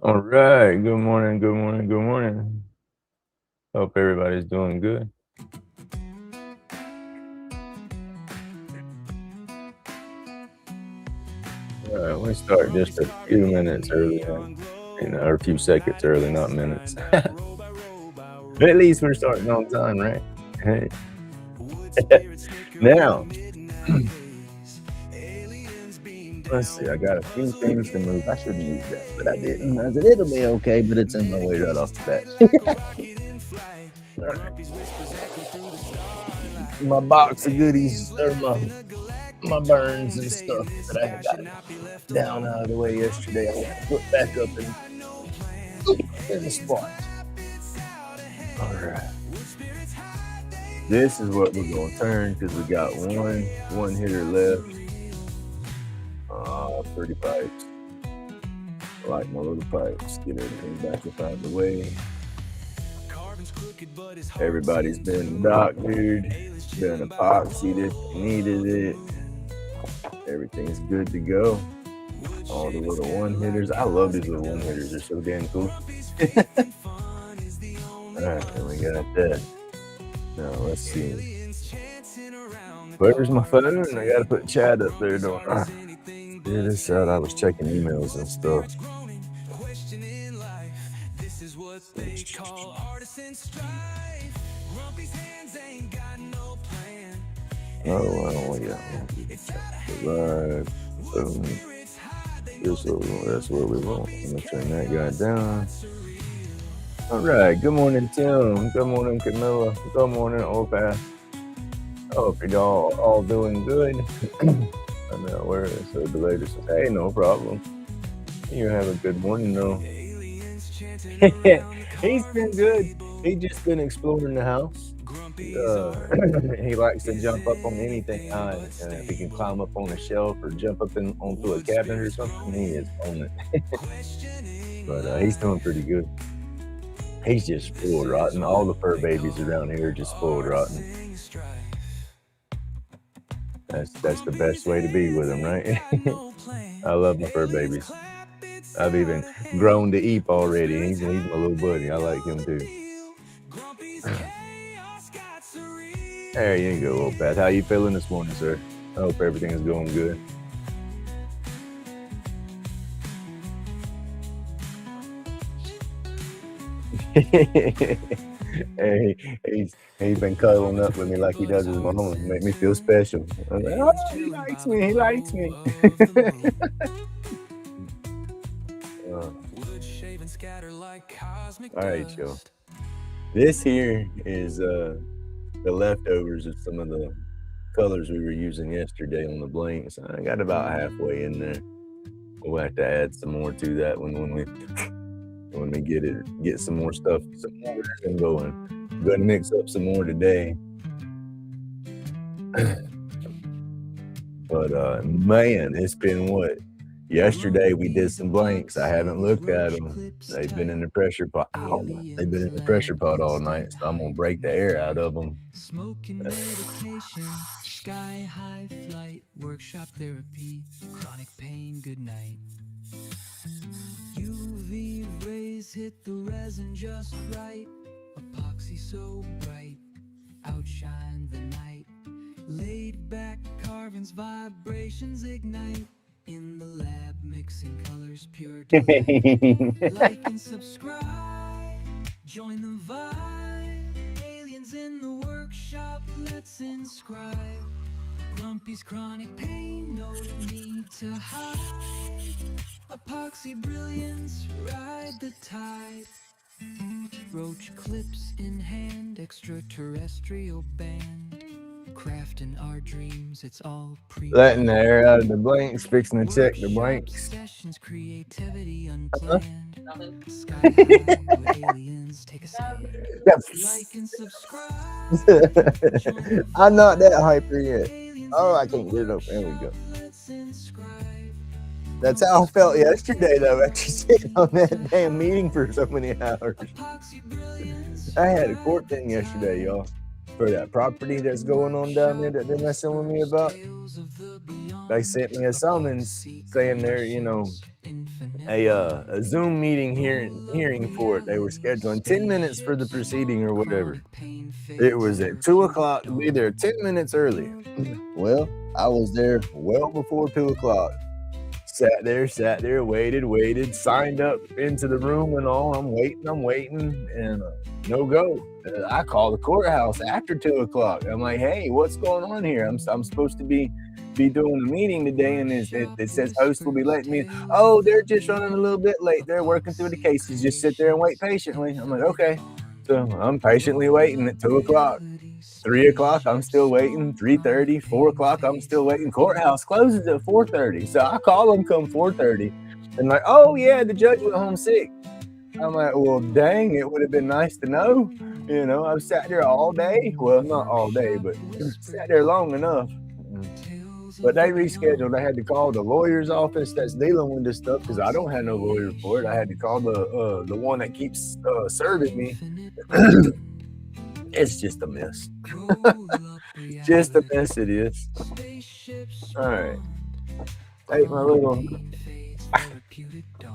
All right. Good morning. Good morning. Good morning. Hope everybody's doing good. All right. We start just a few minutes early, or a few seconds early, not minutes. But at least we're starting on time, right? Hey. Now, let's see. I got a few things to move. I shouldn't use that, but I didn't. I said it'll be okay, but it's in my way right off the bat. All right. My box of goodies or my burns and stuff that I had got down out of the way yesterday. I got to put back up in the spot. All right. This is what we're gonna turn because we got one hitter left. Pretty pipes. I like my little pipes. Get everything back up out of the way. Everybody's been doctored, been epoxied if you needed it. Everything's good to go. All the little one hitters. I love these little one hitters. They're so damn cool. All right, then we got that. Now let's see. Where's my phone? I gotta put chat up there, don't I? Yeah, this out. I was checking emails and stuff. Oh, well, yeah. Live. That's what we want. I'm gonna turn that guy down. All right. Good morning, Tim. Good morning, Camilla. Good morning, Opath. I hope y'all all doing good. I know where is the latest? Hey, no problem. You have a good morning, though. He's been good. He's just been exploring the house. He likes to jump up on anything high. If he can climb up on a shelf or jump up onto a cabinet or something, he is on it. But he's doing pretty good. He's just spoiled rotten. All the fur babies around here are just spoiled rotten. That's the best way to be with them, right? I love my fur babies. I've even grown to Eep already. He's my little buddy. I like him too. There you go, old Pat. How you feeling this morning, sir? I hope everything is going good. Hey, he's been cuddling up with me like he does his mama. Make me feel special. I'm like, oh, he likes me. He likes me. All right, Joe. This here is the leftovers of some of the colors we were using yesterday on the blanks. I got about halfway in there. We'll have to add some more to that when we get some more stuff, some more going. I'm going to mix up some more today. But man, it's been what? Yesterday we did some blanks. I haven't looked at them. They've been in the pressure pot. Ow, they've been in the pressure pot all night, so I'm gonna break the air out of them. Smoking medication, sky high flight, workshop therapy, chronic pain, good night. UV rays hit the resin just right, epoxy so bright, outshine the night. Laid back carvings, vibrations ignite. In the lab, mixing colors, pure delight. Like and subscribe, join the vibe. Aliens in the workshop, let's inscribe. Grumpy's chronic pain, no need to hide. Epoxy brilliance, ride the tide. Roach clips in hand, extraterrestrial band. Crafting our dreams, it's all letting the air out of the blanks, fixing to check the blanks. Creativity unplanned. Sky high, aliens take a stand. Like and subscribe. I'm not that hyper yet. Oh, I can't get it open. There we go. That's how I felt yesterday, though, after sitting on that damn meeting for so many hours. I had a court thing yesterday, y'all, for that property that's going on down there that they're messing with me about. they sent me a summons saying they're, a Zoom meeting hearing for it. They were scheduling 10 minutes for the proceeding or whatever. It was at 2 o'clock to be there 10 minutes early. Well, I was there well before 2 o'clock. Sat there, waited, signed up into the room and all. I'm waiting, and no go. I call the courthouse after 2 o'clock. I'm like, hey, what's going on here? I'm supposed to be doing a meeting today, and it says host will be letting me. Oh, they're just running a little bit late. They're working through the cases. Just sit there and wait patiently. I'm like, okay. So I'm patiently waiting at 2 o'clock. 3 o'clock, I'm still waiting. 3:30, 4 o'clock, I'm still waiting. Courthouse closes at 4:30. So I call them come 4:30. And like, oh yeah, the judge went home sick. I'm like, well, dang, it would have been nice to know. I've sat there all day. Well, not all day, but sat there long enough. But they rescheduled. I had to call the lawyer's office that's dealing with this stuff because I don't have no lawyer for it. I had to call the one that keeps serving me. It's just a mess. Just a mess it is. All right. Take my little.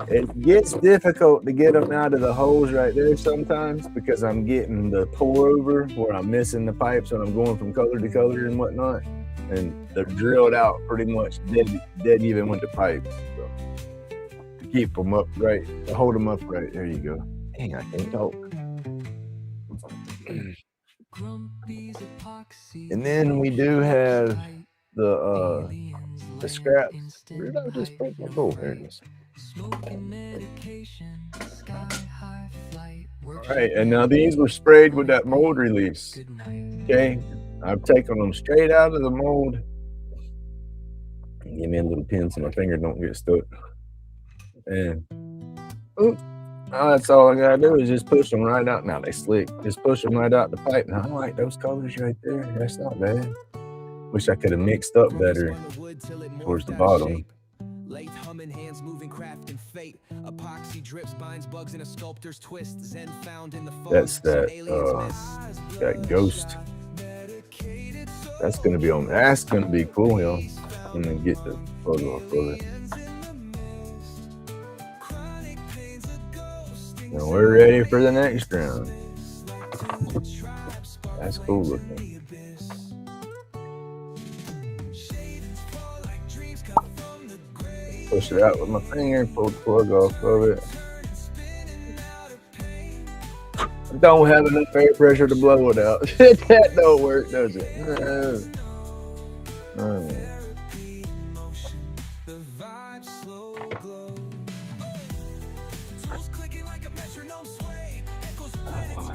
It gets difficult to get them out of the holes right there sometimes because I'm getting the pour over where I'm missing the pipes when I'm going from color to color and whatnot. And they're drilled out pretty much dead even with the pipes. So to keep them upright, to hold them upright. There you go. Dang, I can't talk. And then we do have the scraps. Where did I just put my bowl? Here it is. All right, and now these were sprayed with that mold release. Okay, I've taken them straight out of the mold. Give me a little pin so my finger don't get stuck. And that's all I gotta do is just push them right out. Now they slick. Just push them right out the pipe. Now I like those colors right there. That's not bad. Wish I could have mixed up better towards the bottom. Lathe humming, hands moving, craft and fate. Epoxy drips, binds bugs in a sculptor's twist. Zen found in the that's that ghost. That's gonna be on. That's gonna be cool, y'all. I'm gonna get the photo of it. Now we're ready for the next round. That's cool looking. Push it out with my finger, pull the plug off of it. I don't have enough air pressure to blow it out. That don't work, does it? No.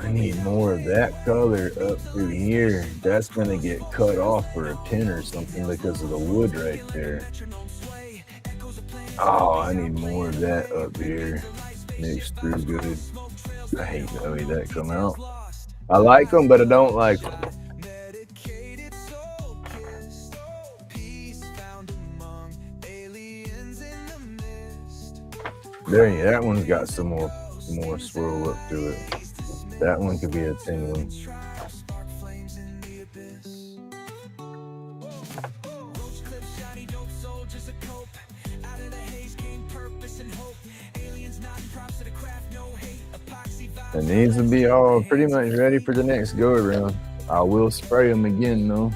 I need more of that color up through here. That's gonna get cut off for a pin or something because of the wood right there. Oh, I need more of that up here. Mixed through good. I hate the way that come out. I like them, but I don't like them. There, that one's got some more swirl up to it. That one could be a thin one. And these will be all pretty much ready for the next go around. I will spray them again though.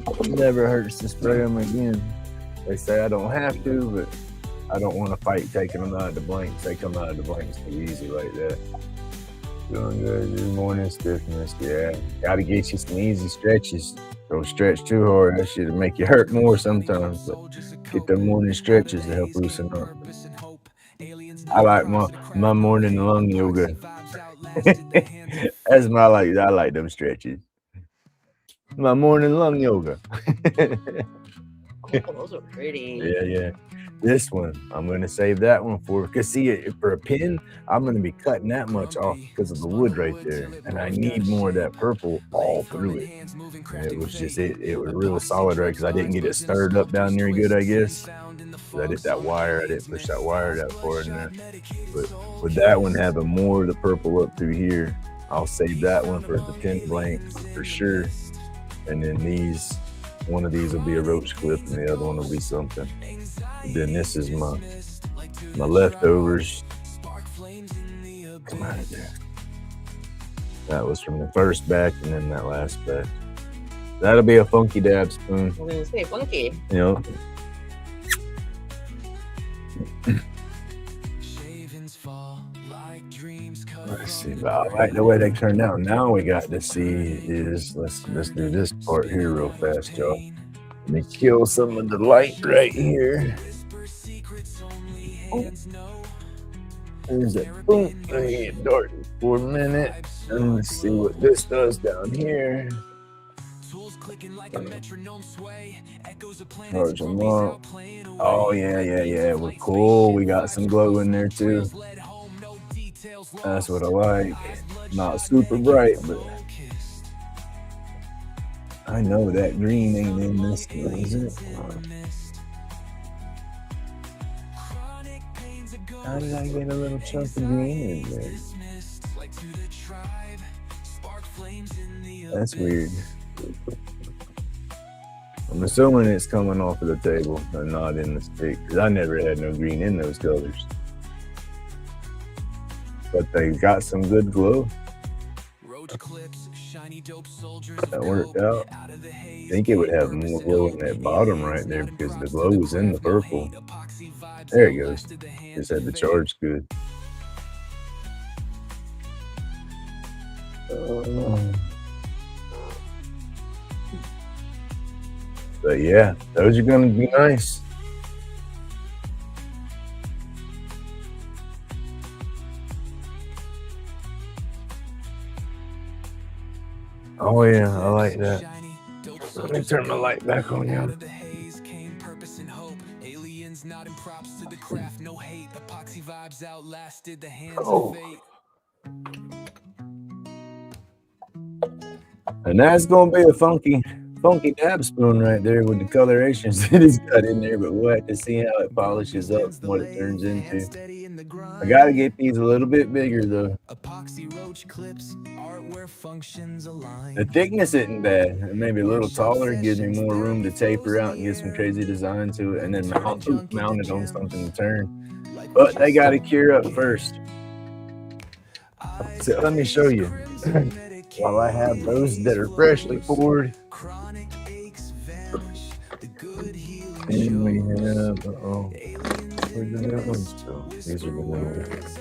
It never hurts to spray them again. They say I don't have to, but I don't want to fight taking them out of the blanks. They come out of the blanks too easy like that. Doing good this morning, stiffness, yeah. Gotta get you some easy stretches. Don't stretch too hard. That shit'll make you hurt more sometimes. But get them morning stretches to help loosen up. I like my morning lung yoga. That's I like them stretches. My morning lung yoga. Oh, those are pretty. Yeah. This one, I'm going to save that one because see, for a pin, I'm going to be cutting that much off because of the wood right there. And I need more of that purple all through it. And it was just, it was real solid, right? Because I didn't get it stirred up down there good, I guess. I did that wire. I didn't push that wire that far in there. But with that one having more of the purple up through here, I'll save that one for the pin blank for sure. And then these One of these will be a roach clip, and the other one will be something. Then this is my leftovers. Come out of there. That was from the first batch, and then that last batch. That'll be a funky dab spoon. I was gonna say funky. You know. Let's see. But I like the way they turned out. Now we got to see is let's do this part here real fast, y'all. Let me kill some of the light right here. Oh. There's a boom. Let me get dark for a minute. And let's see what this does down here. Charge them up. Oh yeah. We're cool. We got some glow in there too. That's what I like. Not super bright, but I know that green ain't in this thing, is it? How did I get a little chunk of green in there? That's weird. I'm assuming it's coming off of the table and not in the stick, because I never had no green in those colors. But they got some good glow. That worked out. I think it would have more glow in that bottom right there because the glow was in the purple. There it goes. Just had the charge good. But yeah, those are gonna be nice. Oh yeah, I like that. Let me turn my light back on now. Oh. And that's gonna be a funky dab spoon right there with the colorations that it's got in there, but we'll have to see how it polishes up and what it turns into. I gotta get these a little bit bigger though. The thickness isn't bad. Maybe a little taller, gives me more room to taper out and get some crazy design to it, and then mount it on something to turn. But they gotta cure up first. So let me show you. While I have those that are freshly poured. And we have, where's the new ones? So these are the new ones.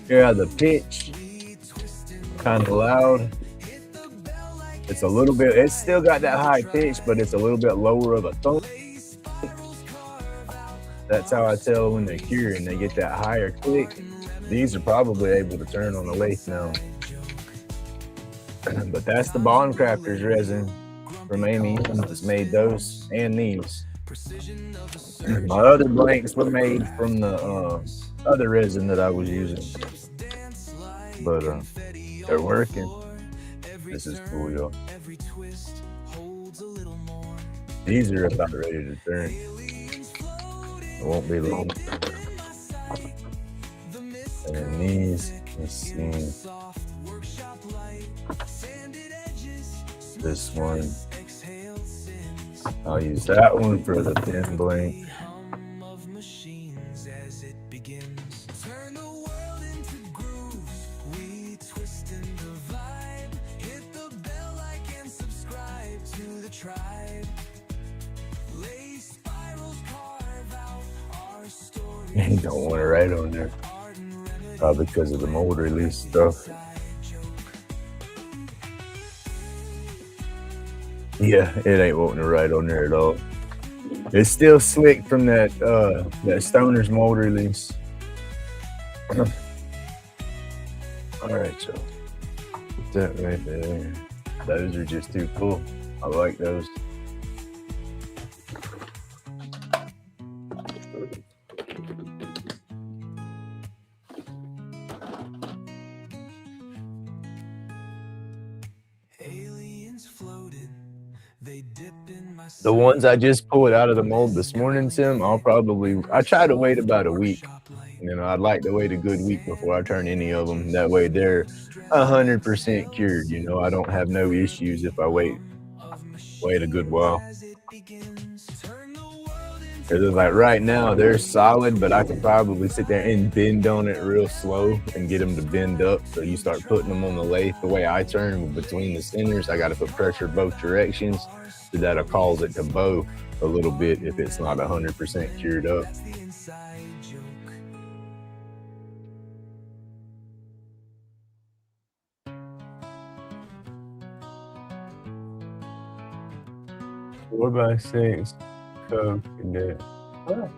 Yeah, the pitch, kind of loud. It's a little bit, it's still got that high pitch, but it's a little bit lower of a thump. That's how I tell when they're curing. They get that higher click. These are probably able to turn on the lathe now. But that's the Bond Crafters resin from Amy. It's made those and these. My other blanks were made from the other resin that I was using. But they're working. This is cool, y'all. These are about ready to turn. It won't be long. And these, let's see. This one. I'll use that one for the thin blank. You don't want it right on there. Probably because of the mold release stuff. Yeah, it ain't wanting to right on there at all. It's still slick from that Stoner's mold release. All right, so put that right there. Those are just too cool. I like those. The ones I just pulled out of the mold this morning, Tim, I try to wait about a week You know, I'd like to wait a good week before I turn any of them. That way they're 100% cured. You know, I don't have no issues if I wait a good while. Because like right now they're solid, but I could probably sit there and bend on it real slow and get them to bend up. So you start putting them on the lathe. The way I turn them between the centers, I got to put pressure both directions, so that'll cause it to bow a little bit if it's not 100% cured up. Four by six Coke and that. Oh.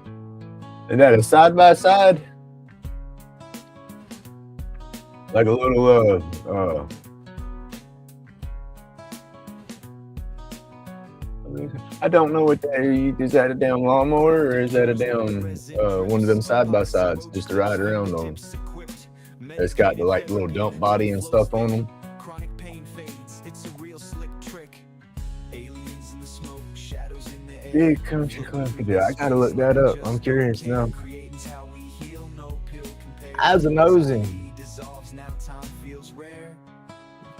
Is that a side by side? Like a little I don't know what that is. Is that a damn lawnmower or is that a damn one of them side by sides just to ride around on? It's got the like little dump body and stuff on them. Big country club. I gotta look that up. I'm curious now. How's a nosing? What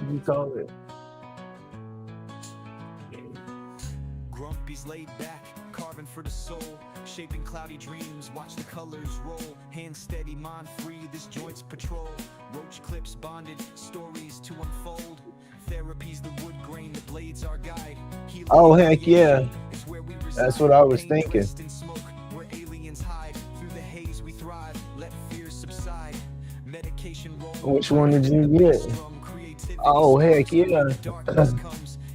do you call it? Grumpy's laid back, carving for the soul, shaping cloudy dreams, watch the colors roll, hand steady, mind free, this joint's patrol, roach clips bonded, stories to unfold, therapy's the wood grain, the blades our guide. Oh heck yeah, that's what I was thinking. Where aliens hide, through the haze we thrive, let fears subside, medication roll. Which one did you get? Oh heck yeah.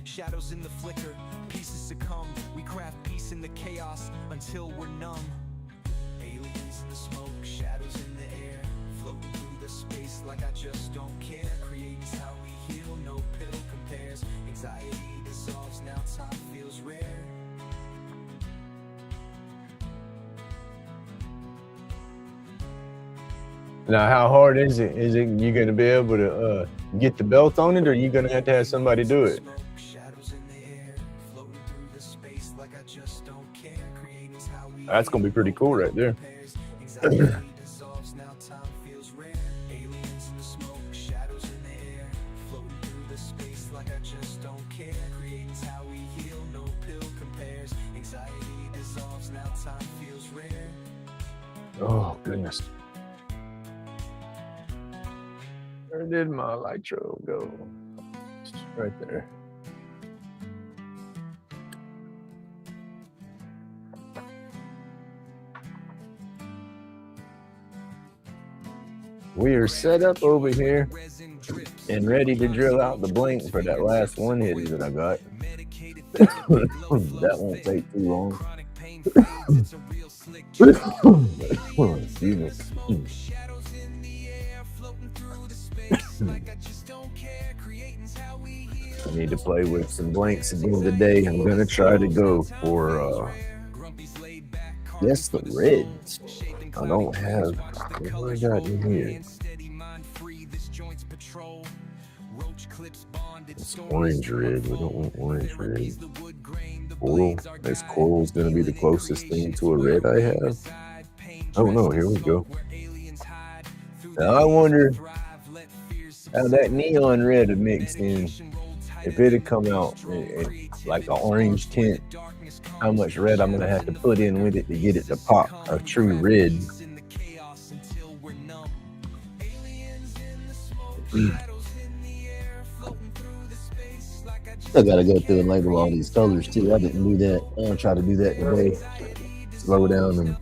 Shadows in the flicker, pieces succumb, we craft peace in the chaos until we're numb. Aliens in the smoke, shadows in the air, floating through the space like I just don't care. Creating's how we heal, no pill compares. Anxiety dissolves, now time feels rare. Now, how hard is it? Is it you gonna be able to get the belt on it, or you gonna have somebody do it? That's gonna be pretty cool right there. Oh goodness. Where did my nitro go? Right there. We are set up over here and ready to drill out the blinks for that last one hit that I got. That won't take too long. Excuse me. I need to play with some blanks again today. I'm gonna try to go for yes, the reds. I don't have what I got in here. It's orange red. We don't want orange red. Coral. This coral's gonna be the closest thing to a red I have. Oh no, here we go. Now I wonder how that neon red would mix in. If it had come out like an orange tint, how much red I'm gonna have to put in with it to get it to pop a true red. I gotta go through and label all these colors too. I didn't do that. I'll try to do that today. Slow down and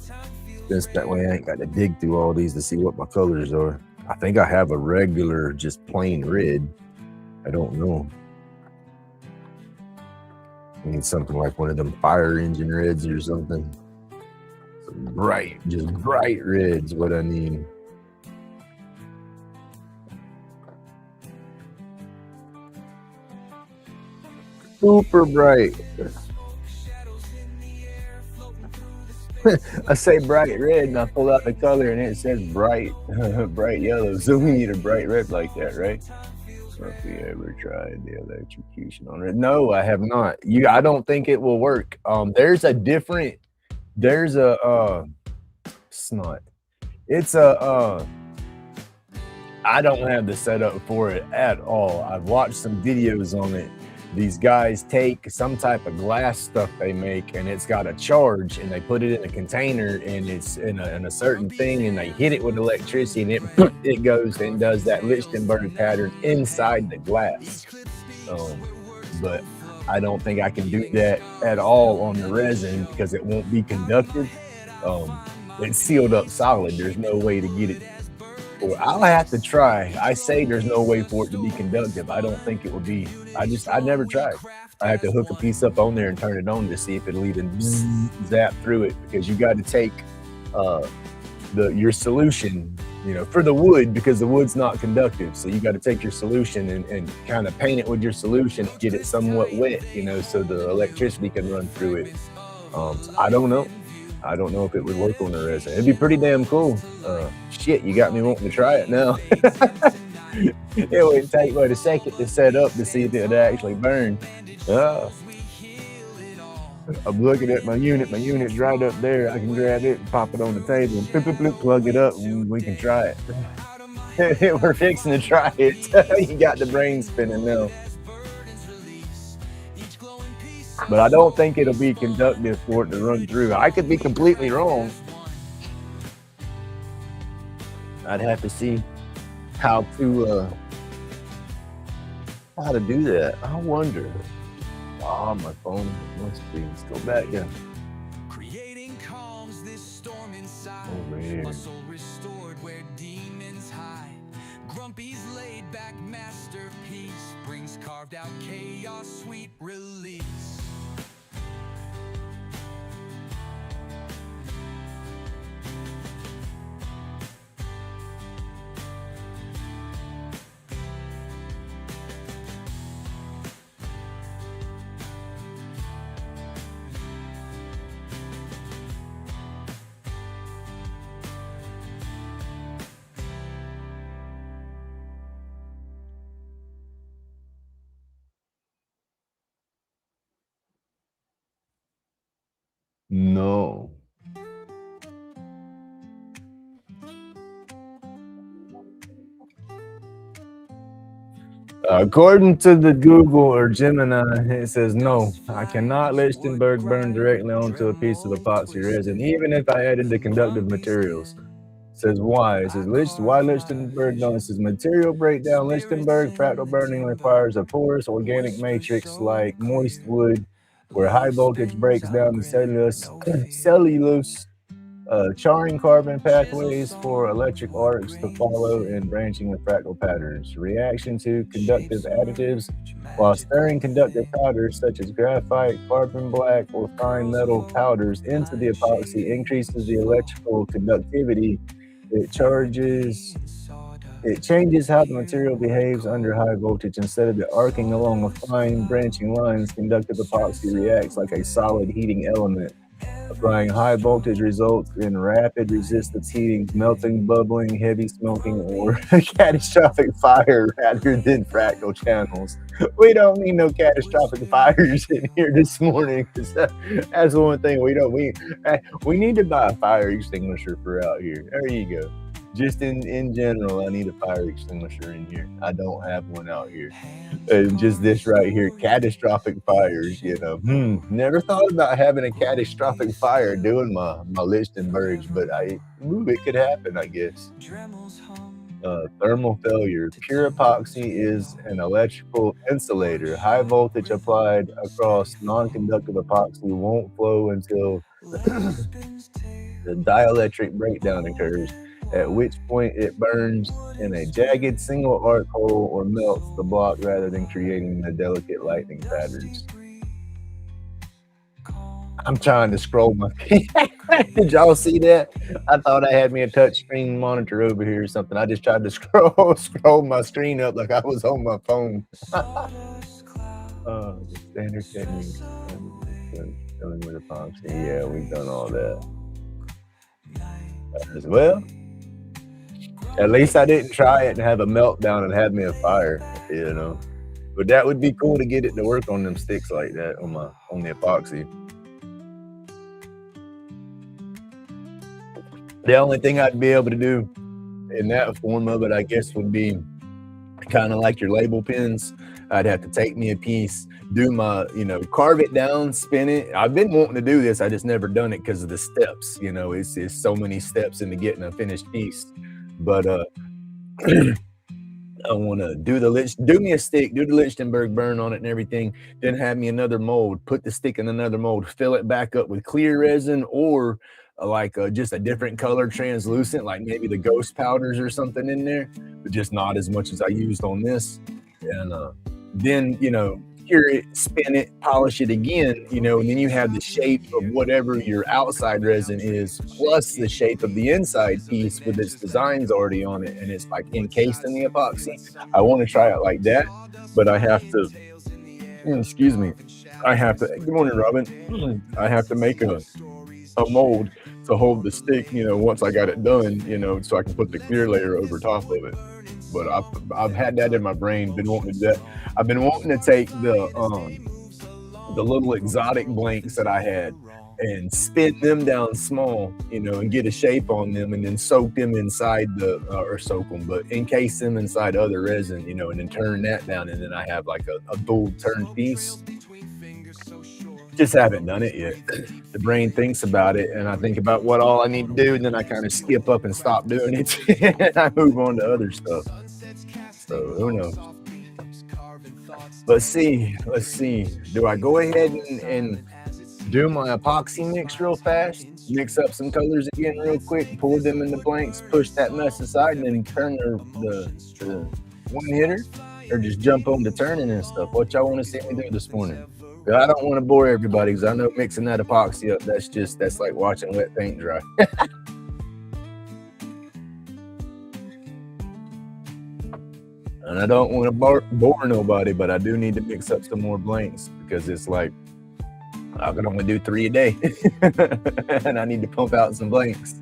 just that way I ain't got to dig through all these to see what my colors are. I think I have a regular, just plain red. I don't know. I need something like one of them fire engine reds or something. Bright, just bright red's what I need. Super bright. I say bright red and I pull out the color and it says bright bright yellow. So we need a bright red like that, right? If we ever tried the electrocution on it. No, I have not. I don't think it will work. There's a snot. It's a I don't have the setup for it at all. I've watched some videos on it. These guys take some type of glass stuff they make and it's got a charge and they put it in a container and it's in a certain thing and they hit it with electricity and it goes and does that Lichtenberg pattern inside the glass. But I don't think I can do that at all on the resin because it won't be conductive. It's sealed up solid. There's no way to get it. Well, I'll have to try. I say there's no way for it to be conductive. I don't think it will be. I never tried. I have to hook a piece up on there and turn it on to see if it'll even zap through it because you got to take uh, your solution, for the wood because the wood's not conductive. So you got to take your solution and kind of paint it with your solution, get it somewhat wet, so the electricity can run through it. So I don't know. I don't know if it would work on the resin. It'd be pretty damn cool. Shit, you got me wanting to try it now. It would take a second to set up to see if it would actually burn. I'm looking at my unit. My unit's right up there. I can grab it and pop it on the table and plug it up and we can try it. We're fixing to try it. You got the brain spinning now. But I don't think it'll be conductive for it to run through. I could be completely wrong. I'd have to see how to do that. I wonder. Oh, my phone must be. Let's go back down. Creating calms this storm inside. Over here. Muscle restored where demons hide. Grumpy's laid back masterpiece brings carved out chaos, sweet release. No. According to the Google or Gemini, it says no. I cannot Lichtenberg burn directly onto a piece of epoxy resin, even if I added the conductive materials. It says why? It says why Lichtenberg? No, it says material breakdown. Lichtenberg fractal burning requires a porous organic matrix like moist wood, where high voltage breaks down the cellulose charring carbon pathways for electric arcs to follow and branching with fractal patterns. Reaction to conductive additives while stirring conductive powders such as graphite, carbon black, or fine metal powders into the epoxy increases the electrical conductivity. It changes how the material behaves under high voltage. Instead of it arcing along a fine branching lines, conductive epoxy reacts like a solid heating element. Applying high voltage results in rapid resistance heating, melting, bubbling, heavy smoking, or catastrophic fire rather than fractal channels. We don't need no catastrophic fires in here this morning. That's one thing we don't. We need to buy a fire extinguisher for out here. There you go. Just in general, I need a fire extinguisher in here. I don't have one out here. Just this right here, catastrophic fires, Never thought about having a catastrophic fire doing my Lichtenbergs, but it could happen, I guess. Thermal failure. Pure epoxy is an electrical insulator. High voltage applied across non-conductive epoxy won't flow until the dielectric breakdown occurs, at which point it burns in a jagged single arc hole or melts the block rather than creating the delicate lightning patterns. I'm trying to scroll my Did y'all see that? I thought I had me a touch screen monitor over here or something. I just tried to scroll my screen up like I was on my phone. The standard technique. Filling with epoxy. Yeah, we've done all that as well. At least I didn't try it and have a meltdown and have me a fire, But that would be cool to get it to work on them sticks like that on the epoxy. The only thing I'd be able to do in that form of it, I guess, would be kind of like your label pins. I'd have to take me a piece, do my, carve it down, spin it. I've been wanting to do this. I just never done it because of the steps. It's so many steps into getting a finished piece. But I want to do me a stick, do the Lichtenberg burn on it and everything. Then have me another mold, put the stick in another mold, fill it back up with clear resin or just a different color translucent, like maybe the ghost powders or something in there, but just not as much as I used on this. And then, cure it, spin it, polish it again, and then you have the shape of whatever your outside resin is, plus the shape of the inside piece with its designs already on it, and it's like encased in the epoxy. I want to try it like that, but I have to, excuse me, good morning, Robin. I have to make a mold to hold the stick, once I got it done, so I can put the clear layer over top of it. But I've had that in my brain, been wanting to do that. I've been wanting to take the little exotic blanks that I had and spin them down small, and get a shape on them, and then soak them inside but encase them inside other resin, and then turn that down, and then I have like a dual turn piece. Just haven't done it yet. The brain thinks about it, and I think about what all I need to do, and then I kind of skip up and stop doing it, and I move on to other stuff. So who knows? Let's see. Do I go ahead and do my epoxy mix real fast, mix up some colors again real quick, pour them in the blanks, push that mess aside, and then turn the one hitter, or just jump on the turning and stuff? What y'all want to see me do this morning? I don't want to bore everybody, because I know mixing that epoxy up, that's like watching wet paint dry. And I don't want to bore nobody, but I do need to mix up some more blanks, because it's like I can only do 3 a day, and I need to pump out some blanks.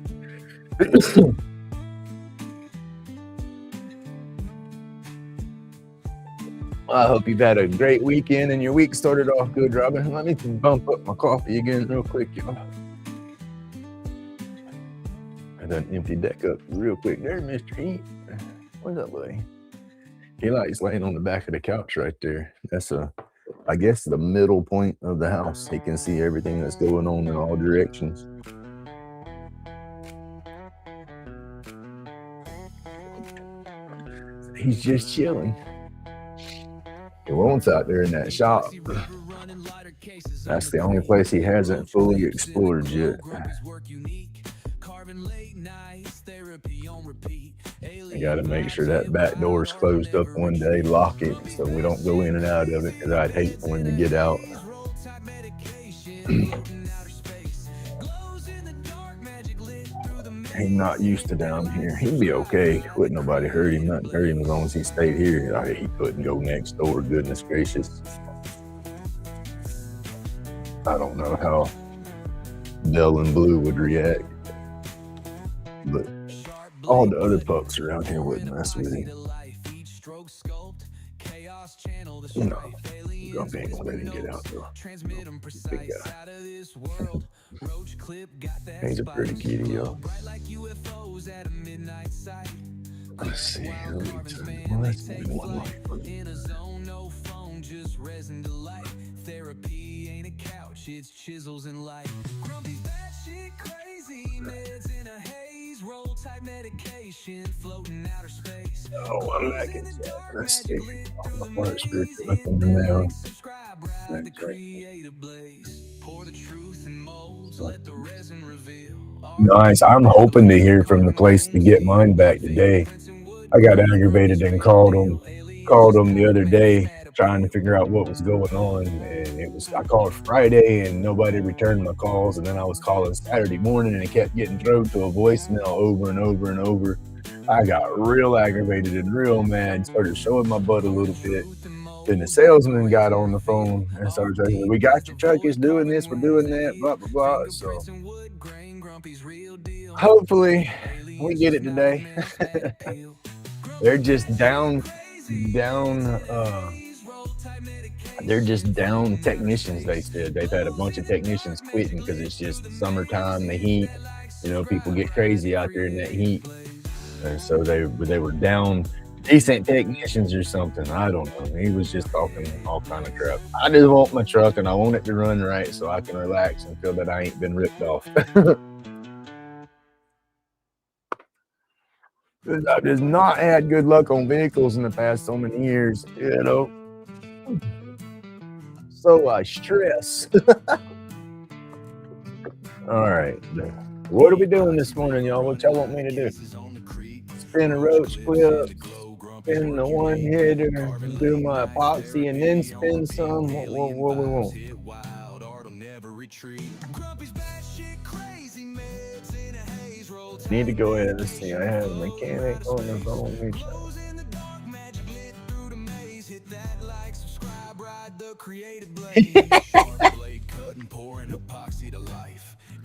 I hope you've had a great weekend and your week started off good, Robin. Let me bump up my coffee again real quick, y'all. I done emptied that cup real quick there, Mr. Heat. What's up, buddy? He likes laying on the back of the couch right there. That's I guess, the middle point of the house. He can see everything that's going on in all directions. He's just chilling. He wants out there in that shop. That's the only place he hasn't fully explored yet. I gotta make sure that back door's closed up one day, lock it so we don't go in and out of it, because I'd hate for him to get out. He's not used to down here. He'd be okay. Wouldn't nobody hurt him. Nothing hurt him as long as he stayed here. He couldn't go next door, goodness gracious. I don't know how Dell and Blue would react, but all the other pups around here wouldn't mess with him. No, Grumpy ain't gonna let him get out though. Big guy. He's a pretty kitty, y'all. Let's see. Let's do one more. Therapy ain't a couch, it's chisels and light. Grumpy bad shit crazy, meds in a haze, roll type medication, floating outer space. Oh, I'm back inside. Let's see. I'm the first group up in the mail. That's right. Pour the truth in molds, let the resin reveal. Nice. I'm hoping to hear from the place to get mine back today. I got aggravated and called them the other day, trying to figure out what was going on, and I called Friday and nobody returned my calls, and then I was calling Saturday morning and it kept getting thrown to a voicemail over and over and over. I got real aggravated and real mad, started showing my butt a little bit. Then the salesman got on the phone and started saying, "We got your truck, it's doing this, we're doing that, blah blah blah." So hopefully we get it today. They're just down technicians. They said they've had a bunch of technicians quitting because it's just summertime, the heat, You know, people get crazy out there in that heat, and so they were down decent technicians or something. I don't know. He was just talking all kind of crap. I just want my truck and I want it to run right so I can relax and feel that I ain't been ripped off. I've just not had good luck on vehicles in the past so many years, you know. So I stress. All right. What are we doing this morning, y'all? What y'all want me to do? Spin a roach clip, spin the one hitter, do my epoxy, and then spin some. What we want? Need to go ahead. Let's see. I have a mechanic on the phone.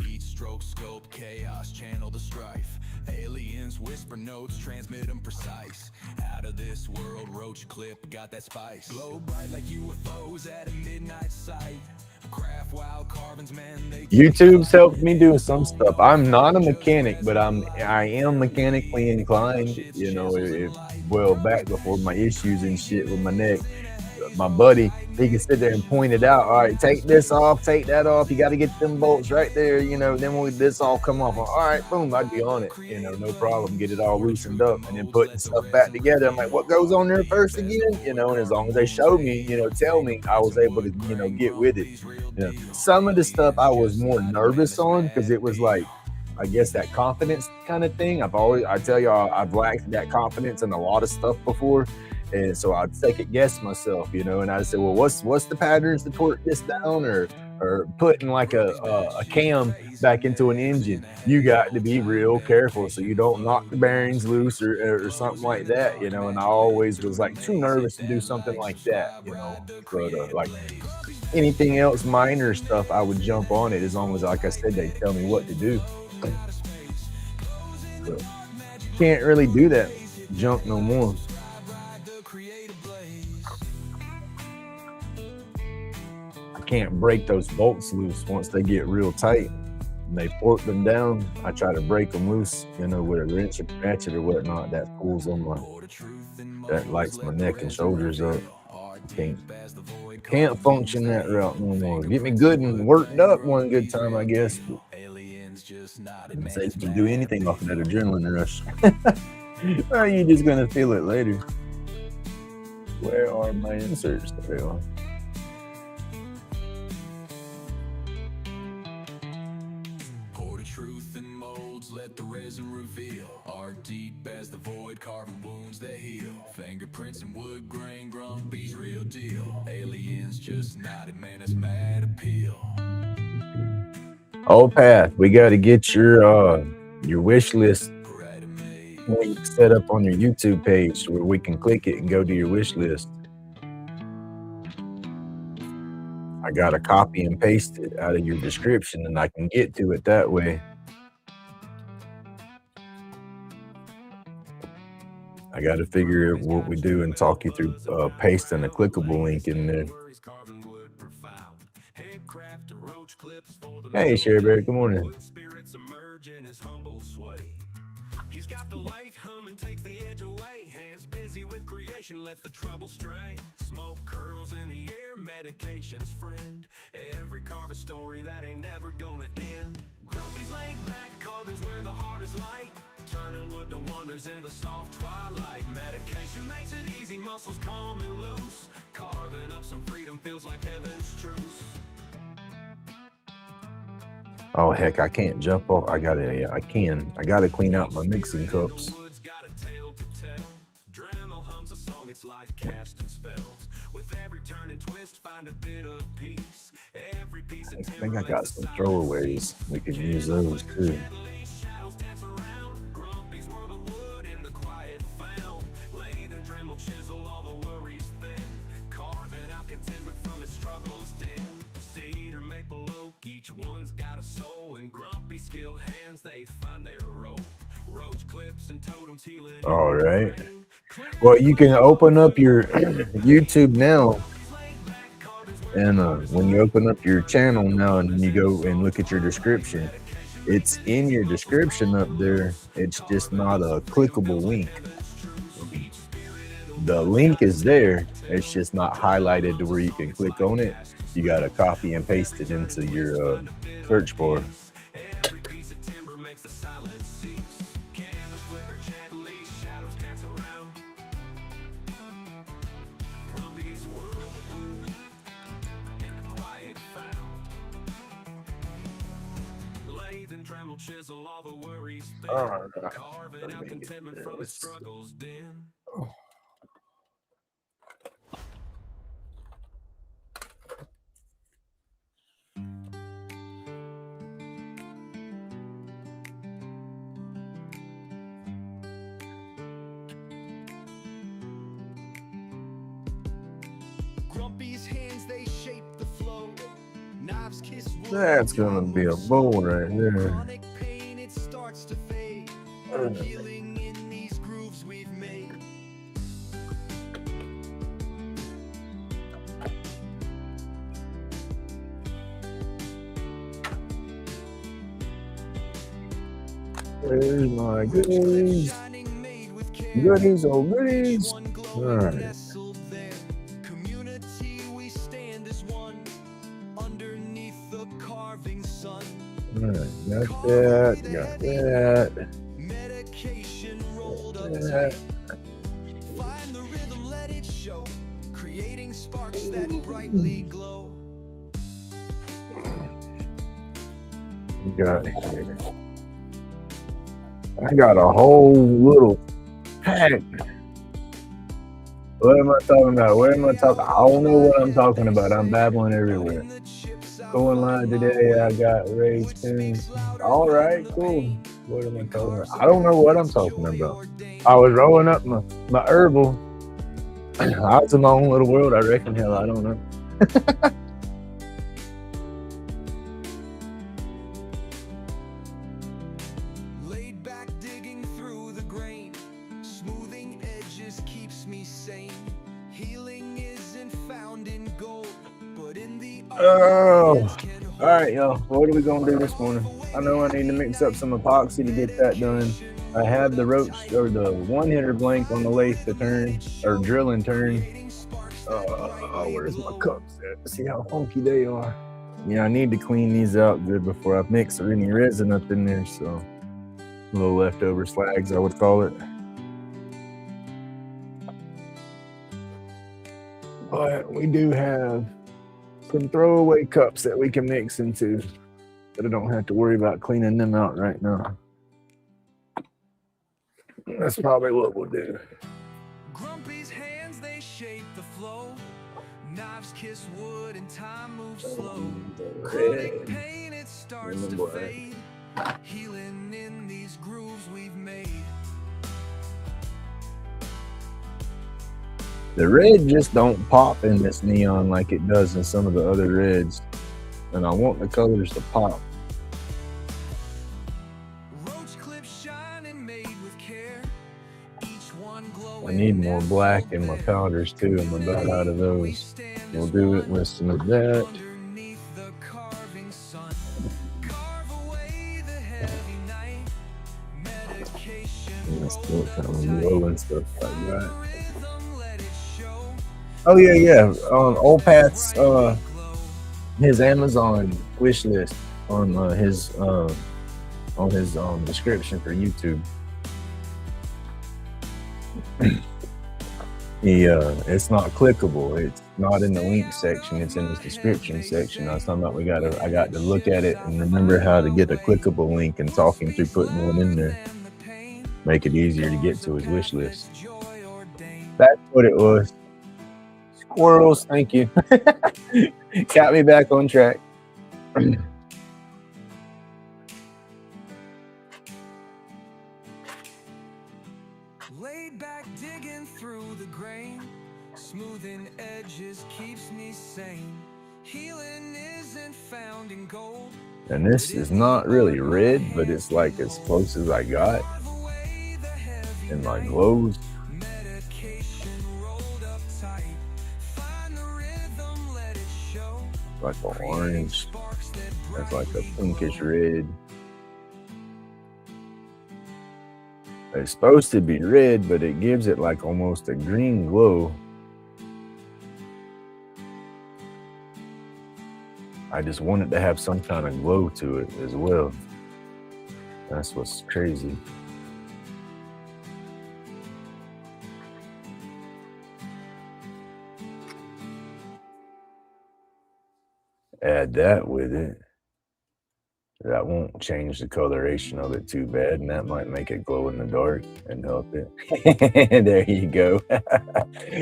Each stroke scope chaos channel the strife. Aliens whisper notes, transmit them precise. Out of this world, roach clip got that spice. Glow bright like UFOs at a midnight sight. Craft wild carbons, man. YouTube's helped me do some stuff. I'm not a mechanic, but I am mechanically inclined. You know, well, back before my issues and shit with my neck, my buddy, he can sit there and point it out. All right, take this off, take that off. You got to get them bolts right there. You know, then when this all come off, all right, boom, I'd be on it. You know, no problem. Get it all loosened up and then putting stuff back together. I'm like, what goes on there first again? You know, and as long as they show me, you know, tell me, I was able to, you know, get with it. You know, some of the stuff I was more nervous on because it was like, I guess that confidence kind of thing. I tell y'all, I've lacked that confidence in a lot of stuff before. And so I'd second guess myself, you know, and I'd say, well, what's the patterns to torque this down, or putting like a cam back into an engine. You got to be real careful so you don't knock the bearings loose or something like that, you know. And I always was like too nervous to do something like that, you know. But like anything else, minor stuff, I would jump on it as long as, like I said, they tell me what to do. So, can't really do that jump no more. Can't break those bolts loose once they get real tight and they fork them down. I try to break them loose, you know, with a wrench or ratchet or whatnot. That pulls on that lights my neck and shoulders up. Can't function that route no more. Get me good and worked up one good time, I guess. Say you can do anything off of that adrenaline rush. Or you just gonna feel it later. Where are my inserts? There they are. Let the resin reveal. Art deep as the void, carving wounds that heal. Fingerprints and wood grain, grumpy's real deal. Aliens just nodded, man, it's mad appeal. Oh, Path, we got to get your wish list set up on your YouTube page where we can click it and go to your wish list. I got to copy and paste it out of your description and I can get to it that way. I got to figure out what we do and talk you through pasting a clickable link in there. Hey, Sherberry, good morning. He's got the light hum and takes the edge away. Hands busy with creation, let the trouble stray. Smoke curls in the air, medication's friend. Every carve a story that ain't never gonna end. Grumpy's laid back, carving's where the heart is light. Turning wood to wonders in the soft twilight. Medication makes it easy, muscles calm and loose. Carving up some freedom feels like heaven's truce. Oh heck, I can't jump off. I gotta clean out my mixing cups. I think I got some throwaways. We could use those too. Each one's got a soul and grumpy skilled hands, they find their role. Roach clips and totems healing. All right. Well, you can open up your YouTube now. And when you open up your channel now and you go and look at your description, It's in your description up there. It's just not a clickable link. The link is there. It's just not highlighted to where you can click on it. You got to copy and paste it into your search bar. All right. Grumpy's hands, they shape the flow. Knives kiss wood. That's gonna be a bowl right there. Chronic pain, it starts to fade. Healing in these grooves we've made. There's my goodies. Goodies, oh goodies. All right. Community, we stand as one underneath the carving sun. All right, got that. Medication rolled up tight. Find the rhythm, let it show. Creating sparks that brightly glow. Got it. I got a whole little pack. What am I talking about? What am I talking? I don't know what I'm talking about. I'm babbling everywhere. Going live today. I got raised tunes. All right, cool. What am I talking about? I don't know what I'm talking about. I was rolling up my herbal. I was in my own little world, I reckon. Hell, I don't know. Laid back, digging through the grain. Smoothing edges keeps me sane. Healing isn't found in gold, but in the Oh, all right, y'all. What are we gonna do this morning? I know I need to mix up some epoxy to get that done. I have the roach or the one hitter blank on the lathe to turn or drill and turn. Where's my cups at? See how funky they are. Yeah, I need to clean these out good before I mix any resin up in there. So a little leftover slags, I would call it. But we do have some throwaway cups that we can mix into, but I don't have to worry about cleaning them out right now. That's probably what we'll do. Grumpy's hands, they shape the flow. Knives kiss wood and time moves slow. Chronic pain, it starts to fade. Healing in these grooves we've made. The red just don't pop in this neon like it does in some of the other reds, and I want the colors to pop. Roach clips shining, made with care. Each one glowing. I need more black in my powders too. I'm about out of those. We'll do it with some of that. Underneath the carving sun. Carve away the heavy night. Medication. And still kind of low and stuff like that. Rhythm, let it show. Oh yeah. Old Pat's his Amazon wish list on his description for YouTube. It's not clickable. It's not in the link section. It's in the description section. I was talking about I got to look at it and remember how to get a clickable link and talk him through putting one in there. Make it easier to get to his wish list. That's what it was. Squirrels, thank you. Got me back on track. Laid back, digging through the grain. Smoothing edges keeps me sane. Healing isn't found in gold. And this is not really red, but it's like as close as I got. And my glows. Medication rolled up tight. Find the rhythm, let it show. Like an orange. That's like a pinkish red. It's supposed to be red, but it gives it like almost a green glow. I just want it to have some kind of glow to it as well. That's what's crazy. Add that with it. That won't change the coloration of it too bad, and that might make it glow in the dark and help it. There you go.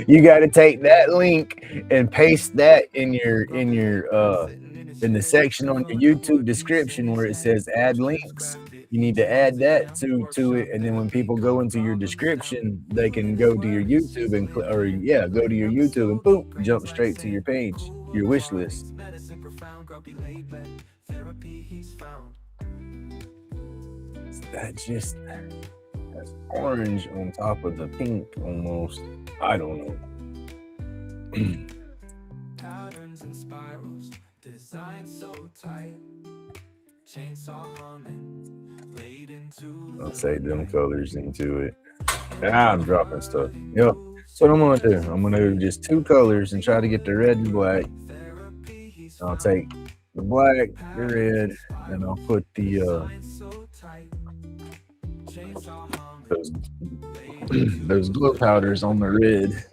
You got to take that link and paste that in the section on your YouTube description where it says add links. You need to add that to it, and then when people go into your description, they can go to your YouTube and go to your YouTube and boom, jump straight to your page, your wish list. That just that's orange on top of the pink almost. I don't know. Patterns and spirals, designed so tight. Chainsaw humming, laid into. I'll say them colors into it. I'm dropping stuff. Yep. So what I'm gonna do, I'm gonna do just two colors and try to get the red and black. I'll take the black, the red, and I'll put the those glow powders on the red.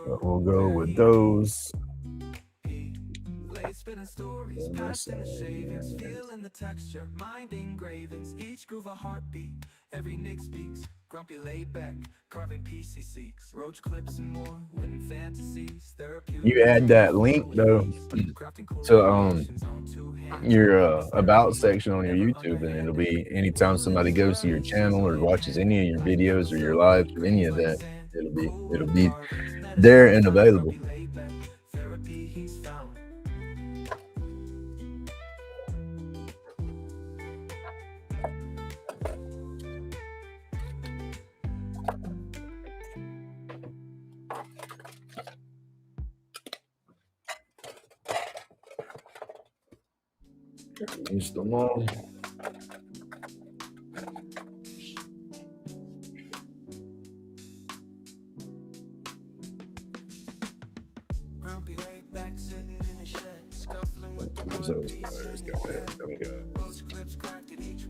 But we'll go with those. Spinning stories, pastel shavings, feeling the texture, mind engravings, each groove a heartbeat, every nick speaks, grumpy laid back, carving PC seeks, roach clips and more, winning fantasies, therapeutic. You add that link though to your about section on your YouTube, and it'll be anytime somebody goes to your channel or watches any of your videos or your lives or any of that, it'll be there and available. Use them all.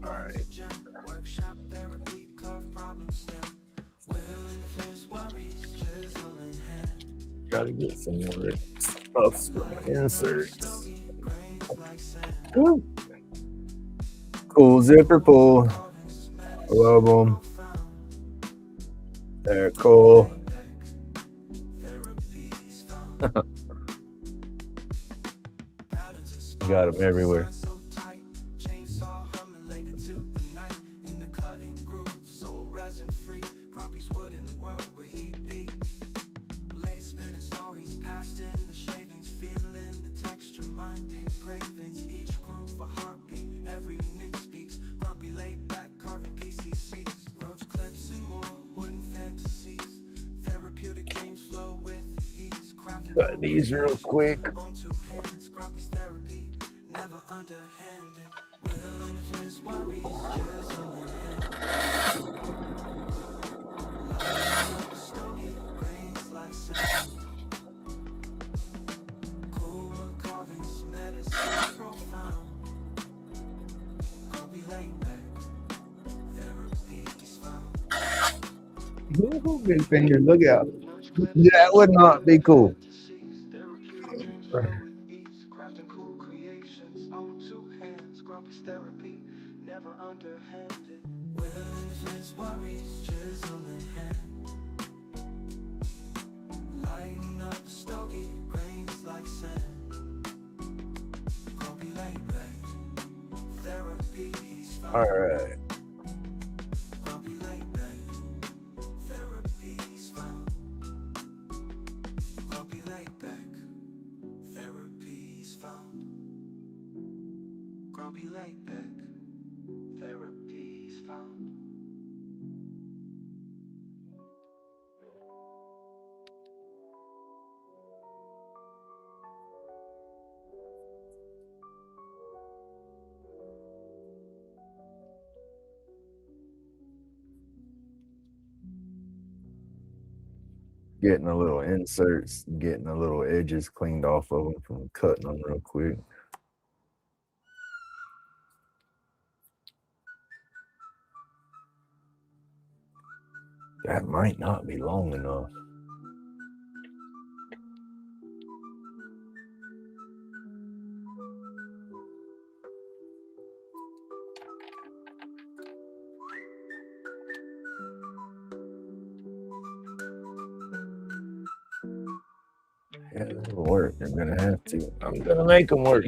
All right. Gotta get some more stuff for my inserts. Woo. Cool zipper pull. I love them. They're cool. Got them everywhere. Got these real quick. Big finger, look out. That would not be cool. All right. getting a little inserts, getting the little edges cleaned off of them from cutting them real quick. That might not be long enough. Yeah, it'll work. They're gonna have to. I'm gonna make them work.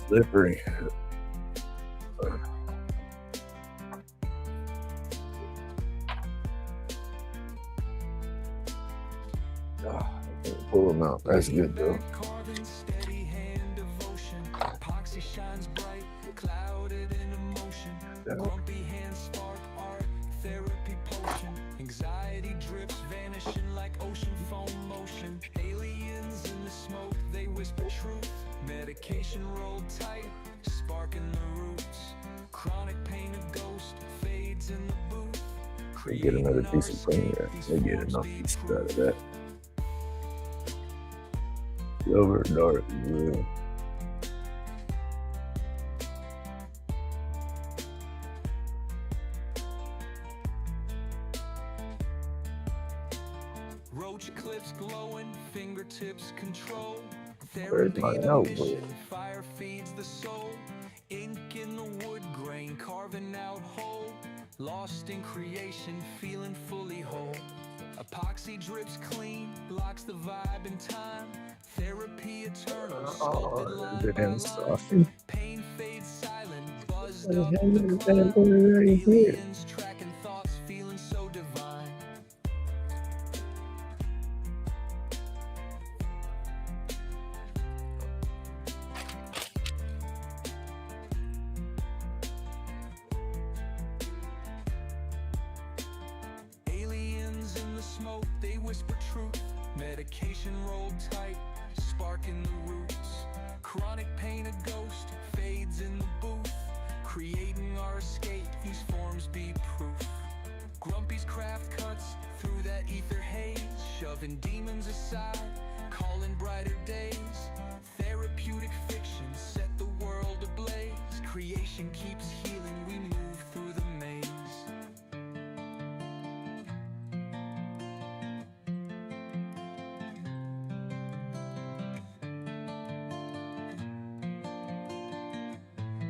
Slippery. Pull them out. That's good though. Carving, steady hand devotion. Epoxy shines bright, clouded in emotion. Grumpy hands spark art, therapy potion. Anxiety drips, vanishing like ocean foam motion. Aliens in the smoke, they whisper truth. Medication rolled tight, sparking the roots. Chronic pain, a ghost, fades in the booth. They get another piece of clean there. They get enough pieces out of that. Silver, dark blue. Roach clips glowing, fingertips control. Where's my notebook? Fire feeds the soul. Ink in the wood grain, carving out whole. Lost in creation, feeling fully whole. Epoxy drips clean, blocks the vibe in time. Therapy eternal, sculpted line by line. Pain fades silent, buzzed up the climb. Aliens tracking thoughts, feeling so divine. Aliens in the smoke, they whisper truth. Medication rolled tight, sparking the roots. Chronic pain, a ghost, fades in the booth. Creating our escape, these forms be proof. Grumpy's craft cuts through that ether haze. Shoving demons aside, calling brighter days. Therapeutic fiction set the world ablaze. Creation keeps healing, we move through the maze.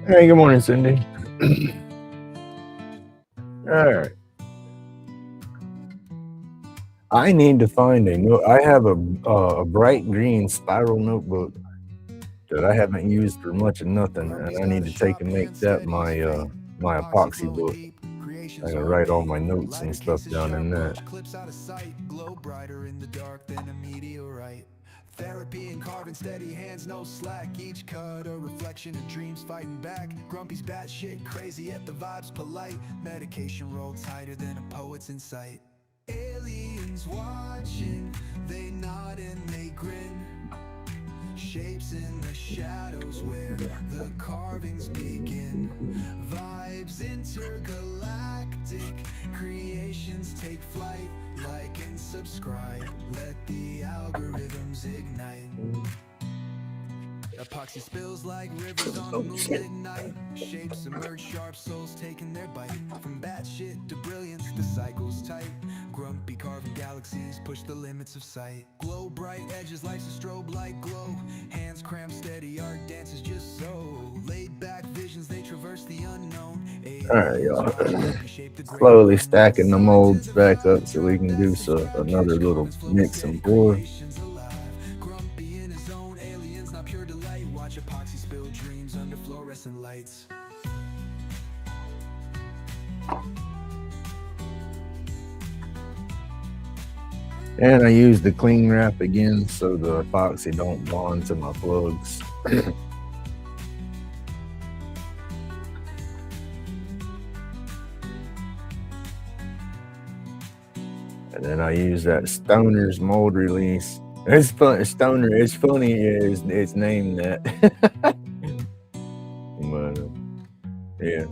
Hey, good morning, Cindy. All right. I need to find a note. I have a bright green spiral notebook that I haven't used for much of nothing, and I need to take and make that my my epoxy book. I gotta write all my notes and stuff down in that. Clips out of sight, glow brighter in the dark than a meteorite. Therapy and carving, steady hands, no slack. Each cut a reflection of dreams fighting back. Grumpy's batshit crazy, yet the vibe's polite. Medication rolled tighter than a poet's insight. Aliens watching, they nod and they grin. Shapes in the shadows where the carvings begin. Vibes intergalactic, creations take flight. Like and subscribe, let the algorithms ignite. Epoxy spills like rivers on a moonlit night. Shapes emerge, sharp souls taking their bite. From bad shit to brilliance, the cycle's tight. Grumpy carving galaxies push the limits of sight. Glow bright edges, life's a strobe light glow. Hands cramped steady, art dances just so. Laid back visions, they traverse the unknown. All right, y'all. Slowly stacking the molds back up so we can do another little mix and pour. Grumpy in his own, aliens not pure delight. Watch epoxy epoxy spilled dreams under fluorescent lights. And I use the cling wrap again so the epoxy don't bond to my plugs. And then I use that Stoner's mold release. It's fun. Stoner. It's funny. It's named that. But yeah,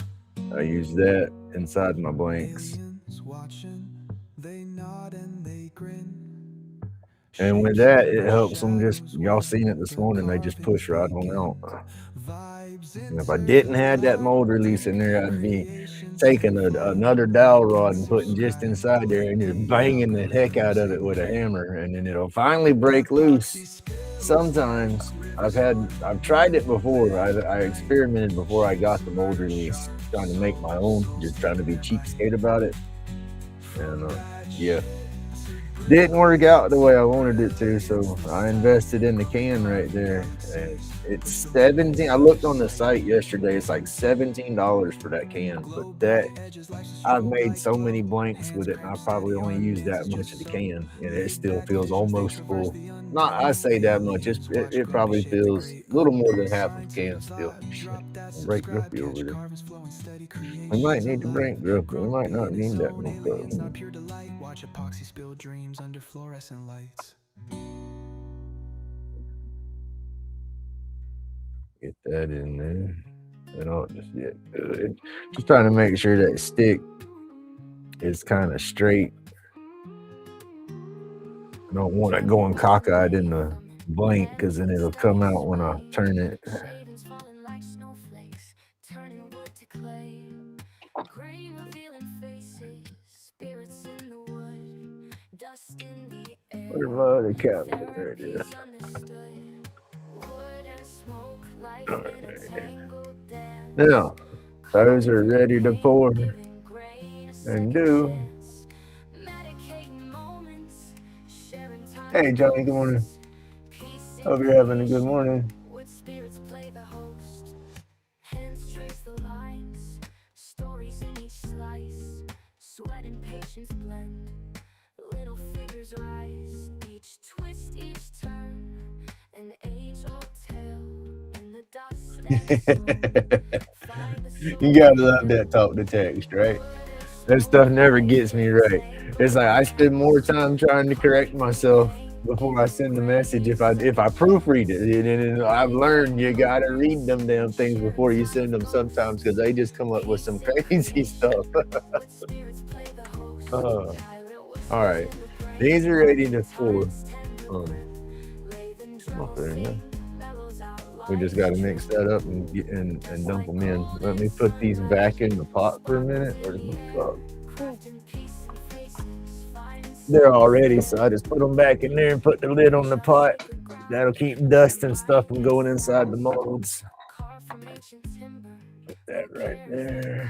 I use that inside my blanks. And with that, it helps them just, y'all seen it this morning, they just push right on out. And if I didn't have that mold release in there, I'd be taking another dowel rod and putting just inside there and just banging the heck out of it with a hammer, and then it'll finally break loose. Sometimes I've tried it before. I experimented before I got the mold release, trying to make my own, just trying to be cheapskate about it. And yeah, didn't work out the way I wanted it to, so I invested in the can right there. And it's $17. I looked on the site yesterday. It's like $17 for that can. But that, I've made so many blanks with it, and I probably only used that much of the can, and it still feels almost full. Not, I say that much. It probably feels a little more than half of the can still. Break Grumpy over there. We might need to break Grumpy. We might not need that one. Watch epoxy spill dreams under fluorescent lights. Get that in there. And I'll just get good. Just trying to make sure that stick is kind of straight. I don't want it going cockeyed in the blank, because then it'll come out when I turn it. Where's my other cabinet? There it is. All right. Now, those are ready to pour and do. Hey, Johnny, good morning. Hope you're having a good morning. You gotta love that talk to text, right? That stuff never gets me right. It's like I spend more time trying to correct myself before I send the message if I proofread it. And I've learned you gotta read them damn things before you send them sometimes, because they just come up with some crazy stuff. All right, these are ready to pour. We just got to mix that up and dump them in. Let me put these back in the pot for a minute. They're all ready, so I just put them back in there and put the lid on the pot. That'll keep dust and stuff from going inside the molds. Put that right there.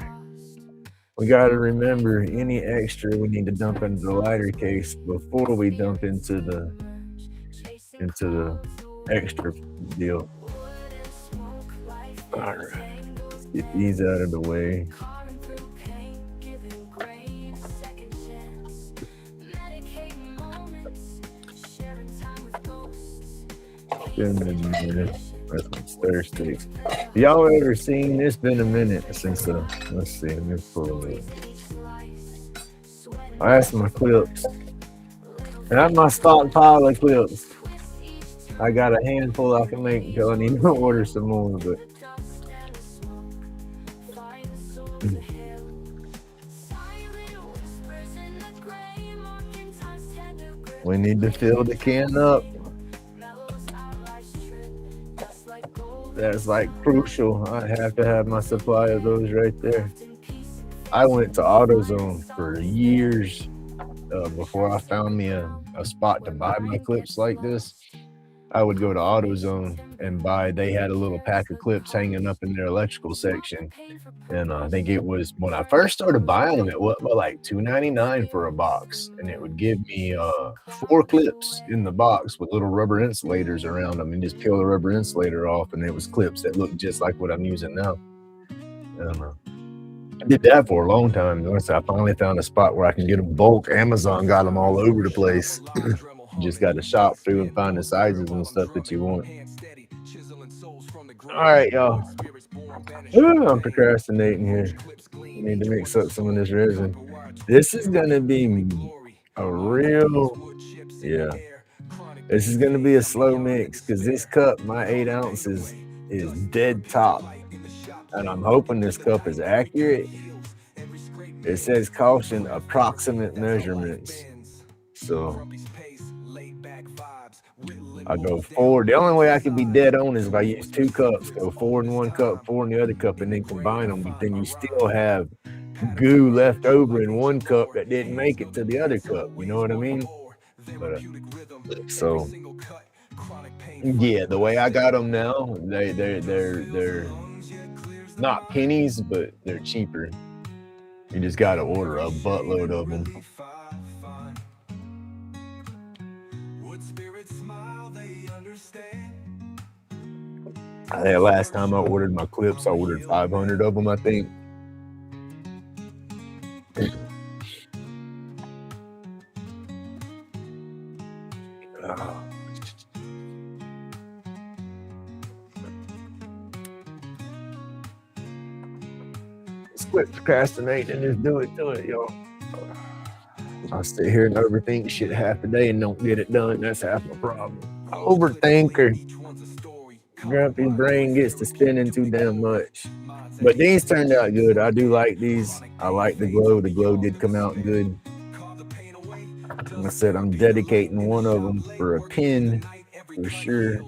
We got to remember, any extra we need to dump into the lighter case before we dump into the extra deal. All right, let's get these out of the way. That's some stir sticks. Y'all ever seen this? Been a minute since let's see, let me pull it. That's my clips. That's my stockpile of clips. I got a handful I can make until I need to order some more, but we need to fill the can up. That's like crucial. I have to have my supply of those right there. I went to AutoZone for years before I found me a spot to buy my clips like this. I would go to AutoZone and buy. They had a little pack of clips hanging up in their electrical section, and I think it was when I first started buying them. It was like $2.99 for a box, and it would give me 4 clips in the box with little rubber insulators around them, and just peel the rubber insulator off, and it was clips that looked just like what I'm using now. I did that for a long time. Once I finally found a spot where I can get them bulk, Amazon got them all over the place. You just got to shop through and find the sizes and stuff that you want. All right, y'all. Ooh, I'm procrastinating here. I need to mix up some of this resin. This is going to be a real, yeah. This is going to be a slow mix because this cup, my 8 ounces, is dead top. And I'm hoping this cup is accurate. It says caution, approximate measurements. So I go 4. The only way I could be dead on is if I use 2 cups, go 4 in one cup, 4 in the other cup, and then combine them. But then you still have goo left over in one cup that didn't make it to the other cup. You know what I mean? But, so yeah, the way I got them now, they're not pennies, but they're cheaper. You just got to order a buttload of them. Last time I ordered my clips, I ordered 500 of them, I think. Let's quit procrastinating and just do it, y'all. I sit here and overthink shit half a day and don't get it done. That's half my problem. Overthinker. Grumpy brain gets to spinning too damn much. But these turned out good. I do like these. I like the glow. The glow did come out good. Like I said, I'm dedicating one of them for a pin for sure.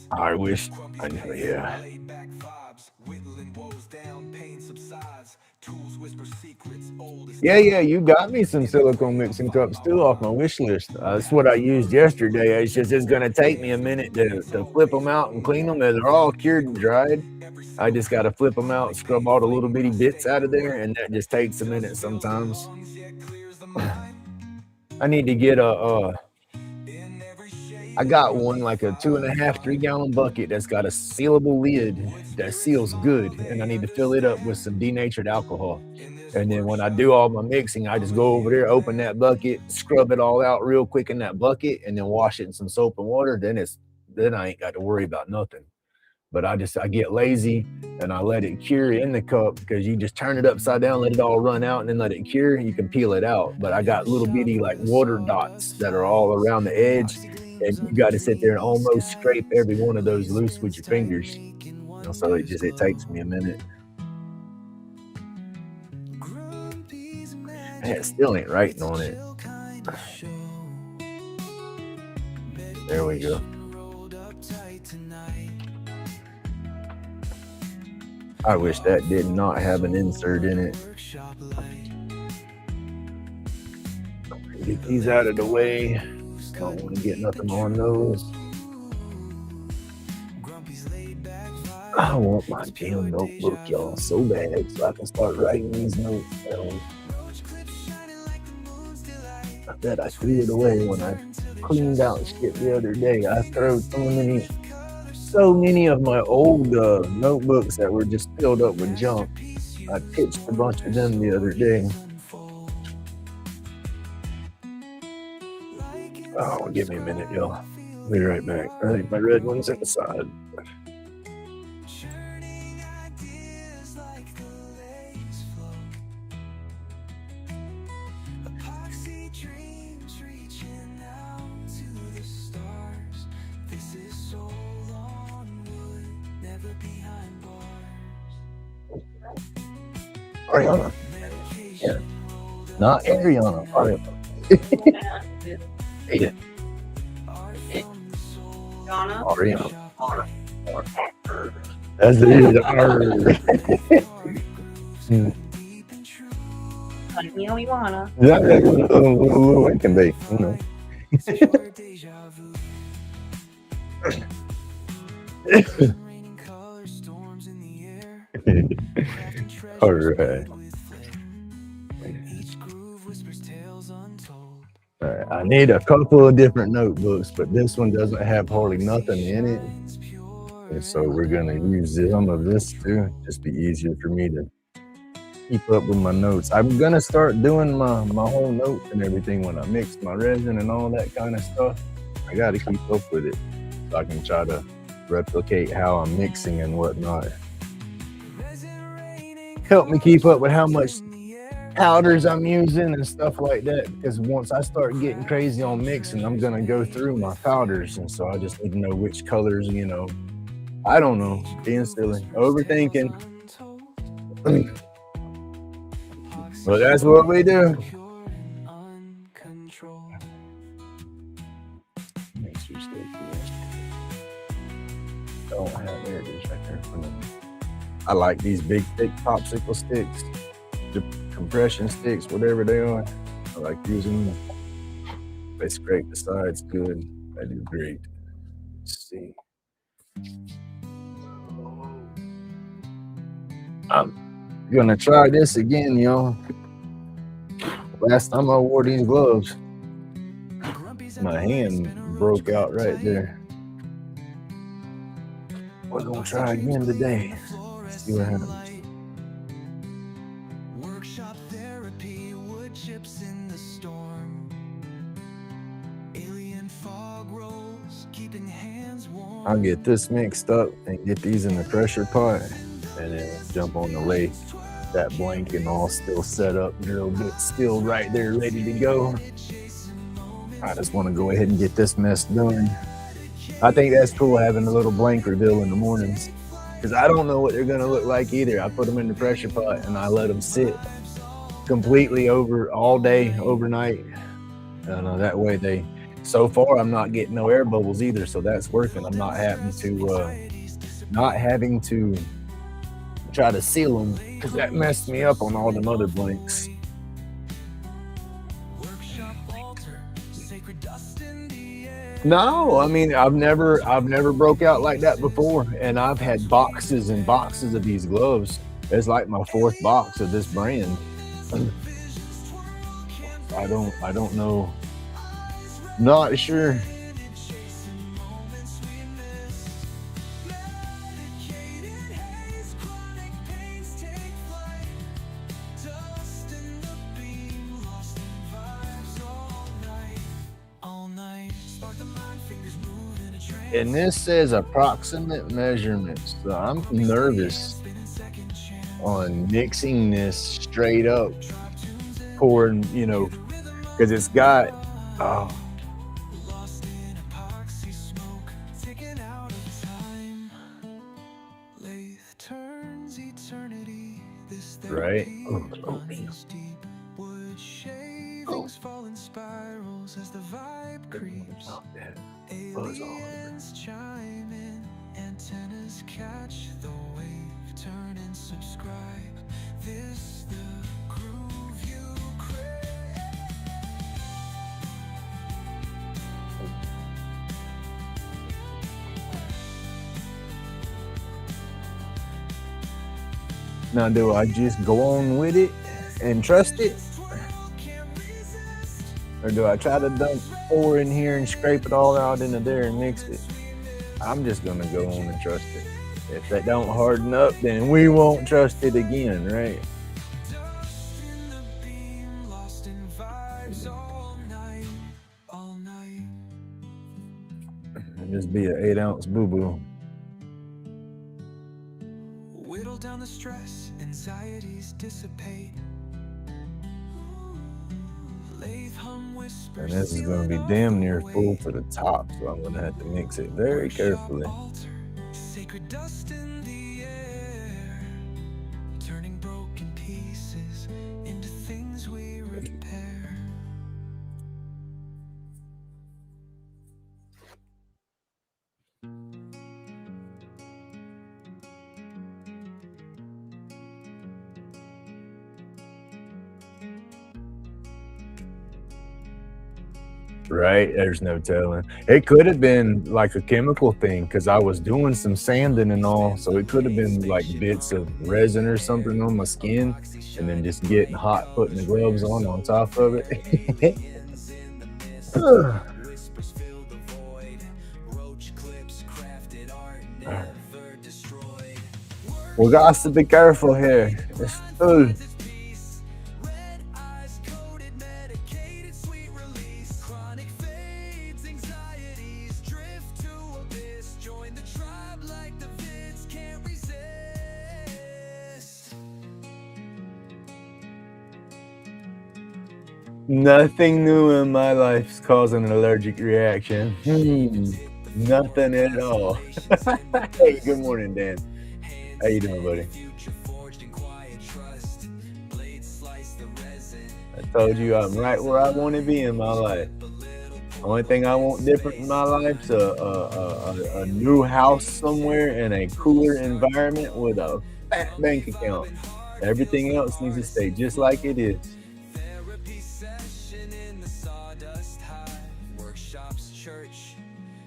I wish I knew, yeah. Yeah, you got me some silicone mixing cups too off my wish list. That's what I used yesterday. It's going to take me a minute to flip them out and clean them. They're all cured and dried. I just got to flip them out, scrub all the little bitty bits out of there, and that just takes a minute sometimes. I need to get I got one like a 2.5, 3 gallon bucket that's got a sealable lid that seals good, and I need to fill it up with some denatured alcohol. And then when I do all my mixing, I just go over there, open that bucket, scrub it all out real quick in that bucket, and then wash it in some soap and water. Then I ain't got to worry about nothing. But I get lazy and I let it cure in the cup, because you just turn it upside down, let it all run out, and then let it cure. You can peel it out. But I got little bitty like water dots that are all around the edge, and you got to sit there and almost scrape every one of those loose with your fingers. So it takes me a minute. It still ain't writing on it. There we go. I wish that did not have an insert in it. Get these out of the way. Don't want to get nothing on those. I want my damn notebook, y'all, so bad, so I can start writing these notes down. I bet I threw it away when I cleaned out shit the other day. I threw so many of my old notebooks that were just filled up with junk. I pitched a bunch of them the other day. Oh, give me a minute, y'all. I'll be right back. I think my red one's in the side. Ariana. Yeah. Not Ariana. Ariana. Hey. Ariana. That's it. Like, you wanna. Yeah, little it can be, you know. All right. All right. I need a couple of different notebooks, but this one doesn't have hardly nothing in it. And so we're going to use some of this too. Just be easier for me to keep up with my notes. I'm going to start doing my whole notes and everything when I mix my resin and all that kind of stuff. I got to keep up with it so I can try to replicate how I'm mixing and whatnot. Help me keep up with how much powders I'm using and stuff like that, because once I start getting crazy on mixing, I'm gonna go through my powders, and so I just need to know which colors, you know. I don't know, being silly, overthinking. But that's what we do. Make sure don't have, there it is right there. I like these big thick popsicle sticks, the compression sticks, whatever they are. I like using them. They scrape the sides good. They do great. Let's see. I'm gonna try this again, y'all. Last time I wore these gloves, my hand broke out right there. We're gonna try again today. See what happens. Workshop therapy, wood chips in the storm. Alien fog rolls, keeping hands warm. I'll get this mixed up and get these in the pressure pot, and then jump on the lathe. That blanket all still set up, a little bit still right there, ready to go. I just want to go ahead and get this mess done. I think that's cool having a little blank reveal in the mornings, because I don't know what they're going to look like either. I put them in the pressure pot and I let them sit completely over all day, overnight. That way so far I'm not getting no air bubbles either, so that's working. I'm not having to try to seal them, because that messed me up on all them other blanks. No, I mean, I've never broke out like that before, and I've had boxes and boxes of these gloves. It's like my 4th box of this brand. I don't know. Not sure. And this says approximate measurements. So I'm nervous on mixing this straight up, pouring, because it's got, right? Oh, damn. Spirals as the vibe creeps. Aliens chime in, antennas catch the wave. Turn and subscribe. This the groove you crave. Now, do I just go on with it and trust it? Or do I try to dump 4 in here and scrape it all out into there and mix it? I'm just going to go on and trust it. If that don't harden up, then we won't trust it again, right? It'll just be an 8-ounce boo-boo. Whittle down the stress, anxieties dissipate. And this is going to be damn near full to the top, so I'm going to have to mix it very carefully. Sacred dust in the air, turning broken pieces into things we repair. Right? There's no telling. It could have been like a chemical thing because I was doing some sanding and all, so it could have been like bits of resin or something on my skin, and then just getting hot, putting the gloves on top of it. Ugh. We got to be careful here. It's full. Nothing new in my life is causing an allergic reaction. Nothing at all. Hey, good morning, Dan. How you doing, buddy? I told you I'm right where I want to be in my life. Only thing I want different in my life is a new house somewhere in a cooler environment with a fat bank account. Everything else needs to stay just like it is. Therapy session in the sawdust hive. Workshops, church,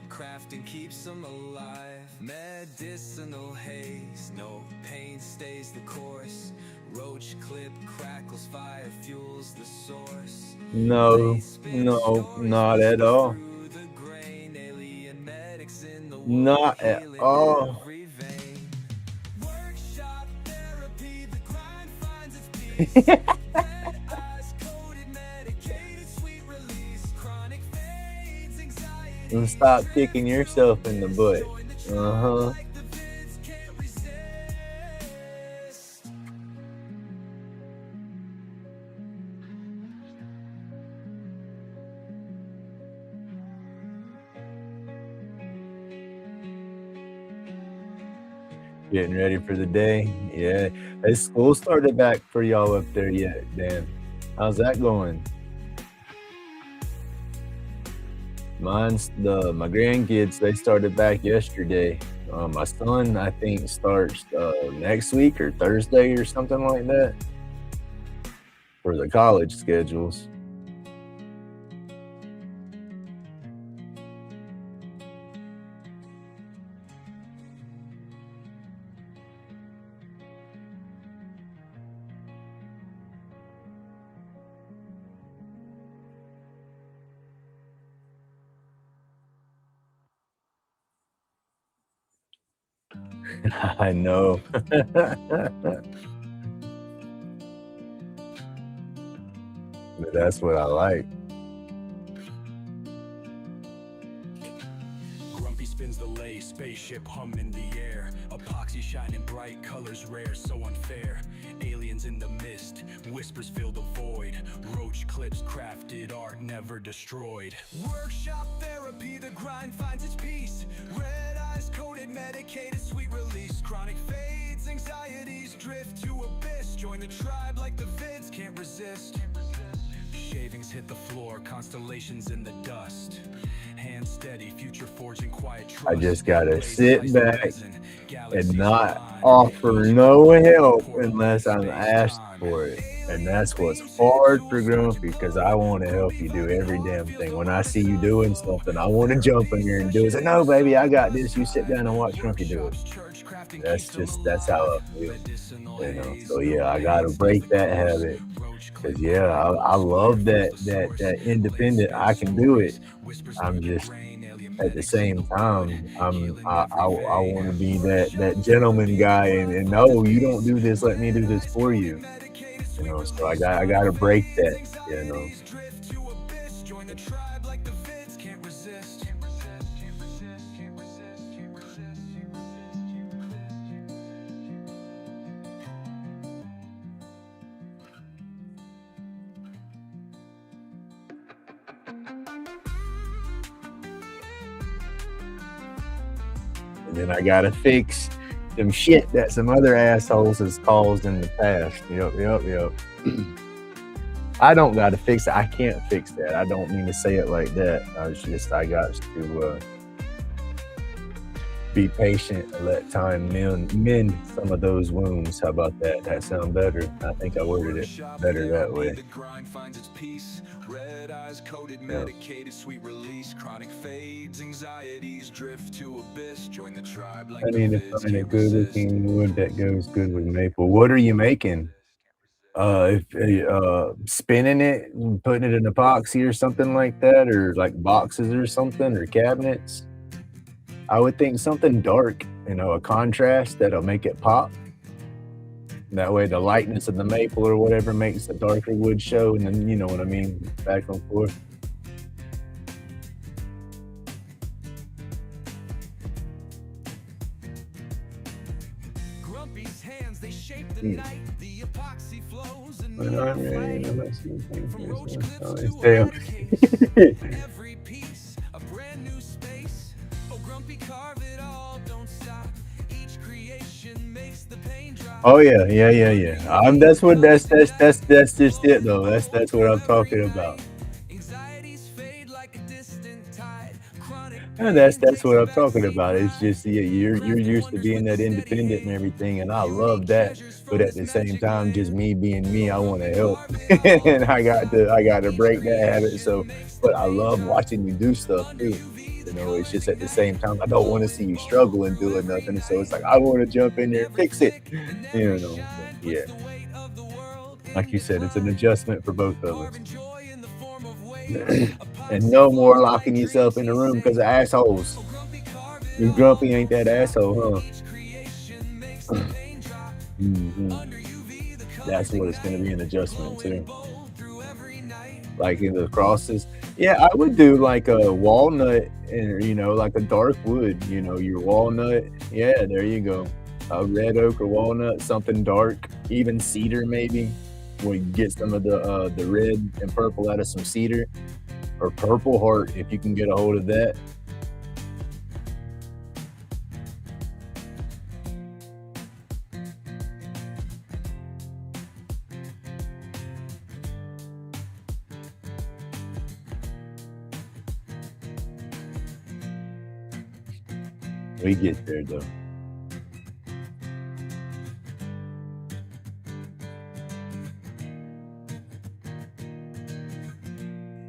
crafting keeps them alive. Medicinal haze, no pain stays the course. Roach clip crackles, fire fuels the source. No, not at all. Not at all. Workshop therapy, the grind finds its peace. Eyes coated, medicated, sweet release. Chronic fades, anxiety. And stop kicking yourself in the butt. Uh-huh. Like the vids can't resist. Getting ready for the day. Yeah. Has school started back for y'all up there yet, Dan? How's that going? My grandkids, they started back yesterday. My son, I think, starts next week or Thursday or something like that for the college schedules. I know. But that's what I like. Grumpy spins the Lathe, spaceship hum in the air. Epoxy shining bright, colors rare, so unfair. Aliens in the mist, whispers fill the void. Roach clips, crafted art, never destroyed. Workshop therapy, the grind finds its peace. Red eyes coated, medicated, sweet release. Chronic fades, anxieties drift to abyss. Join the tribe like the vids can't resist. Shavings hit the floor, constellations in the dust. Hand steady, future forging quiet trust. I just gotta sit back and not offer no help unless I'm asked for it. And that's what's hard for Grumpy, because I want to help you do every damn thing. When I see you doing something, I want to jump in here and do it. Say, no, baby, I got this. You sit down and watch Grumpy do it. That's how I feel. You know. So yeah, I gotta break that habit. Cause yeah, I love that independent. I can do it. I'm just at the same time, I want to be that gentleman guy and no, you don't do this. Let me do this for you. You know, so I got to break that. You know. And then I gotta fix some shit that some other assholes has caused in the past. Yep. I don't gotta fix it. I can't fix that. I don't mean to say it like that. I got to Be patient and let time mend some of those wounds. How about that? That sound better? I think I worded it better that way. The grind finds its peace. Red eyes coated, Yeah. medicated, sweet release. Chronic fades, anxieties drift to abyss. Join the tribe like I the need to vids, find a can't good resist. looking wood that goes good with maple. What are you making? If spinning it and putting it in epoxy or something like that, or like boxes or something, or cabinets. I would think something dark, a contrast that'll make it pop. That way, the lightness of the maple or whatever makes the darker wood show, and then you know what I mean, back and forth. Grumpy's hands, they shape the Hmm. night. The epoxy flows and When neon I'm ready, flight. I'm not seeing things From for roach yourself. cliffs Oh, to it's a damn. ladder case. Every piece, a brand new space. Oh, Grumpy, carve it all, don't stop. Each creation makes the pain drop. Oh yeah. That's just it though. That's what I'm talking about. Anxieties fade like a distant tide. Chronic And pain that's takes what a I'm talking backseat about. It's ride. just yeah, you're Grumpy used to wonders being with a that steady independent and hand. everything, and I love Unique that. treasures But from at this the same magic time, just land. me being me, Oh, I want Grumpy, to help, carve it all, and don't stop. I got to Each break that habit. creation So, makes the but I pain love drop. watching you do stuff Under too. UV, the It's colors just at the same ignite. time, I don't want to see you struggle and doing Every nothing. So it's night, like I want to jump in there and every fix it, flick, and you every know. But shine yeah, puts the weight of the world like in you said, it's an decline. adjustment for both of us. Carving joy in the form of waves. And Epoxy no more flows like locking yourself dreams in the he room because of saves. assholes. Oh, Grumpy, carve it You all, grumpy ain't don't that stop. asshole, Each creation makes the pain drop. huh? Under UV, the That's colors what it's going to ignite. be an adjustment Glowing to. bold through every night. Like in the crosses. Yeah, I would do like a walnut and like a dark wood, your walnut. Yeah, there you go. A red oak or walnut, something dark, even cedar maybe. We get some of the red and purple out of some cedar or purple heart if you can get a hold of that. We get there though.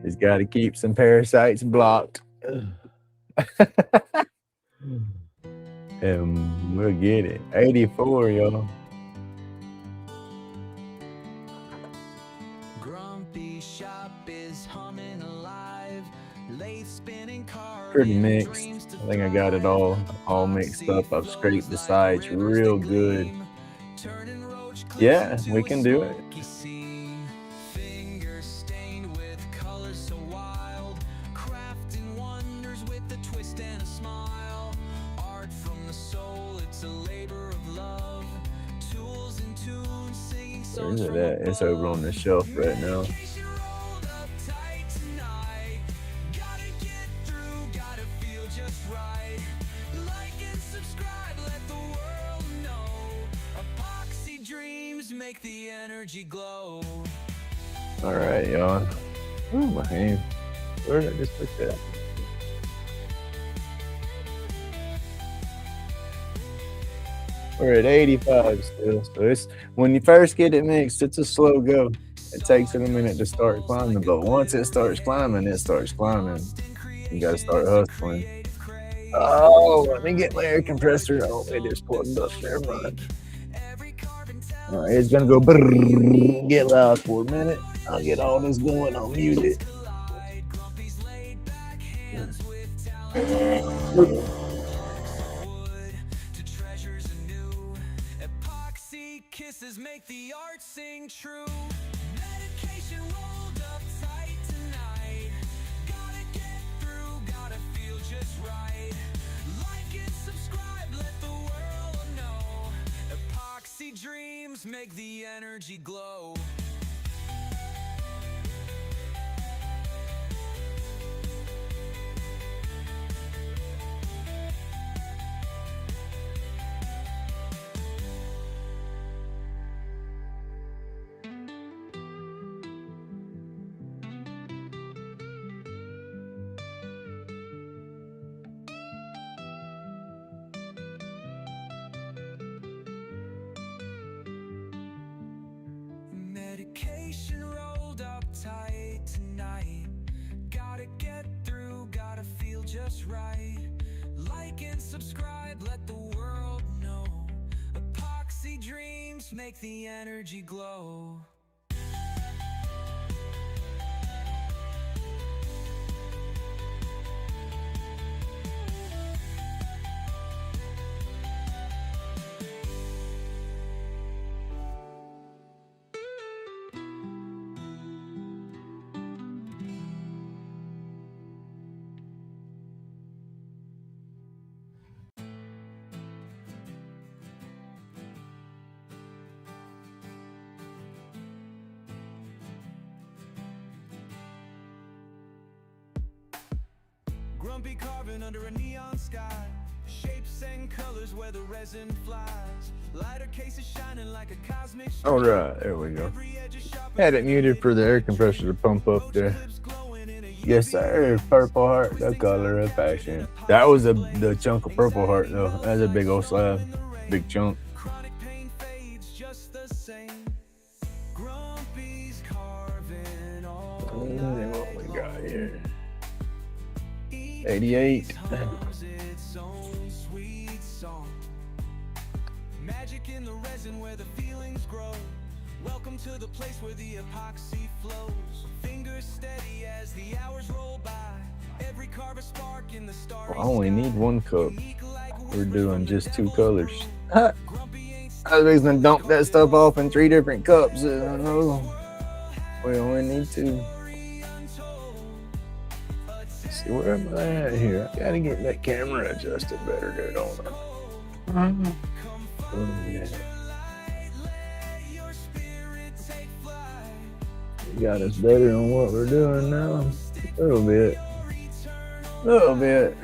Just got to keep some parasites blocked. And we'll get it. 84, y'all. Grumpy shop is humming alive. Lathe spinning, Pretty carving mixed. dreams to I think I got it all mixed Epoxy up. I've flows scraped the like sides rivers that real good. gleam, turning roach cliffs Yeah, into we a can do it. smoky scene. Fingers stained with colors so wild, crafting wonders with a twist and a smile. Art from the soul, it's a labor of love. Tools and tunes, singing songs Where's from it at? It's over on the shelf right now. Medication rolled up tight tonight. Gotta get through, gotta feel just right. Like and subscribe, let the world know. Epoxy dreams make the energy glow. All right, y'all. Oh, my hand. Where did I just put that? We're at 85 still. So it's when you first get it mixed, it's a slow go. It takes it a minute to start climbing, but once it starts climbing, it starts climbing. You gotta start hustling. Oh, let me get my air compressor. Oh, it is plugged up. Never mind. All right, it's gonna go brrr, get loud for a minute. I'll get all this going. I'll mute it. Kisses make the art sing true. Medication rolled up tight tonight. Gotta get through, gotta feel just right. Like and subscribe, let the world know. Epoxy dreams make the energy glow. just right. Like and subscribe, let the world know. Epoxy dreams make the energy glow. Grumpy carving under a neon sky. Shapes and colors where the resin flies. Lighter cases shining like a cosmic All right, there we go. Had it muted for the air compressor to pump up there. Yes, sir. Purple heart, the color of passion. That was the chunk of purple heart, though. That's a big old slab, big chunk. Chronic pain fades just the same. Grumpy's carving all And what we got here? 88. hums its own sweet song. Magic in the resin where the feelings grow. Welcome to the place where the epoxy flows. Fingers steady as the hours roll by. Every carve a spark in the starry I only need one cup. We're doing just 2 colors. I Grumpy ain't was gonna dump that stuff off in 3 different cups. We only need 2. story untold. See, where am I at here? I gotta get that camera adjusted better, dude. Hold on. Oh, yeah. Your spirit take flight. You got us better on what we're doing now. A little bit. A little bit.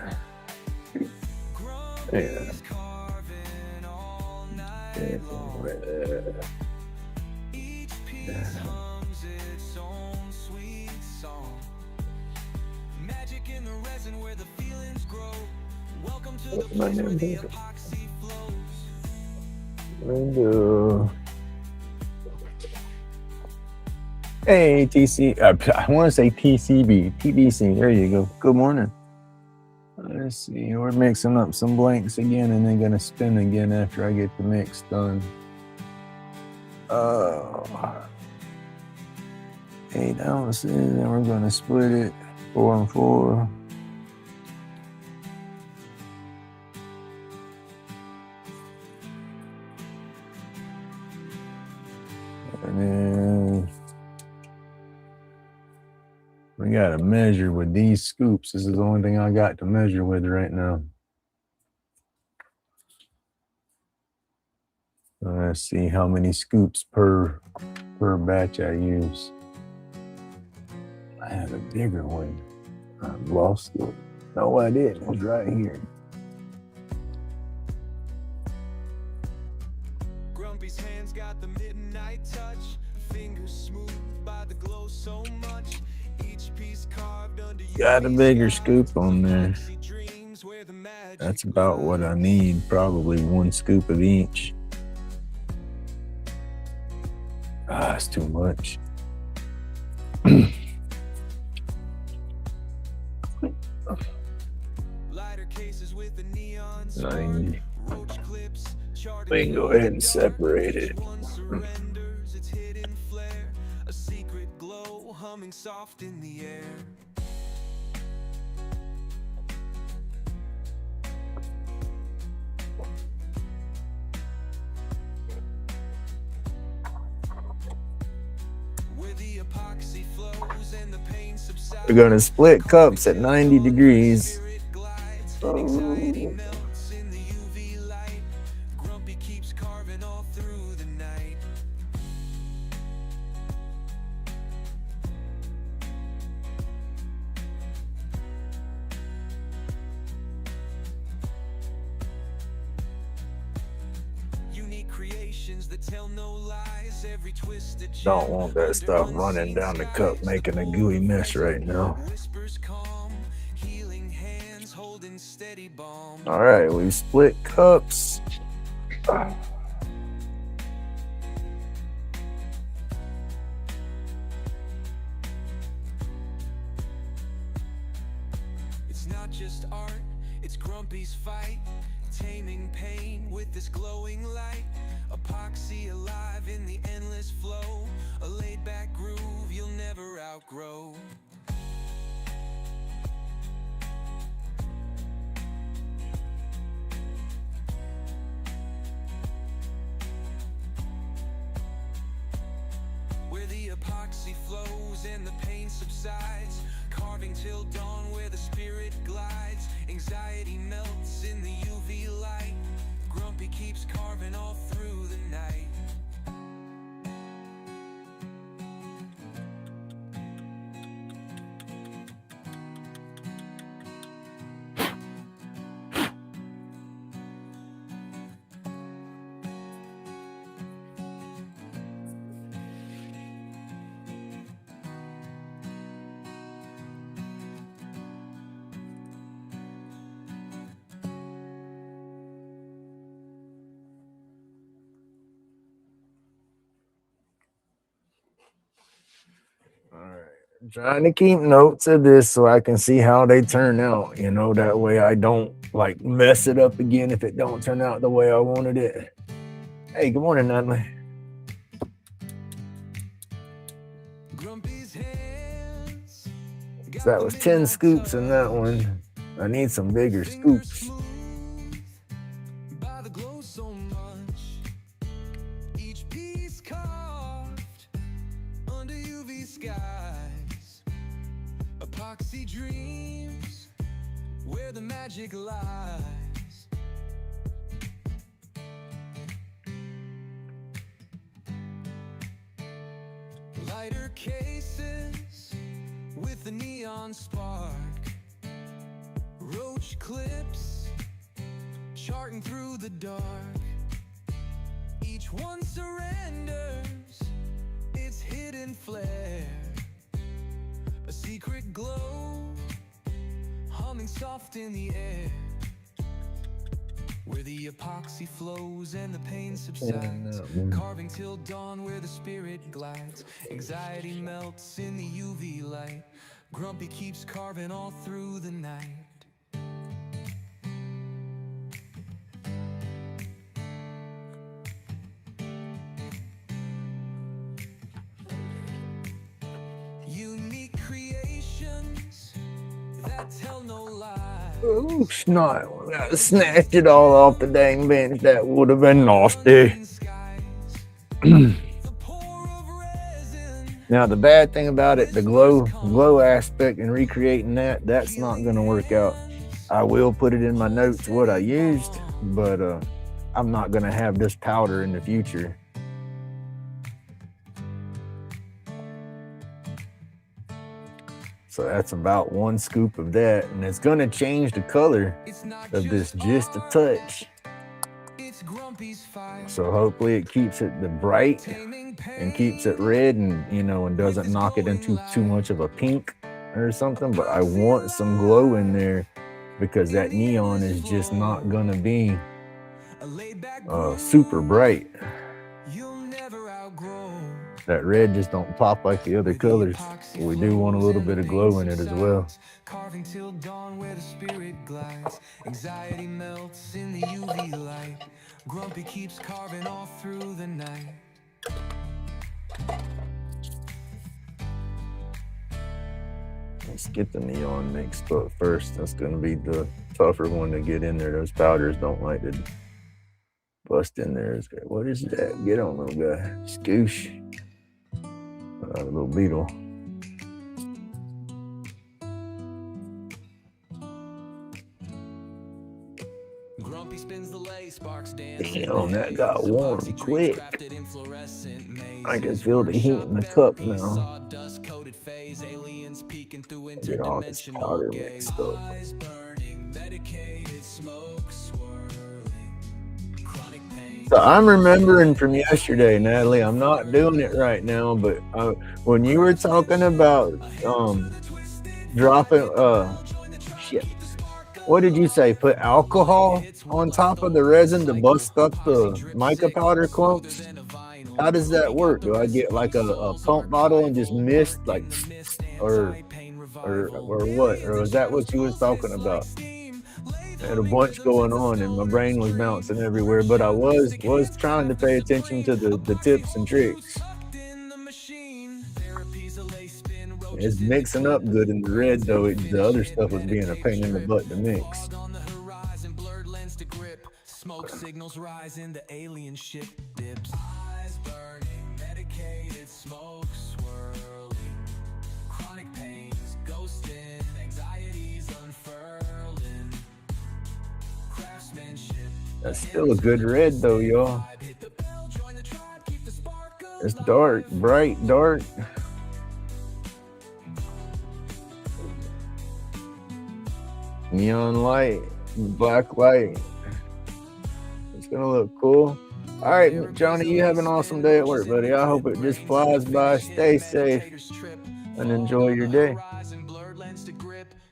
Yeah. Carving all night Yeah, long. right there. Each piece hums its own sweet song. Magic in the resin where the feelings grow. Welcome to the What's my place where name? the epoxy flows. Window. Hey, TC. I want to say TCB. TBC. There you go. Good morning. Let's see. We're mixing up some blanks again and then going to spin again after I get the mix done. 8 ounces. And we're going to split it 4 and 4. And then we got to measure with these scoops. This is the only thing I got to measure with right now. Let's see how many scoops per batch I use. I had a bigger one. I lost it. No, I didn't. It was right here. Grumpy's hands got the midnight touch. Fingers smooth by the glow so much. Each piece carved under Got a bigger scoop on there. dreams where the magic That's about what I need. Probably 1 scoop of each. That's too much. lighter cases with the neon 90. roach clips. We can go ahead and separate it. One surrenders its hidden flare. A secret glow humming soft in the air. Where the epoxy flows and the pain subsides. We're gonna split cups at 90 degrees. Spirit glides, anxiety melts in the UV light. Grumpy keeps carving all through the night. Unique creations that tell no lies. Every twisted Don't want that stuff running down the cup, making a gooey mess right now. Whispers calm, healing hands holding steady balm. All right, we split cups. It's not just right, taming pain with this glowing light. Epoxy alive in the endless flow, a laid back groove you'll never outgrow. Where the epoxy flows and the pain subsides, carving till dawn where the spirit glides. Anxiety melts in the UV light, Grumpy keeps carving all through the night. All right. I'm trying to keep notes of this so I can see how they turn out. You know, that way I don't like mess it up again if it don't turn out the way I wanted it. Hey, good morning, Natalie. Grumpy's hands, So that was 10 scoops in that one. I need some bigger scoops. by the glow so much, each piece carved under UV skies. Epoxy dreams where the magic lies. Lighter cases with the neon spark, roach clips charting through the dark. Each one surrenders its hidden flare, a secret glow humming soft in the air. Where the epoxy flows and the pain subsides, carving till dawn where the spirit glides. Anxiety melts in the UV light, Grumpy keeps carving all through the night. Unique creations that tell no lies. Ooh, snot. I snatched it all off the dang bench. That would have been nasty. Now, the bad thing about it, the glow aspect and recreating that's not going to work out. I will put it in my notes what I used, but I'm not going to have this powder in the future. So that's about 1 scoop of that, and it's going to change the color of this just a touch. So hopefully it keeps it the bright and keeps it red, and and doesn't knock it into too much of a pink or something. But I want some glow in there because that neon is just not going to be super bright. That red just don't pop like the other colors. We do want a little bit of glow in it as well. Carving till dawn where the spirit glides. Anxiety melts in the UV light. Grumpy keeps carving all through the night. Let's get the neon mixed up first. That's going to be the tougher one to get in there. Those powders don't like to bust in there. What is that? Get on, little guy. Scoosh. A little beetle. Grumpy spins the lay, sparks dance. Damn, that got warm quick. I can feel the heat in the cup now. Get all this powder mixed up. So I'm remembering from yesterday, Natalie. I'm not doing it right now, but when you were talking about dropping shit, what did you say? Put alcohol on top of the resin to bust up the mica powder clumps? How does that work? Do I get like a pump bottle and just mist like, or what? Or was that what you was talking about? had a bunch going on, and my brain was bouncing everywhere. But I was trying to pay attention to the tips and tricks. It's mixing up good in the red, though. The other stuff was being a pain in the butt to mix. Smoke signals rising, the alien ship dips. Eyes burning, medicated smoke swirling. Chronic pains, ghosting, anxieties unfurling. Craftsmanship. That's still a good red, though, y'all. It's dark, bright, dark. Neon light, black light. It's gonna look cool. All right, Johnny, you have an awesome day at work, buddy. I hope it just flies by. Stay safe and enjoy your day.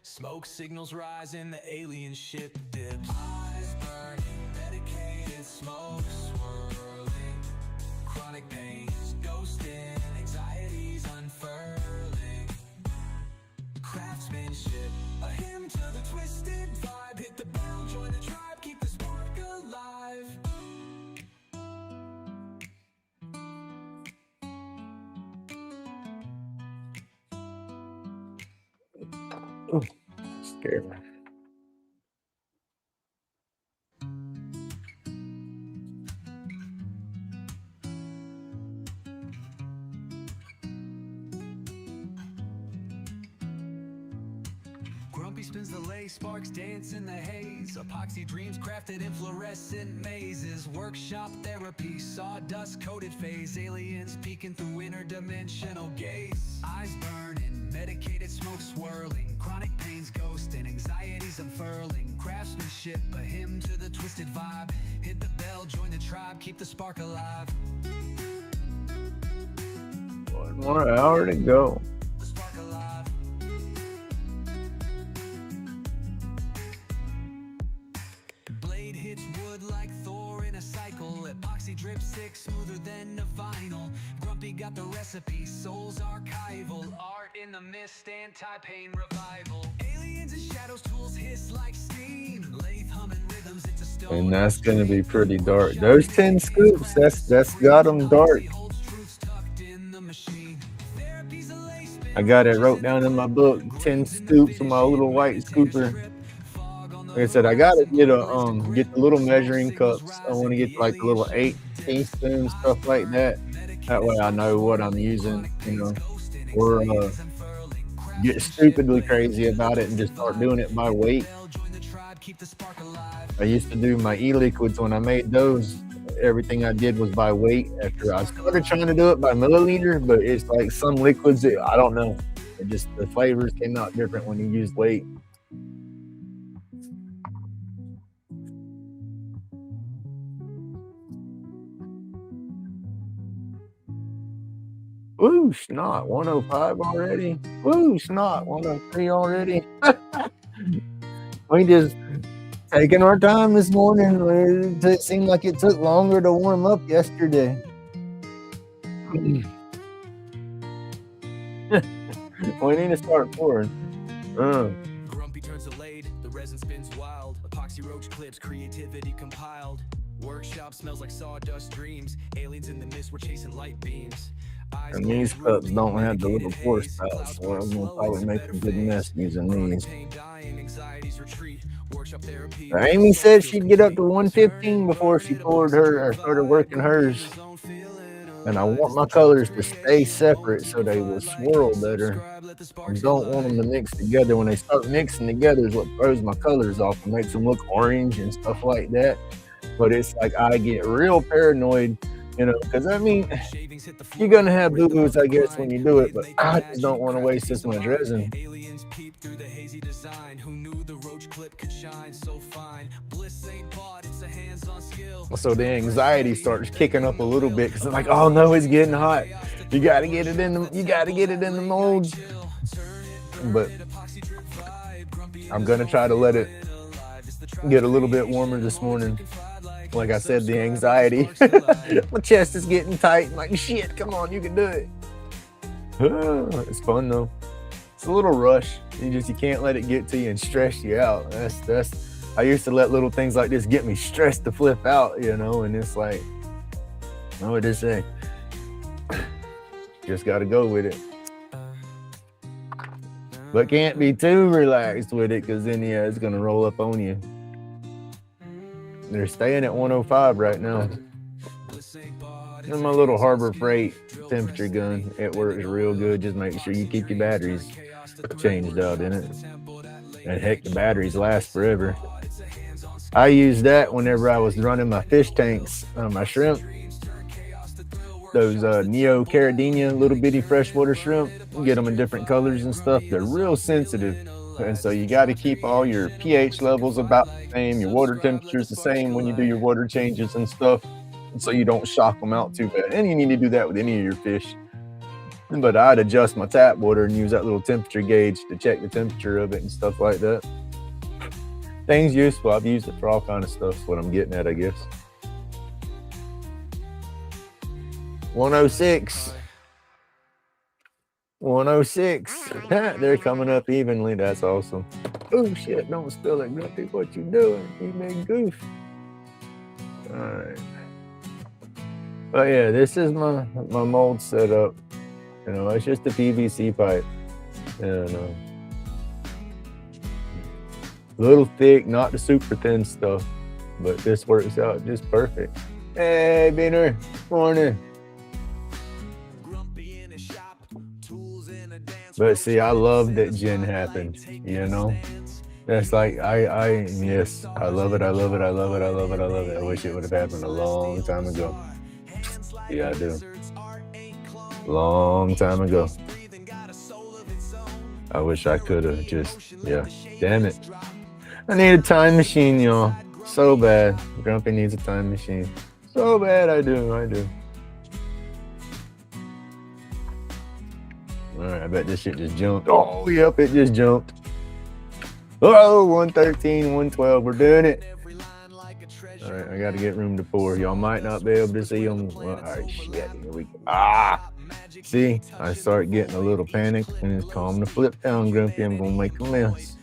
Smoke signals rising, the alien ship dips. Eyes burning, medicated smoke swirling. Chronic pains, ghosting, anxieties unfurling. Craftsmanship, a hymn to the twisted vibe. Hit the bell, join the tribe, keep the spark alive. Ooh, scared me. Grumpy spins the lay, sparks dance in the haze. Epoxy dreams crafted in fluorescent mazes. Workshop therapy, sawdust coated phase. Aliens peeking through interdimensional gaze. Eyes burning, medicated smoke swirling. Chronic pains ghosting, anxieties unfurling. Craftsmanship, a hymn to the twisted vibe. Hit the bell, join the tribe, keep the spark alive. 1 more hour to go. The spark alive. Blade hits wood like Thor in a cycle. Epoxy drip sick, smoother than a vinyl. Grumpy got the recipe, soul's archival. Art in the mist, anti-pain revival. Aliens and shadows, tools hiss like steam. Lathe humming rhythms, it's a stone. And that's gonna be pretty dark. Those 10 scoops, that's got them dark. I got it wrote down in my book, 10 scoops of my little white scooper. Like I said, I gotta get the little measuring cups. I want to get like a little 8 teaspoons, stuff like that. That way I know what I'm using, or get stupidly crazy about it and just start doing it by weight. I used to do my e-liquids when I made those. Everything I did was by weight. After I started trying to do it by milliliter, but it's like some liquids, I don't know. It just, the flavors came out different when you use weight. Woo, snot, 105 already. Woo, snot, 103 already. We just taking our time this morning. It seemed like it took longer to warm up yesterday. We need to start pouring. Grumpy turns to Lathe, the resin spins wild. Epoxy roach clips, creativity compiled. Workshop smells like sawdust dreams. Aliens in the mist, we're chasing light beams. And these cups don't have the little pour spouts, so I'm gonna probably make a good mess using these. Amy said she'd get up to 115 before she poured her or started working hers. And I want my colors to stay separate so they will swirl better. I don't want them to mix together. When they start mixing together is what throws my colors off and makes them look orange and stuff like that. But it's like I get real paranoid, because you're gonna have boo-boos, I guess, when you do it, but I just don't want to waste this much resin. So the anxiety starts kicking up a little bit because I'm like, oh no, it's getting hot. You gotta get it in the mold. But I'm gonna try to let it get a little bit warmer this morning. Like I said, the anxiety. My chest is getting tight. I'm like, shit, come on, you can do it. It's fun though. It's a little rush. You can't let it get to you and stress you out. That's I used to let little things like this get me stressed to flip out, you know, and it's like, know what they say. Just got to go with it. But can't be too relaxed with it, because then, yeah, it's going to roll up on you. They're staying at 105 right now. And my little Harbor Freight temperature gun, it works real good. Just make sure you keep your batteries changed out in it. And heck, the batteries last forever. I used that whenever I was running my fish tanks, my shrimp. Those Neo Caridina little bitty freshwater shrimp. You get them in different colors and stuff. They're real sensitive. And so you got to keep all your pH levels about the same, your water temperatures the same when you do your water changes and stuff. And so you don't shock them out too bad. And you need to do that with any of your fish. But I'd adjust my tap water and use that little temperature gauge to check the temperature of it and stuff like that. Things useful. I've used it for all kind of stuff. That's what I'm getting at, I guess. 106. 106. They're coming up evenly. That's awesome. Oh shit, don't spill it, Grumpy. What you doing? You big goof. All right. But yeah, this is my mold setup. You know, it's just a PVC pipe. You know. A little thick, not the super thin stuff. But this works out just perfect. Hey, Beaner. Morning. But see, I love that Gen happened, you know? That's like, yes, I love it, I love it, I love it, I love it, I love it. I wish it would have happened a long time ago. Yeah, I do. Long time ago. I wish I could have just, yeah, damn it. I need a time machine, y'all. So bad. Grumpy needs a time machine. So bad, I do. All right, I bet this shit just jumped. Oh, yep, it just jumped. Oh, 113, 112, we're doing it. All right, I got to get room to pour. Y'all might not be able to see them. Well, all right, shit, here we go. See, I start getting a little panic, and it's calm to flip down, Grumpy. I'm going to make a mess.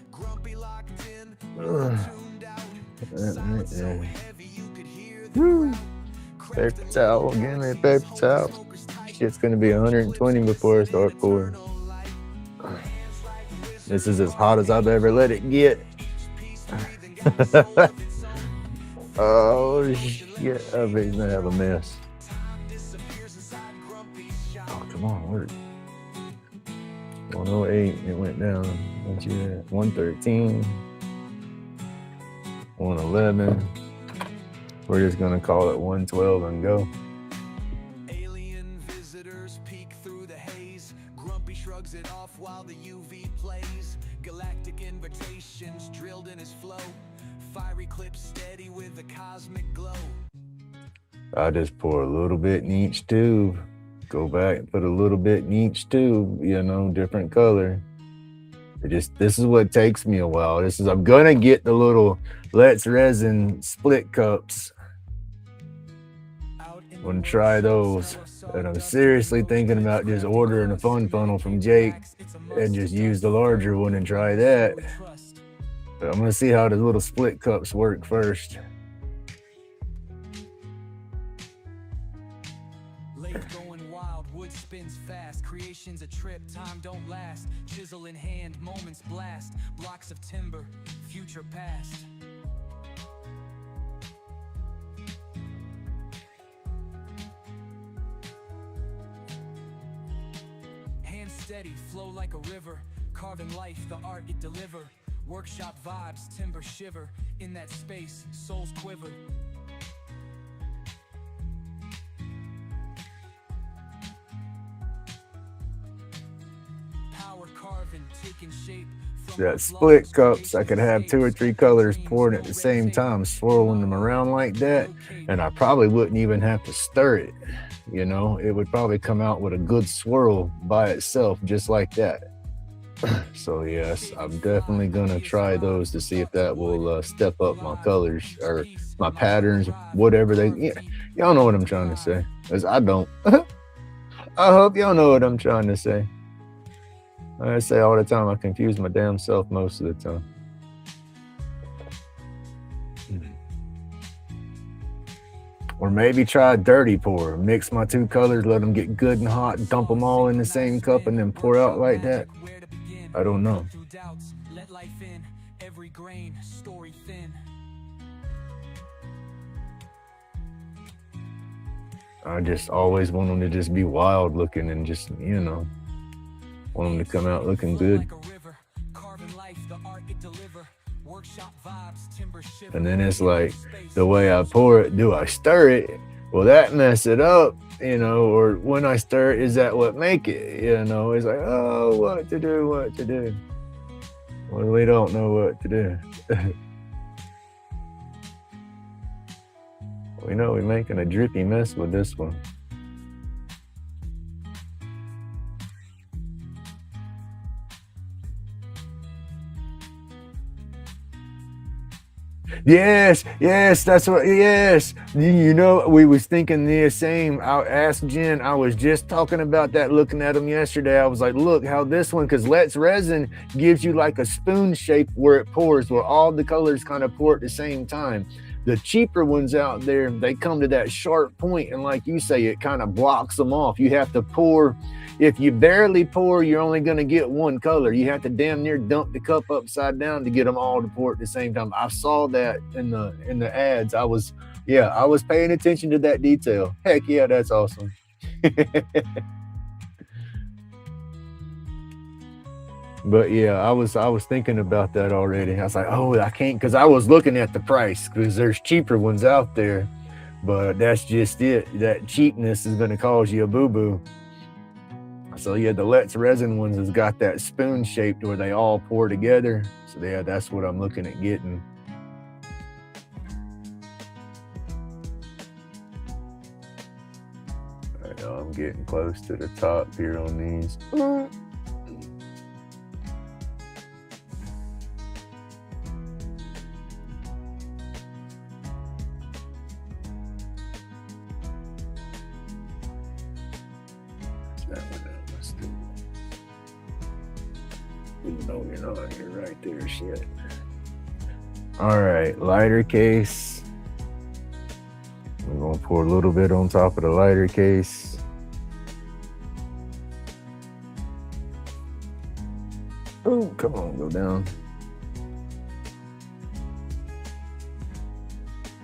Woo. Paper towel, give me a paper towel. Shit's gonna be 120 before I start pouring. This is as hot as I've ever let it get. Oh shit, I bet he's gonna have a mess. Oh, come on, work. 108, it went down. What you at? 113. 111. We're just gonna call it 112 and go. Alien visitors peek through the haze. Grumpy shrugs it off while the UV plays. Galactic invitations drilled in his flow. Fiery clips steady with a cosmic glow. I just pour a little bit in each tube. Go back and put a little bit in each tube, you know, different color. This is what takes me a while. I'm gonna get the little Let's Resin split cups. I'm gonna try those. And I'm seriously thinking about just ordering a fun funnel from Jake and just use the larger one and try that. But I'm gonna see how the little split cups work first. Lathe going wild, wood spins fast. Creation's a trip, time don't last. Chisel in hand, moments blast. Blocks of timber, future past. Hands steady, flow like a river. Carving life, the art it deliver. Workshop vibes, timber shiver. In that space, souls quiver. Power carving, taking shape. That split cups, I could have 2 or 3 colors poured at the same time, swirling them around like that, and I probably wouldn't even have to stir it. You know, it would probably come out with a good swirl by itself, just like that. So yes, I'm definitely gonna try those to see if that will step up my colors or my patterns, whatever y'all know what I'm trying to say, because I don't. I hope y'all know what I'm trying to say. I say all the time, I confuse my damn self most of the time. Or maybe try a dirty pour. Mix my two colors, let them get good and hot, dump them all in the same cup, and then pour out like that. I don't know. Let life in, every grain, story thin. I just always want them to just be wild looking and just, you know, want them to come out looking good. And then it's like, the way I pour it, do I stir it? Will that mess it up? You know, or when I stir it, is that what make it? You know, it's like, oh, what to do? Well, we don't know what to do. We know we're making a drippy mess with this one. Yes, that's what, yes. You know, we was thinking the same. I asked Jen, I was just talking about that, looking at them yesterday. I was like, look how this one, because Lathe resin gives you like a spoon shape where it pours, where all the colors kind of pour at the same time. The cheaper ones out there, they come to that sharp point, and like you say, it kind of blocks them off. You have to pour. If you barely pour, you're only going to get one color. You have to damn near dump the cup upside down to get them all to pour at the same time. I saw that in the ads. I was paying attention to that detail. Heck yeah, that's awesome. But yeah, I was thinking about that already. I was like, oh, I can't, because I was looking at the price, because there's cheaper ones out there, but that's just it. That cheapness is going to cause you a boo-boo. So yeah, the Lathe resin ones has got that spoon shaped where they all pour together. So yeah, that's what I'm looking at getting. I know I'm getting close to the top here on these. No, you're not. You're right there. Shit. All right, lighter case. We're gonna pour a little bit on top of the lighter case. Oh, come on, go down.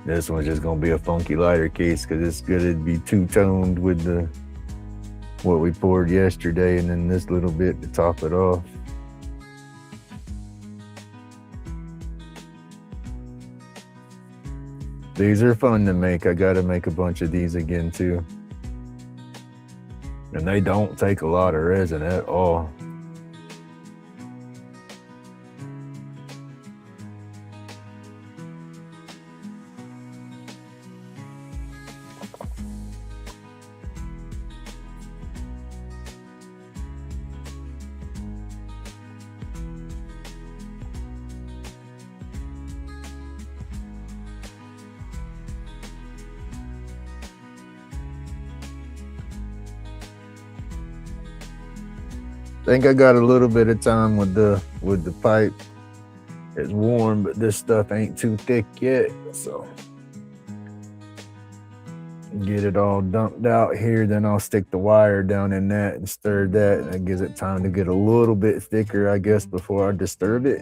This one's just gonna be a funky lighter case because it's gonna be two-toned with what we poured yesterday, and then this little bit to top it off. These are fun to make. I gotta make a bunch of these again too. And they don't take a lot of resin at all. I think I got a little bit of time with the pipe. It's warm, but this stuff ain't too thick yet, so get it all dumped out here. Then I'll stick the wire down in that and stir that. That gives it time to get a little bit thicker, I guess, before I disturb it.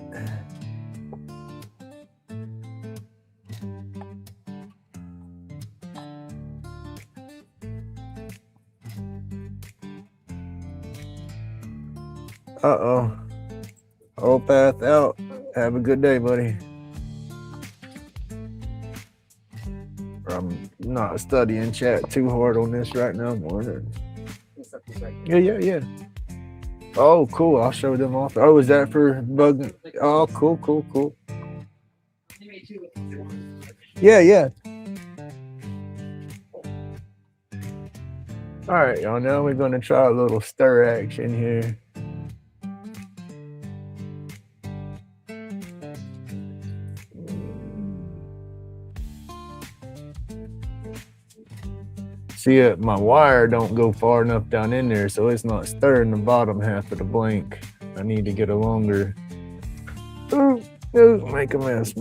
Uh-oh. Whole path out. Have a good day, buddy. I'm not studying chat too hard on this right now. Morning. Yeah. Oh, cool. I'll show them off. Oh, is that for bug? Oh, cool. Yeah. All right, y'all. Now we're going to try a little stir action here. See, my wire don't go far enough down in there, so it's not stirring the bottom half of the blank. I need to get a longer. Ooh, make a mess.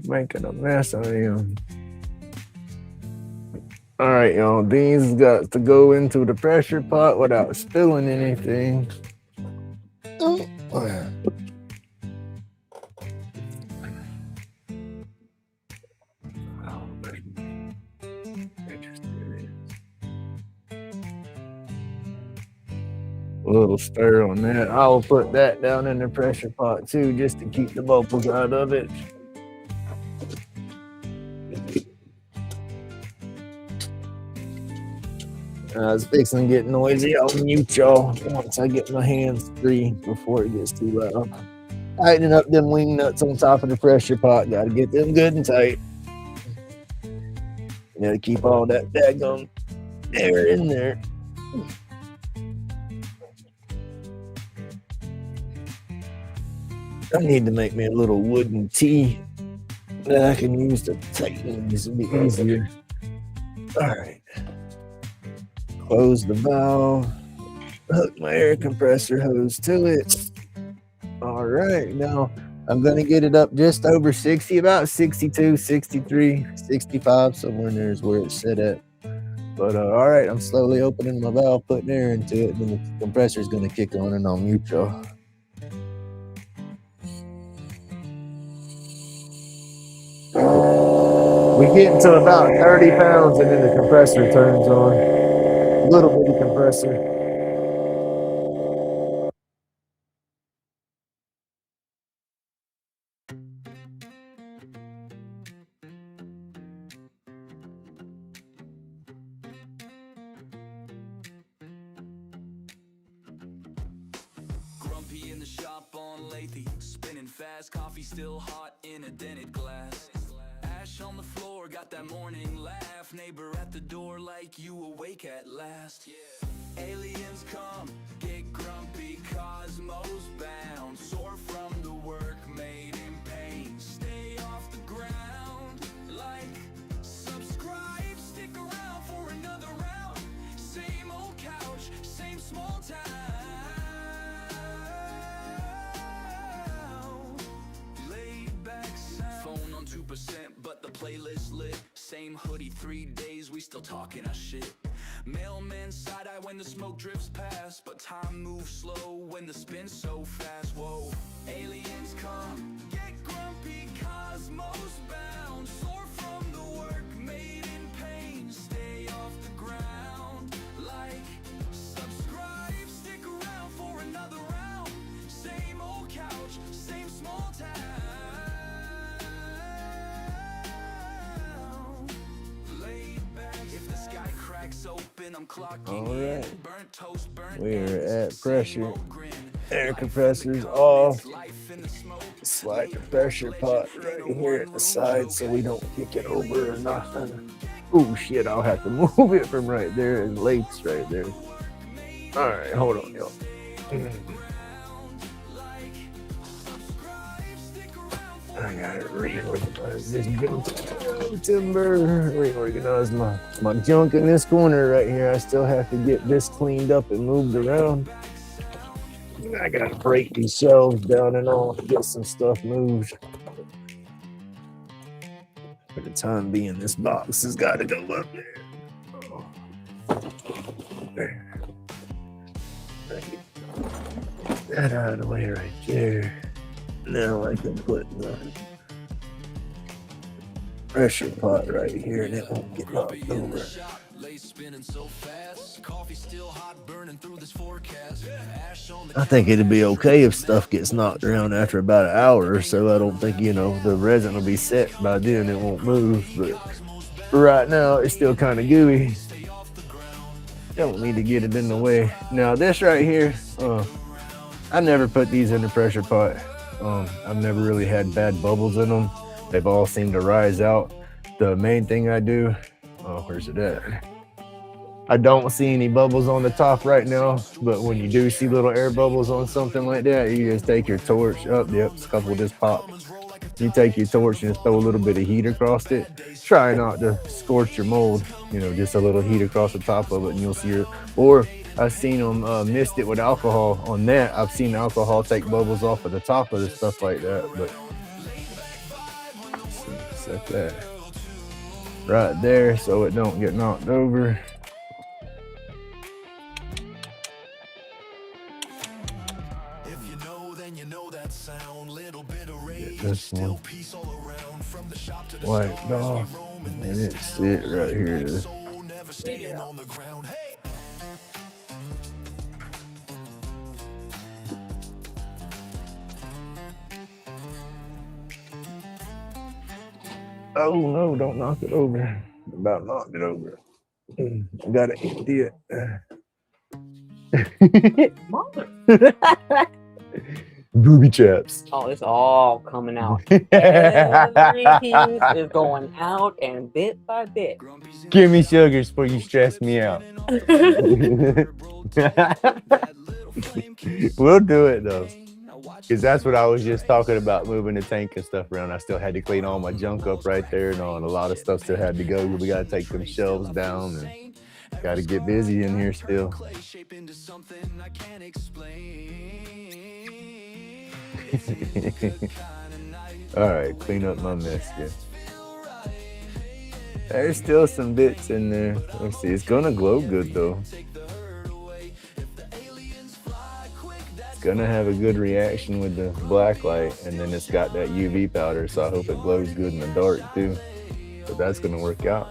Making a mess of him. All right, y'all. These got to go into the pressure pot without spilling anything. Oh. A little stir on that. I'll put that down in the pressure pot too, just to keep the bubbles out of it. It's fixing to get noisy. I'll mute y'all once I get my hands free before it gets too loud. Tightening up them wing nuts on top of the pressure pot. Got to get them good and tight. Got to keep all that daggum air in there. I need to make me a little wooden T that I can use to tighten these. It'll be easier. All right. Close the valve. Hook my air compressor hose to it. All right. Now I'm going to get it up just over 60, about 62, 63, 65. Somewhere in there is where it's set at. But all right. I'm slowly opening my valve, putting air into it. Then the compressor is going to kick on and I'll mute y'all. We get to about 30 pounds and then the compressor turns on. Little bitty compressor. Grumpy in the shop on Lathe, spinning fast, coffee still hot in a dented glass. Ash on the floor, got that morning laugh. Neighbor at the door like you awake at last. Aliens come, get grumpy, cosmos bound. Soar from the work made in pain. Stay off the ground, like, subscribe, stick around for another round. Same old couch, same small town. Laid back sound. Phone on 2%, but the playlist lit. Same hoodie 3 days, we still talking our shit. Mailman side-eye when the smoke drifts past, but time moves slow when the spin's so fast. Whoa, aliens come, get grumpy, cosmos bound. Soar from the work made in pain. Stay off the ground, like, subscribe, stick around for another round. Same old couch, same small town. Open, I'm clocking all right. in. Burnt toast, burnt We're at pressure. Air compressor's off. Slide the pressure pot right here at the side so we don't kick it over or nothing. Oh shit, I'll have to move it from right there. And Lathe's right there. All right, hold on, y'all. I gotta reorganize this timber. Reorganize my junk in this corner right here. I still have to get this cleaned up and moved around. I gotta break these shelves down and all to get some stuff moved. For the time being, this box has got to go up there. There. Get that out of the way right there. Now I can put the pressure pot right here and it won't get knocked over. I think it'd be okay if stuff gets knocked around after about an hour or so. I don't think, the resin will be set by then. It won't move. But right now, it's still kind of gooey. Don't need to get it in the way. Now, this right here, I never put these in the pressure pot. I've never really had bad bubbles in them. They've all seemed to rise out. The main thing I do, where's it at? I don't see any bubbles on the top right now, but when you do see little air bubbles on something like that, you just take your torch up. Yep, a couple just pop. You take your torch and just throw a little bit of heat across it. Try not to scorch your mold, just a little heat across the top of it, and you'll see your, or I've seen them mist it with alcohol on that. I've seen alcohol take bubbles off of the top of the stuff like that, but Set that right there so it don't get knocked over. Get this one wiped off, and it sit right here. Oh no, don't knock it over. About knocked it over. I gotta empty it. Booby traps. Oh, it's all coming out. Everything is going out, and bit by bit. Give me sugars before you stress me out. We'll do it though. Because that's what I was just talking about, moving the tank and stuff around. I still had to clean all my junk up right there and all, and a lot of stuff still had to go. We got to take them shelves down and got to get busy in here still. All right, clean up my mess here. There's still some bits in there. Let's see, it's gonna glow good though. It's gonna have a good reaction with the black light, and then it's got that UV powder, so I hope it glows good in the dark too. So that's gonna work out.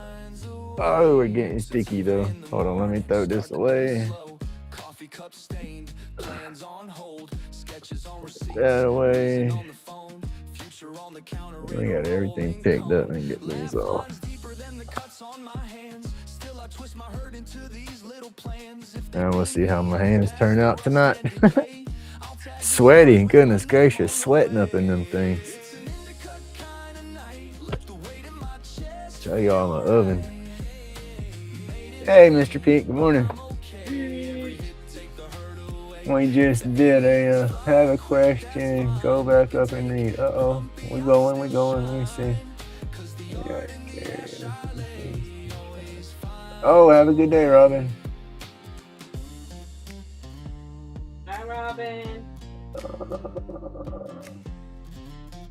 Oh, we're getting sticky though. Hold on, let me throw this away. Put that away. We got everything picked up and get these off. And we'll see how my hands turn out tonight. Sweaty, goodness gracious, sweating up in them things. Show y'all my oven. Hey, Mr. Pete, good morning. We just did a have a question. Go back up and read. We're going. Let me see. Oh, have a good day, Robin. Hi, Robin.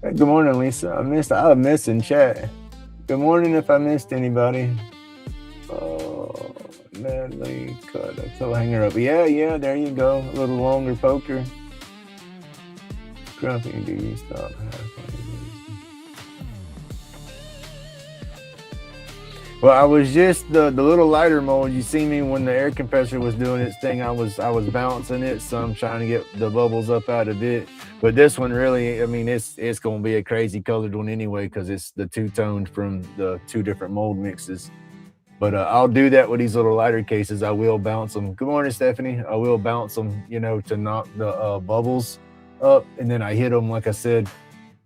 Hey, good morning, Lisa. I missed in chat. Good morning if I missed anybody. Oh, Natalie, cut a coat hanger up. Yeah, there you go. A little longer poker. Grumpy, do you stop halfway? Well, I was just the little lighter mold. You see me when the air compressor was doing its thing. I was bouncing it, so I'm trying to get the bubbles up out of it. But this one really, I mean, it's gonna be a crazy colored one anyway because it's the two-toned from the two different mold mixes. But I'll do that with these little lighter cases. I will bounce them. Good morning, Stephanie. I will bounce them, to knock the bubbles up, and then I hit them, like I said,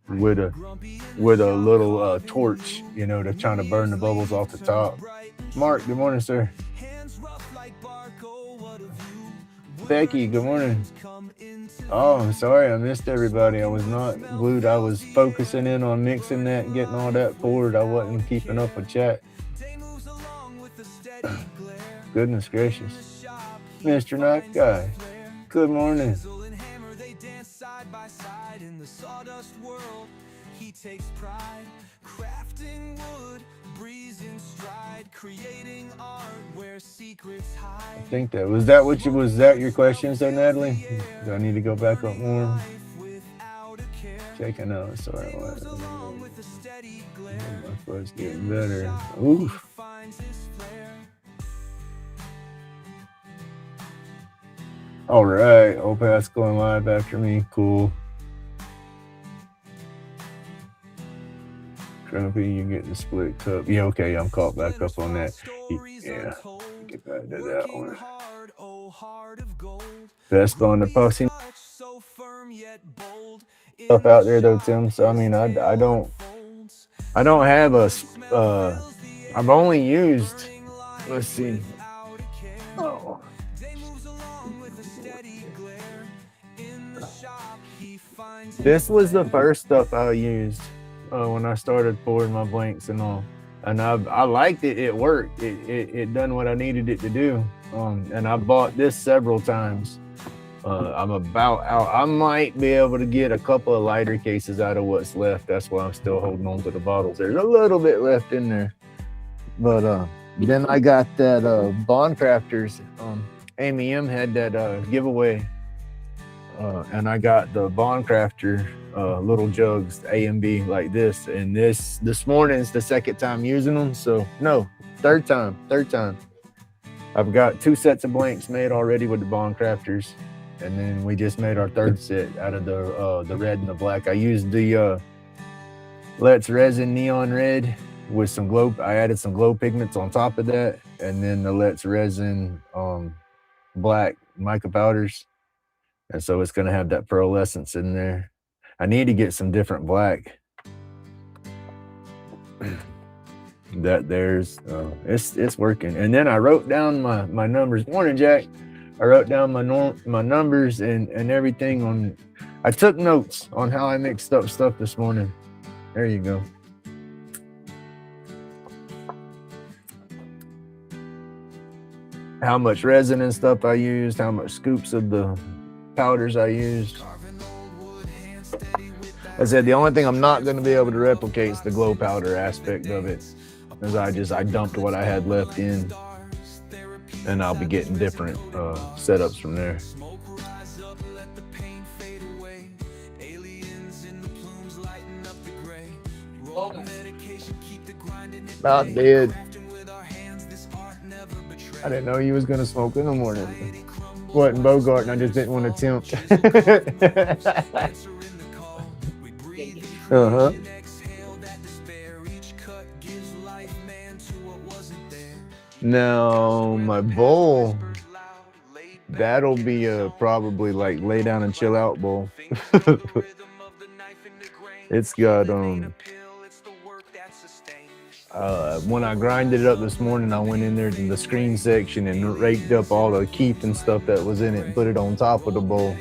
with a little torch, to try to burn the bubbles off the top. Mark, good morning, sir. Becky, good morning. Oh, I'm sorry, I missed everybody. I was not glued. I was focusing in on mixing that and getting all that poured. I wasn't keeping up with chat. Goodness gracious. Mr. Nice Guy, good morning. He takes pride, crafting wood, breezing stride, creating art where secrets hide. I think that was that your questions there, Natalie? Do I need to go back up more? Checking out, sorry. My foot's getting better. Oof. All right, Opat's going live after me. Cool. Grumpy, you're getting the split cup. Yeah, okay, I'm caught back up on that. Yeah, get back to that one. Best on the poxy stuff out there though, Tim. So I mean, I don't have a. I've only used. Let's see. Oh. This was the first stuff I used when I started pouring my blanks and all, and I liked it. It worked. It done what I needed it to do. And I bought this several times. I'm about out. I might be able to get a couple of lighter cases out of what's left. That's why I'm still holding on to the bottles. There's a little bit left in there. But then I got that Bond Crafters. Amy M had that giveaway. And I got the Bond Crafter little jugs, A and B, like this. And this morning is the second time using them. So no, third time. I've got 2 sets of blanks made already with the Bond Crafters. And then we just made our third set out of the red and the black. I used the Let's Resin Neon Red with some glow. I added some glow pigments on top of that. And then the Let's Resin black mica powders. And so it's going to have that pearlescence in there. I need to get some different black. It's working. And then I wrote down my numbers. Morning, Jack. I wrote down my numbers and everything on. I took notes on how I mixed up stuff this morning. There you go. How much resin and stuff I used, how much scoops of the powders I used. I said the only thing I'm not going to be able to replicate is the glow powder aspect of it, because I dumped what I had left in, and I'll be getting different setups from there. About dead. I didn't know you was gonna smoke in the morning. Wasn't Bogart, and I just didn't want to tempt. Uh-huh. Now my bowl, that'll be probably like lay down and chill out bowl. It's got when I grinded it up this morning, I went in there to the screen section and raked up all the keef and stuff that was in it and put it on top of the bowl.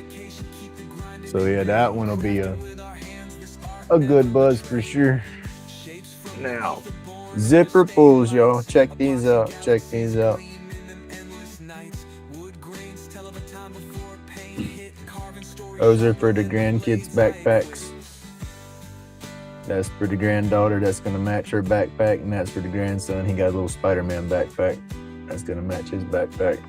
So yeah, that one will be a good buzz for sure. Now, zipper pulls, y'all. Check these out. Those are for the grandkids' backpacks. That's for the granddaughter. That's going to match her backpack. And that's for the grandson. He got a little Spider-Man backpack. That's going to match his backpack.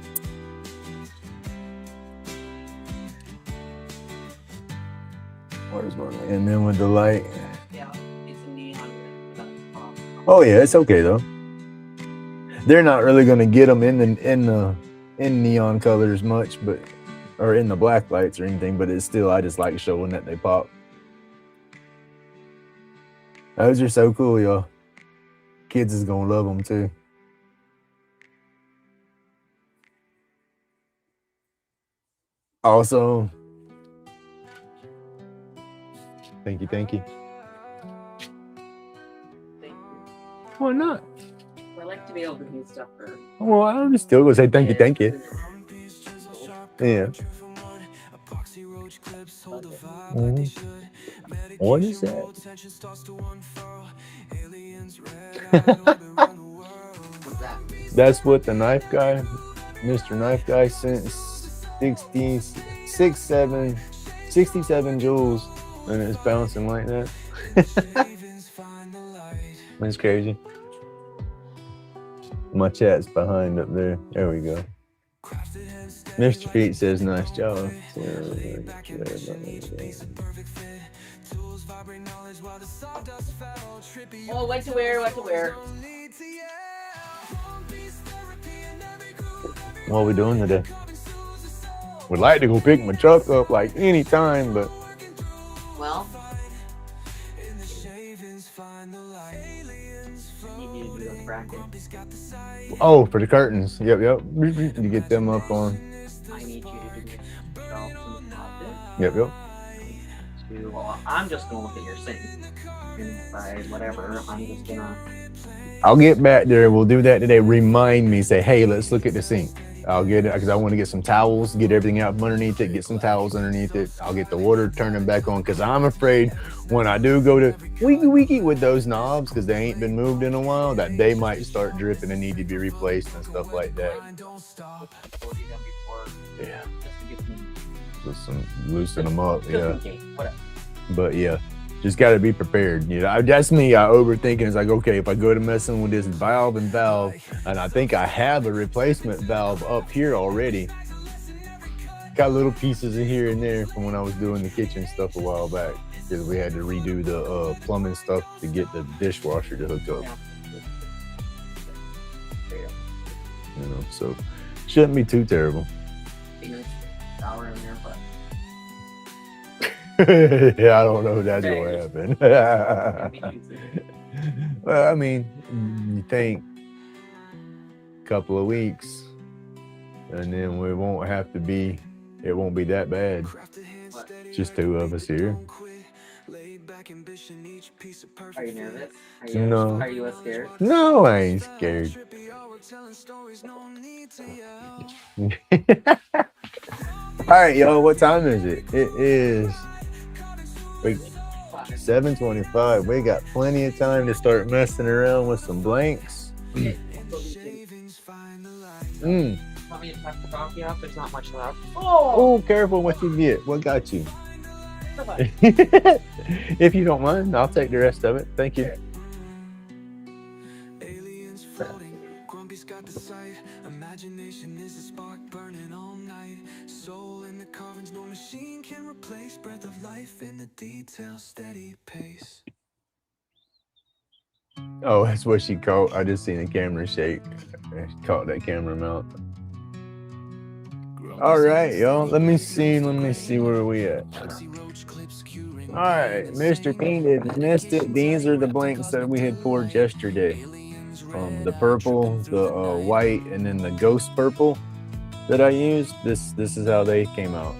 Where's one? And then with the light. Yeah, it's a neon. Oh yeah, it's okay though. They're not really going to get them in neon colors much, but or in the black lights or anything. But it's still, I just like showing that they pop. Those are so cool, y'all. Kids is gonna love them too. Also, thank you. Thank you. Why not? I like to be able to do stuff for. Well, I'm still gonna say thank you. Yeah. What is that? What's that? That's what the knife guy, Mr. Knife Guy, sent 67 joules, and it's bouncing like that. That's crazy. My chat's behind up there. There we go. Mr. Pete says, nice job. Oh, what to wear? What are we doing today? Would like to go pick my truck up like any time, but well, you need to do those brackets. oh, for the curtains. Yep. You get them up on. I need you to do yourself some positive. Yep. Well, I'm just gonna look at your sink and by whatever. I'm just gonna. I'll get back there. We'll do that today. Remind me. Say, hey, let's look at the sink. I'll get it because I want to get some towels, get everything out from underneath it, get some towels underneath it. I'll get the water turning back on because I'm afraid when I do go to wiki with those knobs because they ain't been moved in a while that they might start dripping and need to be replaced and stuff like that. Yeah. with some loosen them up. Just Yeah, in case, whatever. but yeah, just got to be prepared. You know, that's me. I overthinking. It's like, okay, if I go to messing with this valve, and I think I have a replacement valve up here already. Got little pieces in here and there from when I was doing the kitchen stuff a while back, because we had to redo the plumbing stuff to get the dishwasher to hook up. Yeah. You know, so shouldn't be too terrible. Shower in there, but Yeah, I don't know if that's gonna happen. Well, I mean, you think a couple of weeks, and then we won't have to be. It won't be that bad. Just two of us here. are you nervous? No. Are you scared? No, I ain't scared. All right, y'all. What time is it? It is 7:25. We got plenty of time to start messing around with some blanks. Want me to tuck the coffee up? There's not much left. Oh, careful what you get. What got you? If you don't mind, I'll take the rest of it. Thank you. Aliens floating, Grumpy's got the sight. Imagination is a spark burning all night. Soul in the carvings, no machine can replace. Breath of life in the details, steady pace. Oh, that's what she caught. I just seen the camera shake. She caught that camera mount. All right, y'all. Let me see where we at. All right, Mr. King did missed it. These are the blanks that we had poured yesterday. The purple, the white, and then the ghost purple that I used. This is how they came out.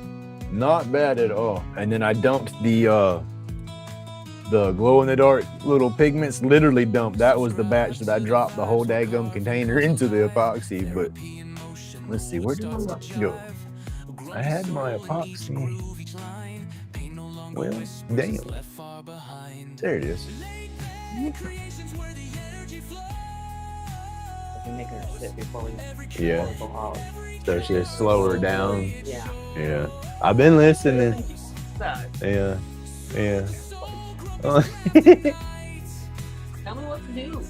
Not bad at all. And then I dumped the glow in the dark little pigments. Literally dumped. That was the batch that I dropped the whole daggum container into the epoxy. But let's see, where did my luck go? I had my epoxy. Well, damn. There it is. Make her sit before we Yeah. go out. So she slow her down. Yeah. Yeah. I've been listening. So, Yeah. Yeah. tell me what to do.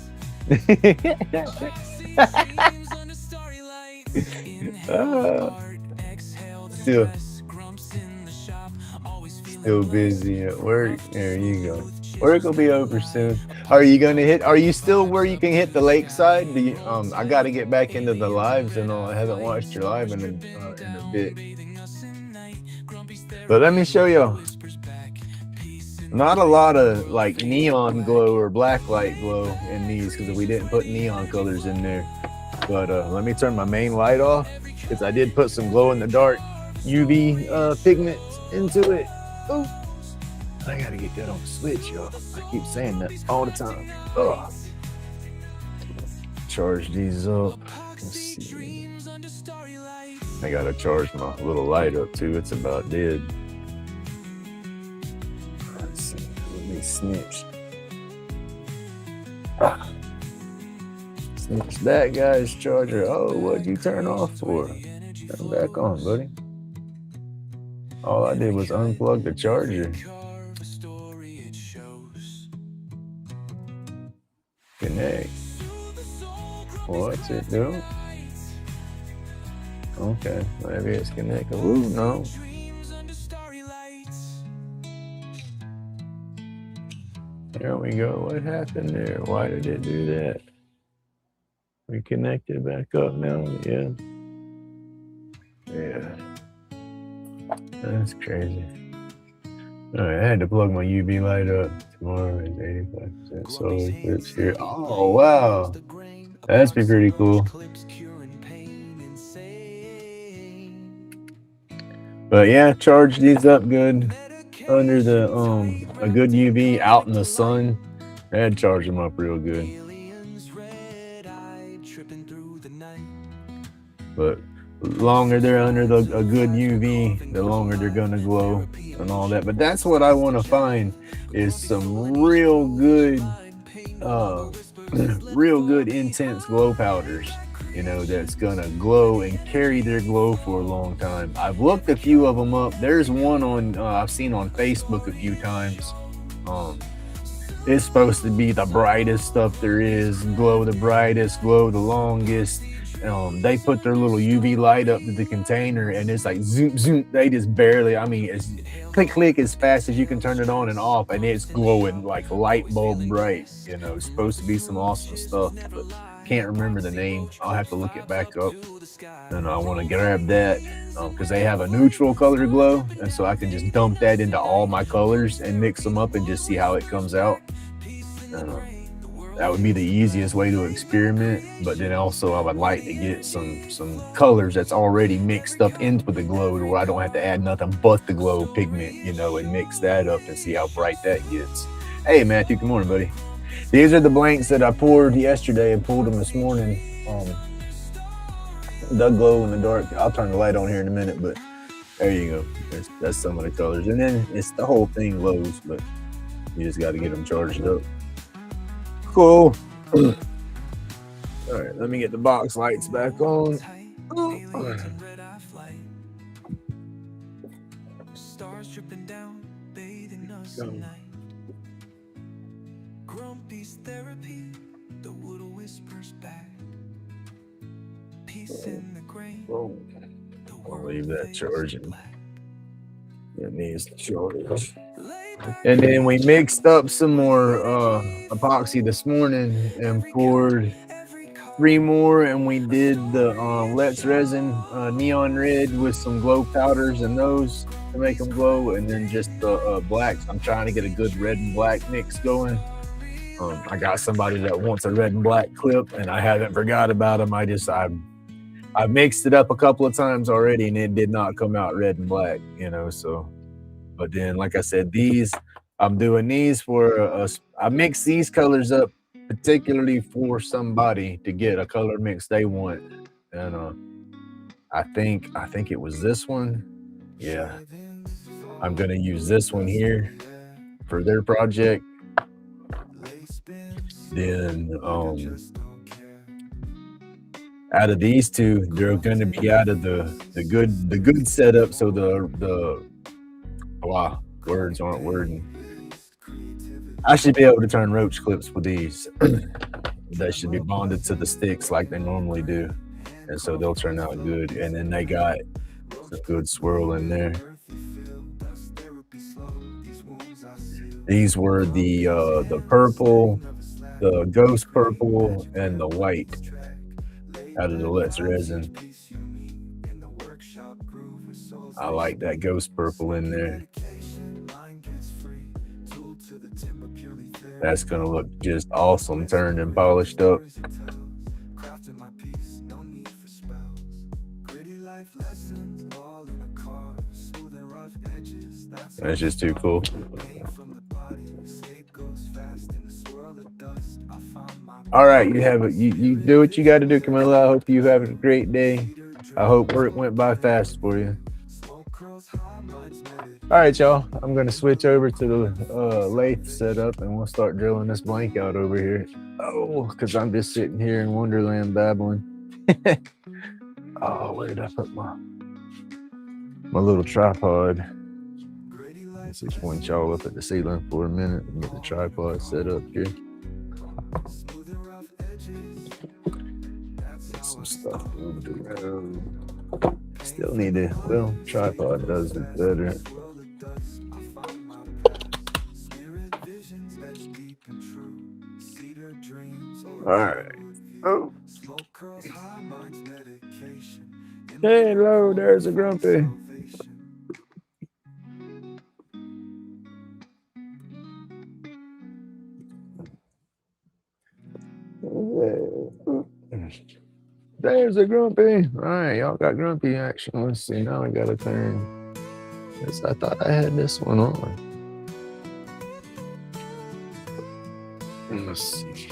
Still busy at work. There you go. Work will be over soon. Are you still where you can hit the lakeside? I got to get back into the lives and all. I haven't watched your live in a bit. But let me show you. Not a lot of like neon glow or black light glow in these because we didn't put neon colors in there. But let me turn my main light off because I did put some glow in the dark UV pigments into it. Ooh. I gotta get that on the switch, y'all. I keep saying that all the time. Ugh. Charge these up. Let's see. I gotta charge my little light up too. It's about dead. Let's see. Let me snitch. Snitch that guy's charger. Oh, what'd you turn off for? Turn back on, buddy. All I did was unplug the charger. Connect. What's it do? Okay, maybe it's connected. Ooh, no. There we go. What happened there? Why did it do that? We connected back up now. Yeah. Yeah. That's crazy. All right, I had to plug my UV light up. Tomorrow is 85% solar eclipse here. Oh, wow. That's pretty cool. But yeah, charge these up good under the a good UV out in the sun. I'd charge them up real good. But longer they're under a good UV, the longer they're gonna glow and all that. But that's what I want to find is some real good intense glow powders you know, that's gonna glow and carry their glow for a long time. I've looked a few of them up. There's one on I've seen on Facebook a few times. It's supposed to be the brightest stuff there is, glow the brightest, glow the longest. They put their little UV light up to the container, and it's like zoom, zoom. They just barely, I mean, it's click, click as fast as you can turn it on and off, and it's glowing like light bulb bright. You know, it's supposed to be some awesome stuff, but can't remember the name. I'll have to look it back up. And I want to grab that because they have a neutral color glow, and so I can just dump that into all my colors and mix them up and just see how it comes out. That would be the easiest way to experiment, but then also I would like to get some colors that's already mixed up into the glow where I don't have to add nothing but the glow pigment, you know, and mix that up and see how bright that gets. Hey Matthew, good morning, buddy. These are the blanks that I poured yesterday and pulled them this morning. The glow in the dark. I'll turn the light on here in a minute, but there you go. That's some of the colors, and then it's the whole thing glows, but you just got to get them charged up. Cool. All right, let me get the box lights back on. Stars dripping down, bathing us tonight. Grumpy's therapy, the wood whispers back. Peace in the grain. I'll leave that charging. It needs to charge. And then we mixed up some more epoxy this morning and poured 3 more, and we did the Lathe resin neon red with some glow powders and those to make them glow, and then just the blacks. I'm trying to get a good red and black mix going. I got somebody that wants a red and black clip, and I haven't forgot about them. I mixed it up a couple of times already, and it did not come out red and black, you know, so. But then, like I said, I'm doing these for I mix these colors up particularly for somebody to get a color mix they want. And I think it was this one. Yeah. I'm going to use this one here for their project. Then out of these two, they're going to be out of the good setup. So wow, words aren't wording. I should be able to turn roach clips with these. They should be bonded to the sticks like they normally do, and so they'll turn out good. And then they got a good swirl in there. These were the purple, the ghost purple, and the white out of the Lathe resin. I like that ghost purple in there. That's gonna look just awesome turned and polished up. That's just too cool. All right, you do what you got to do, Camilla. I hope you have a great day. I hope work went by fast for you. All right, y'all. I'm going to switch over to the lathe setup, and we'll start drilling this blank out over here. Oh, because I'm just sitting here in Wonderland babbling. Oh, where did I put my little tripod? Let's just point y'all up at the ceiling for a minute and get the tripod set up here. Get some stuff moved around. Still need to, well, tripod does it better. All right. Oh. Hey, hello, there's a grumpy. There's a grumpy. All right, y'all got grumpy action. Let's see. Now I got to turn this. I thought I had this one on. Let's see.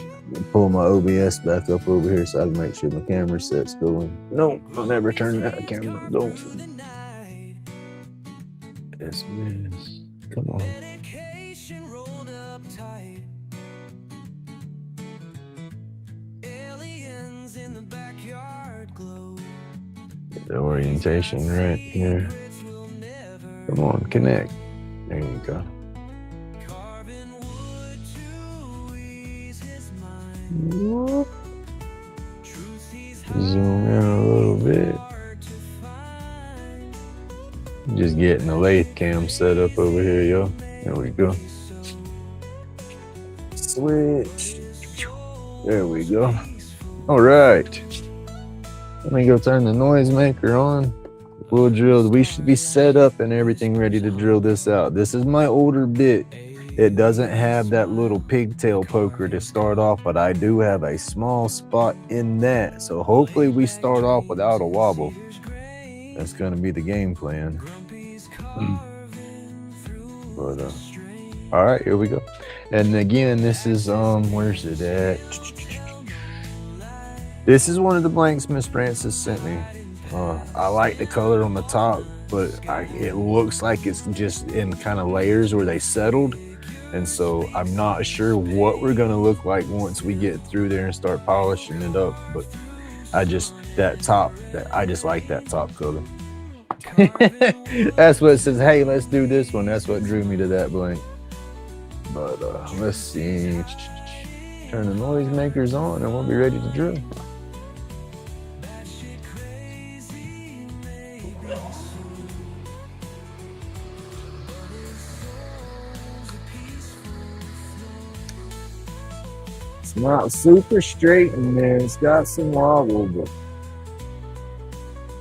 Pull my OBS back up over here so I can make sure my camera set's going. No, I'll never turn that camera going. Yes, miss. Come on. Aliens in the backyard. the orientation right here. Come on, connect. There you go. Whoop. Zoom in a little bit. Just getting the lathe cam set up over here, yo. There we go. Switch. There we go. All right. Let me go turn the noisemaker on. We'll drill. We should be set up and everything ready to drill this out. This is my older bit. It doesn't have that little pigtail poker to start off, but I do have a small spot in that. So hopefully we start off without a wobble. That's going to be the game plan. But all right, here we go. And again, this is where's it at? This is one of the blanks Miss Francis sent me. I like the color on the top, but it looks like it's just in kind of layers where they settled. And so I'm not sure what we're gonna look like once we get through there and start polishing it up. But I just like that top color. That's what it says. Hey, let's do this one. That's what drew me to that blank. But let's see. Turn the noisemakers on and we'll be ready to drill. It's not super straight in there. It's got some wobble, but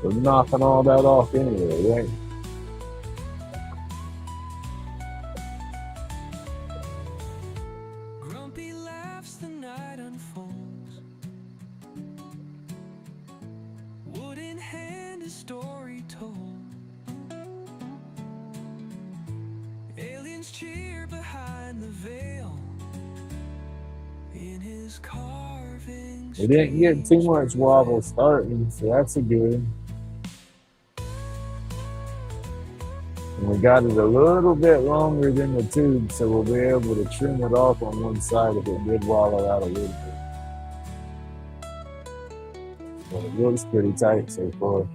we're knocking all that off anyway, right? Grumpy laughs, the night unfolds. Wooden hand, a story told. Aliens cheer behind the veil. In his carvings. We didn't get too much wobble starting, so that's a good. And we got it a little bit longer than the tube, so we'll be able to trim it off on one side if it did wobble out a little bit. But it looks pretty tight so far.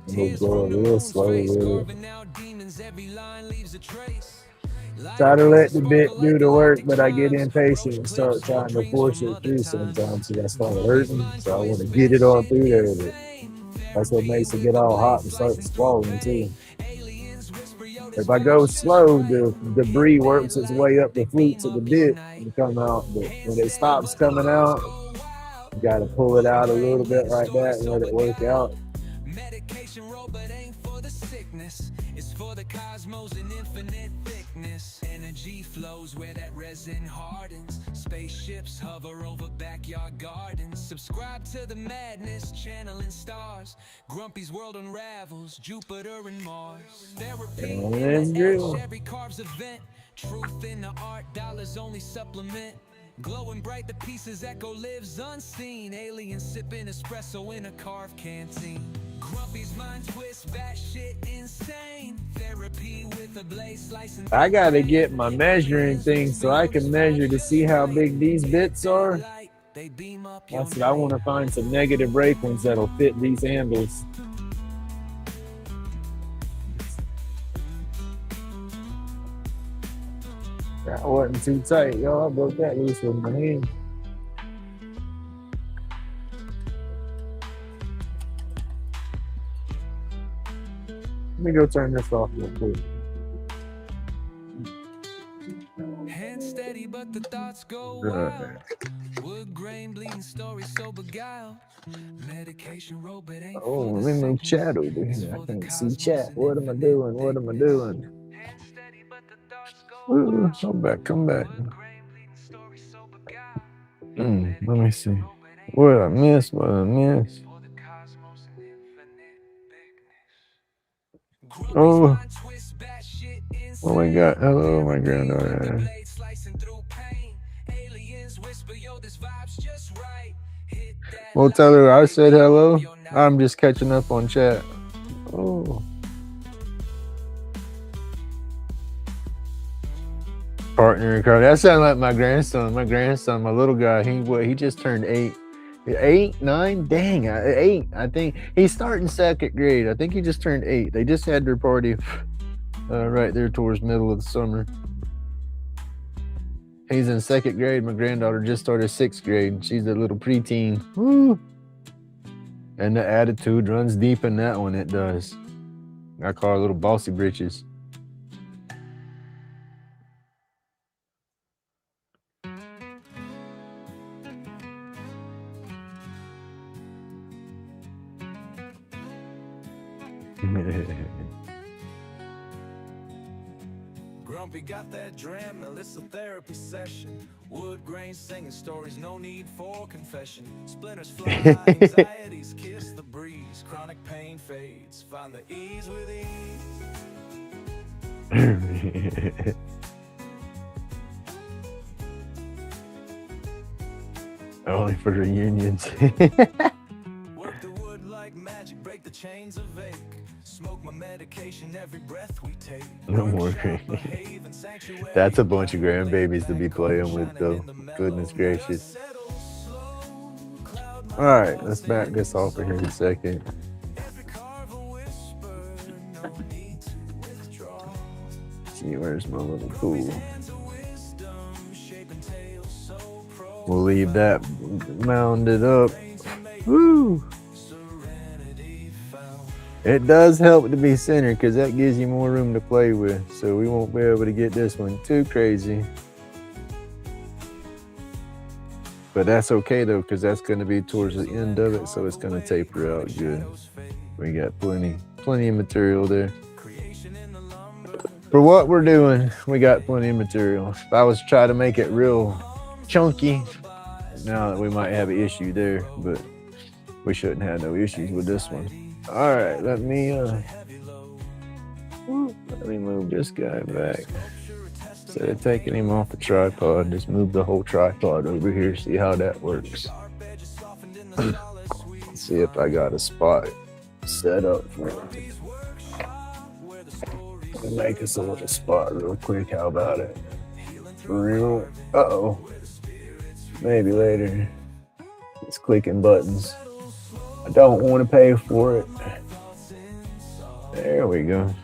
We'll go a little slow with it. Try to let the bit do the work, but I get impatient and start trying to force it through sometimes, so I start hurting. So I want to get it all through there. But that's what makes it get all hot and start swallowing too. If I go slow, the debris works its way up the flutes of the bit and come out. But when it stops coming out, you got to pull it out a little bit like that and let it work out. Medication robot ain't for the sickness. It's for the cosmos and infinite thickness. Energy flows where that resin hardens. Spaceships hover over backyard gardens. Subscribe to the madness, channeling stars. Grumpy's world unravels, Jupiter and Mars. Therapy, every carves event. Truth in the art, dollars only supplement. Glowing bright, the pieces echo lives unseen. Aliens sipping espresso in a carved canteen. Grumpy's mind twist, batshit insane. Therapy with a blade slicing. I gotta get my measuring thing so I can measure to see how big these bits are. That's what I want to find, some negative break ones that'll fit these handles. That wasn't too tight, y'all. I broke that loose with my hand. Let me go turn this off real quick. Hand steady, but the thoughts go wild. Wood grain bleeding story so beguiled. Medication robot ain't. Oh, let me move chat over here. I can't see chat. What am I doing? What am I doing? Ooh, come back. Let me see. What I miss? Oh, my God. Hello, my granddaughter. Well, tell her I said hello. I'm just catching up on chat. Oh. Partner in crime. That sounds like my grandson. My grandson, my little guy. He just turned 8. 8, 9, dang, 8. I think he's starting 2nd grade. I think he just turned 8. They just had their party right there towards middle of the summer. He's in 2nd grade. My granddaughter just started 6th grade. She's a little preteen. Woo! And the attitude runs deep in that one. It does. I call her little bossy britches. Grumpy got that dram, now it's a therapy session. Wood grain singing stories, no need for confession. Splinters fly, anxieties kiss the breeze. Chronic pain fades, find the ease with ease. Only for reunions. Work the wood like magic, break the chains of ache. Smoke my medication every breath we take. No more. That's a bunch of grandbabies to be playing with, though. Goodness gracious. All right, let's back this off for here in a second. See, where's my little tool? We'll leave that mounded up. Woo! It does help to be centered because that gives you more room to play with. So we won't be able to get this one too crazy. But that's okay though, because that's going to be towards the end of it. So it's going to taper out good. We got plenty of material there. For what we're doing, we got plenty of material. If I was trying to make it real chunky, now that we might have an issue there, but we shouldn't have no issues with this one. All right, let me move this guy back. Instead of taking him off the tripod, just move the whole tripod over here, see how that works. See if I got a spot set up for it. I'll make us a little spot real quick, how about it? For real? Uh-oh. Maybe later. It's clicking buttons. I don't want to pay for it. There we go.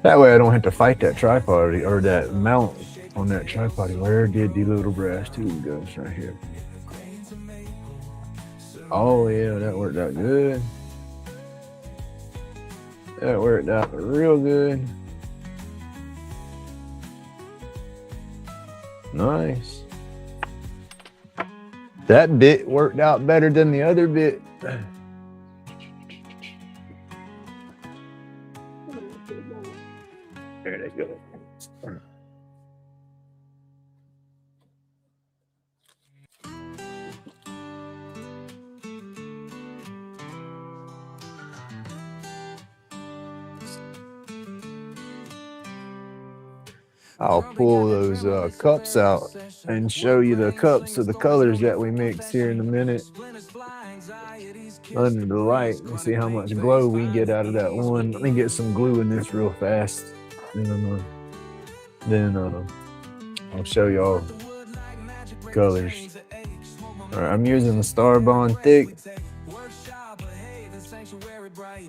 That way I don't have to fight that tripod or that mount on that tripod. Where did the little brass tube go? It's right here. Oh yeah, that worked out good. That worked out real good. Nice. That bit worked out better than the other bit. There they go. I'll pull those cups out and show you the cups of the colors that we mix here in a minute under the light and see how much glow we get out of that one. Let me get some glue in this real fast. Then I'll show y'all colors. All right, I'm using the Star Bond thick.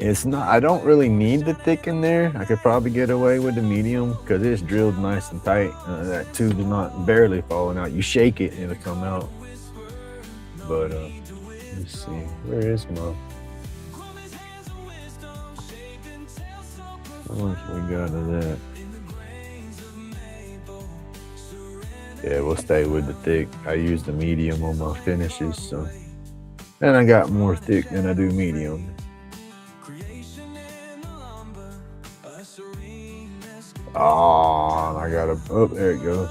It's not, I don't really need the thick in there. I could probably get away with the medium because it's drilled nice and tight. That tube is not barely falling out. You shake it and it'll come out. But let's see, where is my? How much we got of that? Yeah, we'll stay with the thick. I use the medium on my finishes, so. And I got more thick than I do medium. Oh, I got a, oh, there it goes.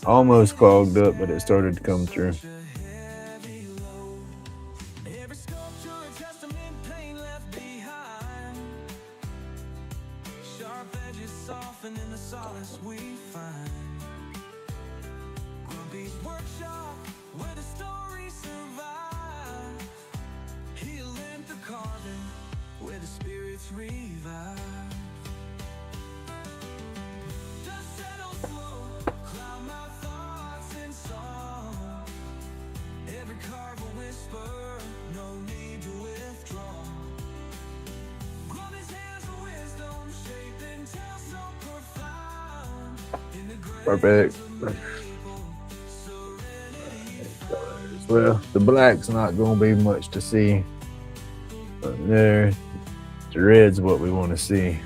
Almost clogged up, but it started to come through. softening the solace we find. Grumpy's workshop, where the stories survive. Healing through carving, where the spirits revive. Dust settles slow, cloud my thoughts in song. Every carve a whisper, no need to withdraw. Grumpy's hands of wisdom, shaping tales so profound. In the Perfect. Well, the black's not going to be much to see. But there, the red's what we want to see.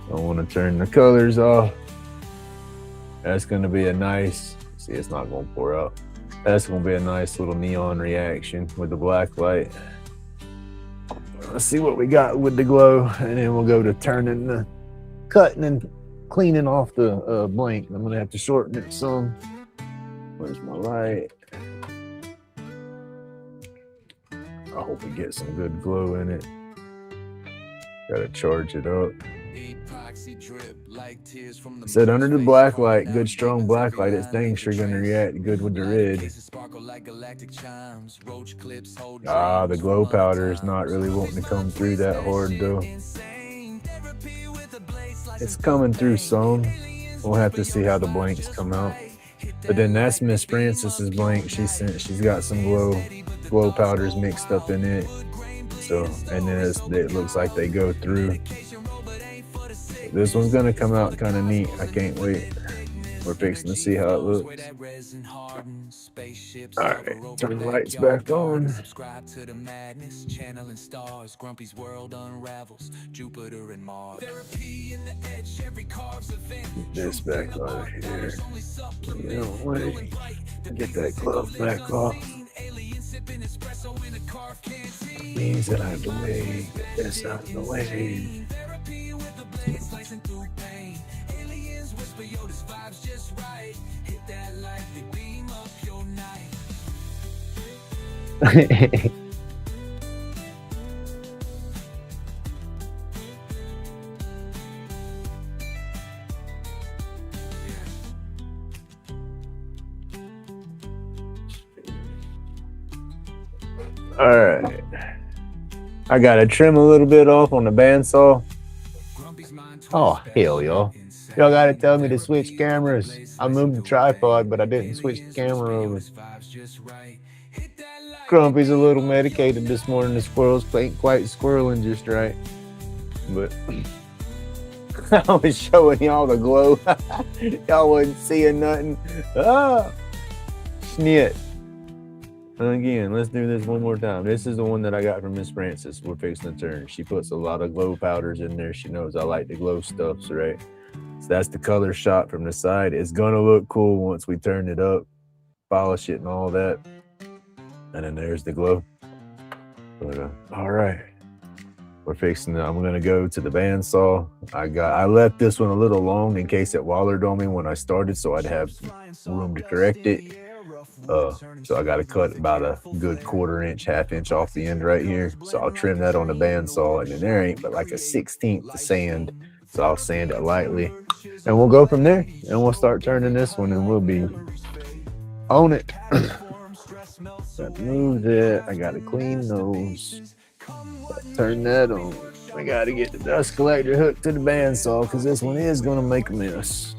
I want to turn the colors off. That's going to be a nice, see, it's not going to pour out. That's going to be a nice little neon reaction with the black light. Let's see what we got with the glow, and then we'll go to turning the, cutting and cleaning off the blank. I'm going to have to shorten it some. Where's my light? I hope we get some good glow in it. Gotta charge it up. Said under the black light, good strong black light, it's dang sure gonna react good with the red. The glow powder is not really wanting to come through that hard though. It's coming through some. We'll have to see how the blanks come out. But then that's Miss Frances's blank. She's got some glow powders mixed up in it. So, and then it looks like they go through. This one's gonna come out kind of neat. I can't wait. We're fixing to see how it looks. All right, turn the lights back on. Subscribe to the madness, channeling stars. Grumpy's world unravels. Jupiter and Mars. Therapy in the edge, every carve's event. This back on here. No way. Get that glove back off. Means that I have to wait. Get this out of the way. Therapy with the blade slicing through pain. Aliens whisper, yo, this vibe's just right. Hit that light, they beam up your night. All right. I gotta trim a little bit off on the bandsaw. Oh, hell, y'all. Y'all gotta tell me to switch cameras. I moved the tripod, but I didn't switch the camera over. Grumpy's a little medicated this morning. The squirrels ain't quite squirreling just right. But I was showing y'all the glow. Y'all wasn't seeing nothing. Ah, snit. Again, let's do this one more time. This is the one that I got from Miss Frances. We're fixing to turn. She puts a lot of glow powders in there. She knows I like the glow stuffs, right? So that's the color shot from the side. It's gonna look cool once we turn it up, polish it and all that. And then there's the glow. But all right. We're fixing it. I'm gonna go to the bandsaw. I left this one a little long in case it wallered on me when I started, so I'd have room to correct it. So I got to cut about a good half inch off the end right here. So I'll trim that on the bandsaw, and then there ain't but like a 1/16 to sand. So I'll sand it lightly, and we'll go from there. And we'll start turning this one, and we'll be on it. Move that. I got to clean those. Turn that on. I got to get the dust collector hooked to the bandsaw because this one is going to make a mess.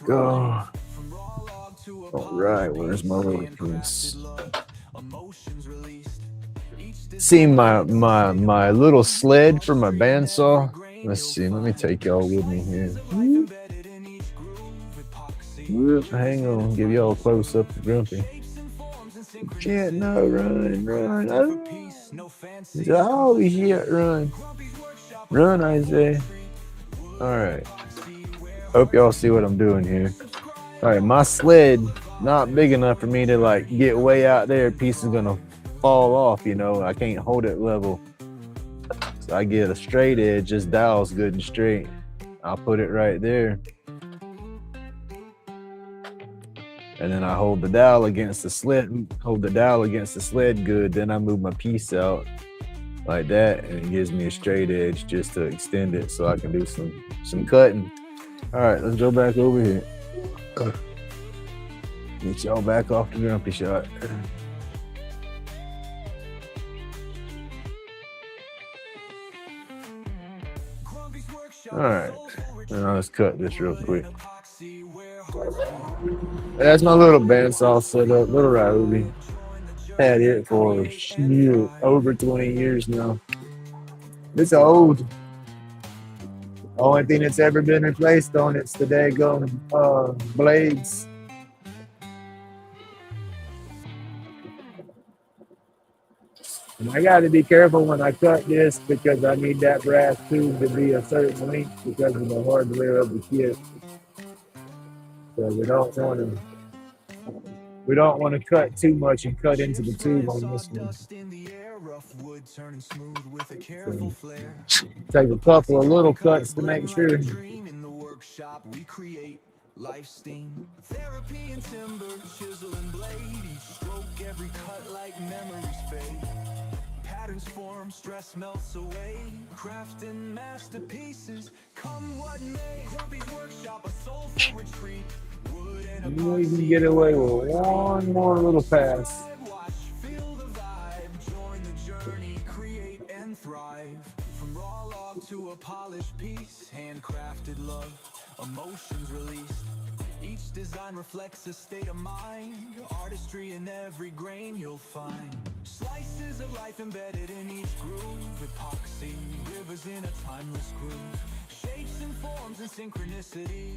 Go. All right, where's my little piece? See my little sled for my bandsaw. Let's see. Let me take y'all with me here. Whoop, hang on, give y'all a close up of Grumpy. Can't no run. Oh shit, run, Isaiah. All right. Hope y'all see what I'm doing here. All right, my sled not big enough for me to like get way out there. Piece is gonna fall off, you know. I can't hold it level. So I get a straight edge, just dowels good and straight. I'll put it right there. And then I hold the dowel against the sled good. Then I move my piece out. like that, and it gives me a straight edge just to extend it so I can do some cutting. All right, let's go back over here. Get y'all back off the grumpy shot. All right, now let's cut this real quick. That's my little bandsaw setup, little Ryobi. Had it for over 20 years now. It's old. Only thing that's ever been replaced on it's the daggone blades. And I got to be careful when I cut this because I need that brass tube to be a certain length because of the hardware of the kit. So we don't want to cut too much and cut into the tube on this one. So take a couple of little cuts to make sure. Life steam, therapy and timber, chisel and blade, each stroke, every cut like memories fade. Patterns form, stress melts away, crafting masterpieces, come what may. Grumpy's workshop, a soulful retreat. Wood and You know you can get away with one more little pass. watch, feel the vibe, join the journey, create and thrive. From raw log to a polished piece, handcrafted love, emotions released. Each design reflects a state of mind, artistry in every grain you'll find. Slices of life embedded in each groove, epoxy, rivers in a timeless groove. Shapes and forms and synchronicity,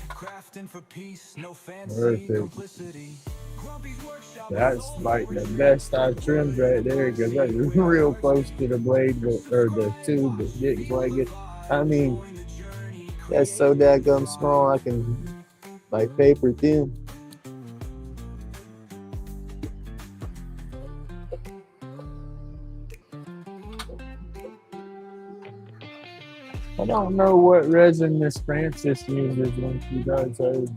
crafting for peace, no fancy Perfect. complicity. Grumpy's workshop. That's like the best I've trimmed right there because that's real close to the blade or the tube that didn't quite get. I mean, that's so daggum small I can like paper thin. I don't know what resin Miss Francis uses when she does hers.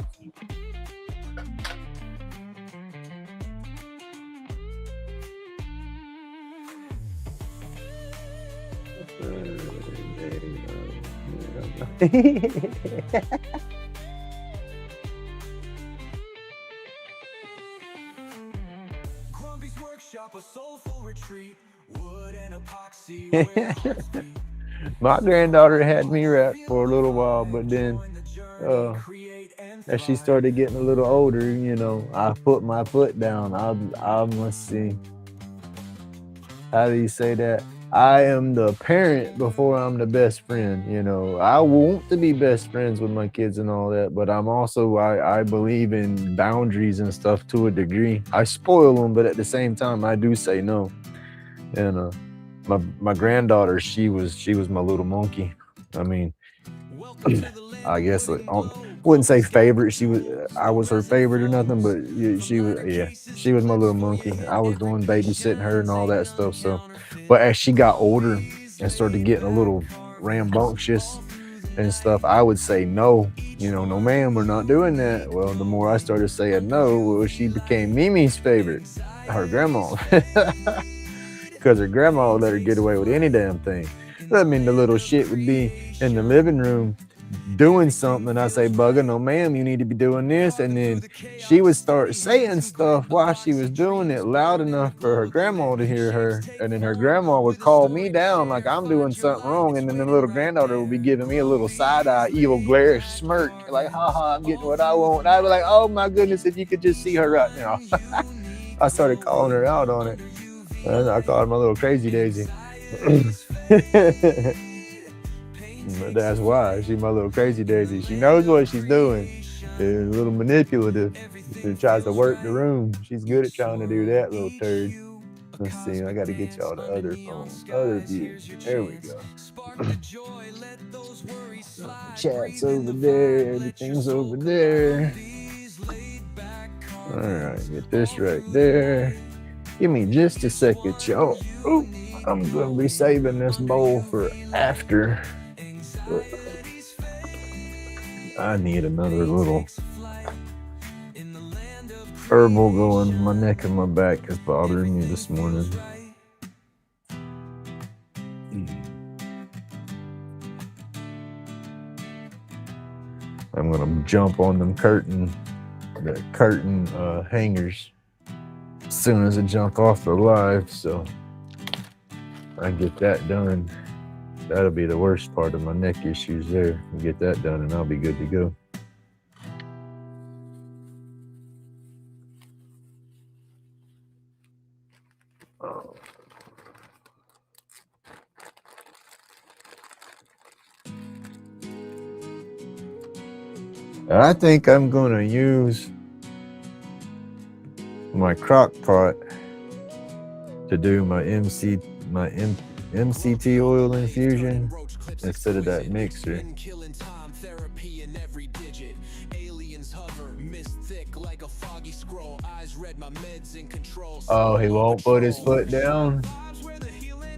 Grumpy's workshop, a soulful retreat. Wood and epoxy. Where hearts beat. My granddaughter had me wrapped for a little while, but then as she started getting a little older, you know, I put my foot down. I must see. How do you say that? I am the parent before I'm the best friend. You know, I want to be best friends with my kids and all that, but I'm also, I believe in boundaries and stuff to a degree. I spoil them, but at the same time, I do say no. And my granddaughter, she was my little monkey. I mean, I guess I wouldn't say favorite. I was her favorite or nothing, but she was my little monkey. I was doing babysitting her and all that stuff. So, but as she got older and started getting a little rambunctious and stuff, I would say no. You know, no, ma'am, we're not doing that. Well, the more I started saying no, well, she became Mimi's favorite, her grandma, because her grandma would let her get away with any damn thing. I mean, the little shit would be in the living room doing something, and I say, "Bugger, no, ma'am, you need to be doing this." And then she would start saying stuff while she was doing it loud enough for her grandma to hear her. And then her grandma would call me down like I'm doing something wrong. And then the little granddaughter would be giving me a little side eye, evil glare, smirk, like, "Ha ha, I'm getting what I want." And I'd be like, "Oh my goodness, if you could just see her right now." I started calling her out on it. And I called her my little crazy daisy. But that's why she's my little crazy daisy. She knows what she's doing. She's a little manipulative. She tries to work the room. She's good at trying to do that, little turd. Let's see. I got to get y'all the other phone, other view. There we go. Chat's over there. Everything's over there. All right, get this right there. Give me just a second, y'all. Ooh, I'm going to be saving this bowl for after. I need another little herbal going. My neck and my back is bothering me this morning. I'm gonna jump on the curtain hangers as soon as I jump off the live, so I get that done. That'll be the worst part of my neck issues there. Get that done and I'll be good to go. I think I'm gonna use my crock pot to do my MCT oil infusion instead of that mixer. Oh, he won't put his foot down?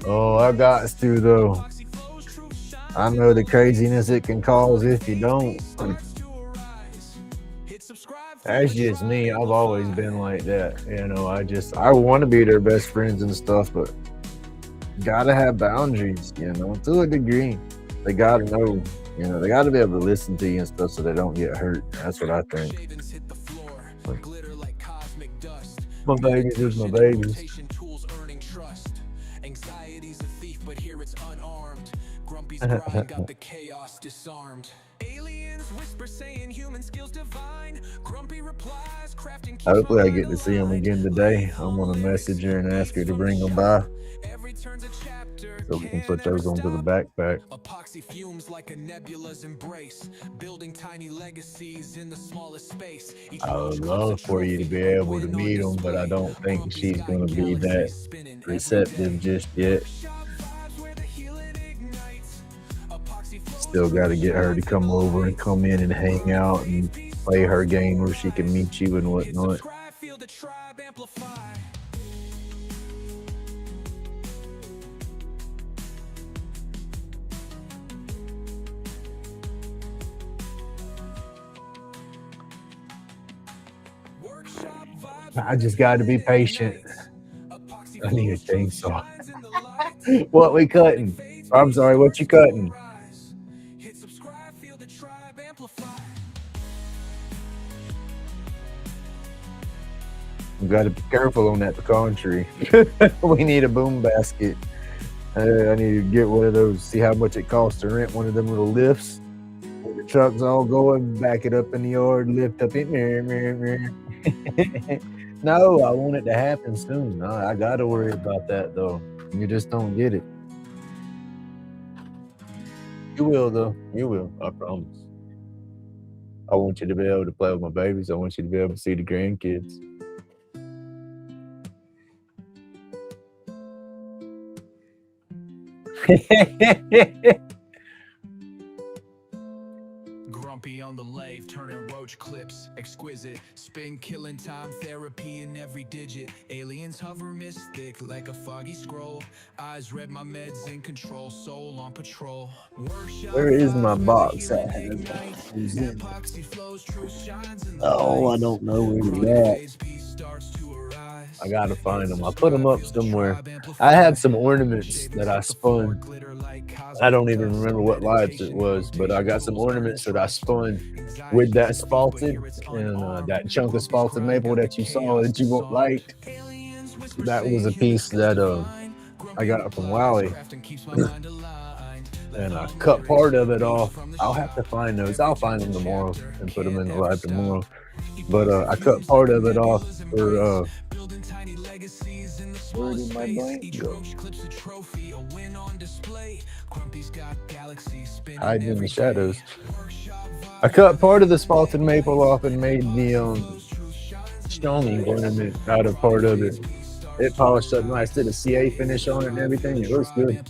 Oh, I got to though. I know the craziness it can cause if you don't. That's just me. I've always been like that. You know, I want to be their best friends and stuff, but gotta have boundaries, you know, to a degree. They gotta know, you know, they gotta be able to listen to you and stuff so they don't get hurt. That's what I think. My babies is my babies. Got the chaos disarmed. Aliens whisper saying human skills divine. Grumpy replies crafting. Hopefully I get to see them again today. I'm gonna message her and ask her to bring them by so we can put those onto the backpack. Epoxy fumes like a nebula's embrace, building tiny legacies in the smallest space. I would love for you to be able to meet them, but I don't think she's gonna be that receptive just yet. Still got to get her to come over and come in and hang out and play her game where she can meet you and whatnot. I just got to be patient. I need a chainsaw. What we cutting? I'm sorry, what you cutting? You got to be careful on that pecan tree. We need a boom basket. I need to get one of those. See how much it costs to rent one of them little lifts. Where the truck's all going, back it up in the yard, lift up it. No, I want it to happen soon. No, I got to worry about that though. You just don't get it. You will though. You will. I promise. I want you to be able to play with my babies. I want you to be able to see the grandkids. Grumpy on the lathe, turning roach clips, exquisite. Spin killing time, therapy in every digit. Aliens hover mystic like a foggy scroll. Eyes read my meds in control, soul on patrol. Where is my box at? Oh, I don't know where it's at. I gotta find them. I put them up somewhere. I had some ornaments that I spun. I don't even remember what lives it was, but I got some ornaments that I spun with that spalted and that chunk of spalted maple that you saw that you won't like. That was a piece that I got from Wowie. And I cut part of it off. I'll have to find those. I'll find them tomorrow and put them in the live tomorrow. But I cut part of it off for where did my blank go? Hiding in the shadows. I cut part of the spalted maple off and made the stony ornament out of part of it. It polished up nice, did a CA finish on it and everything. It looks good.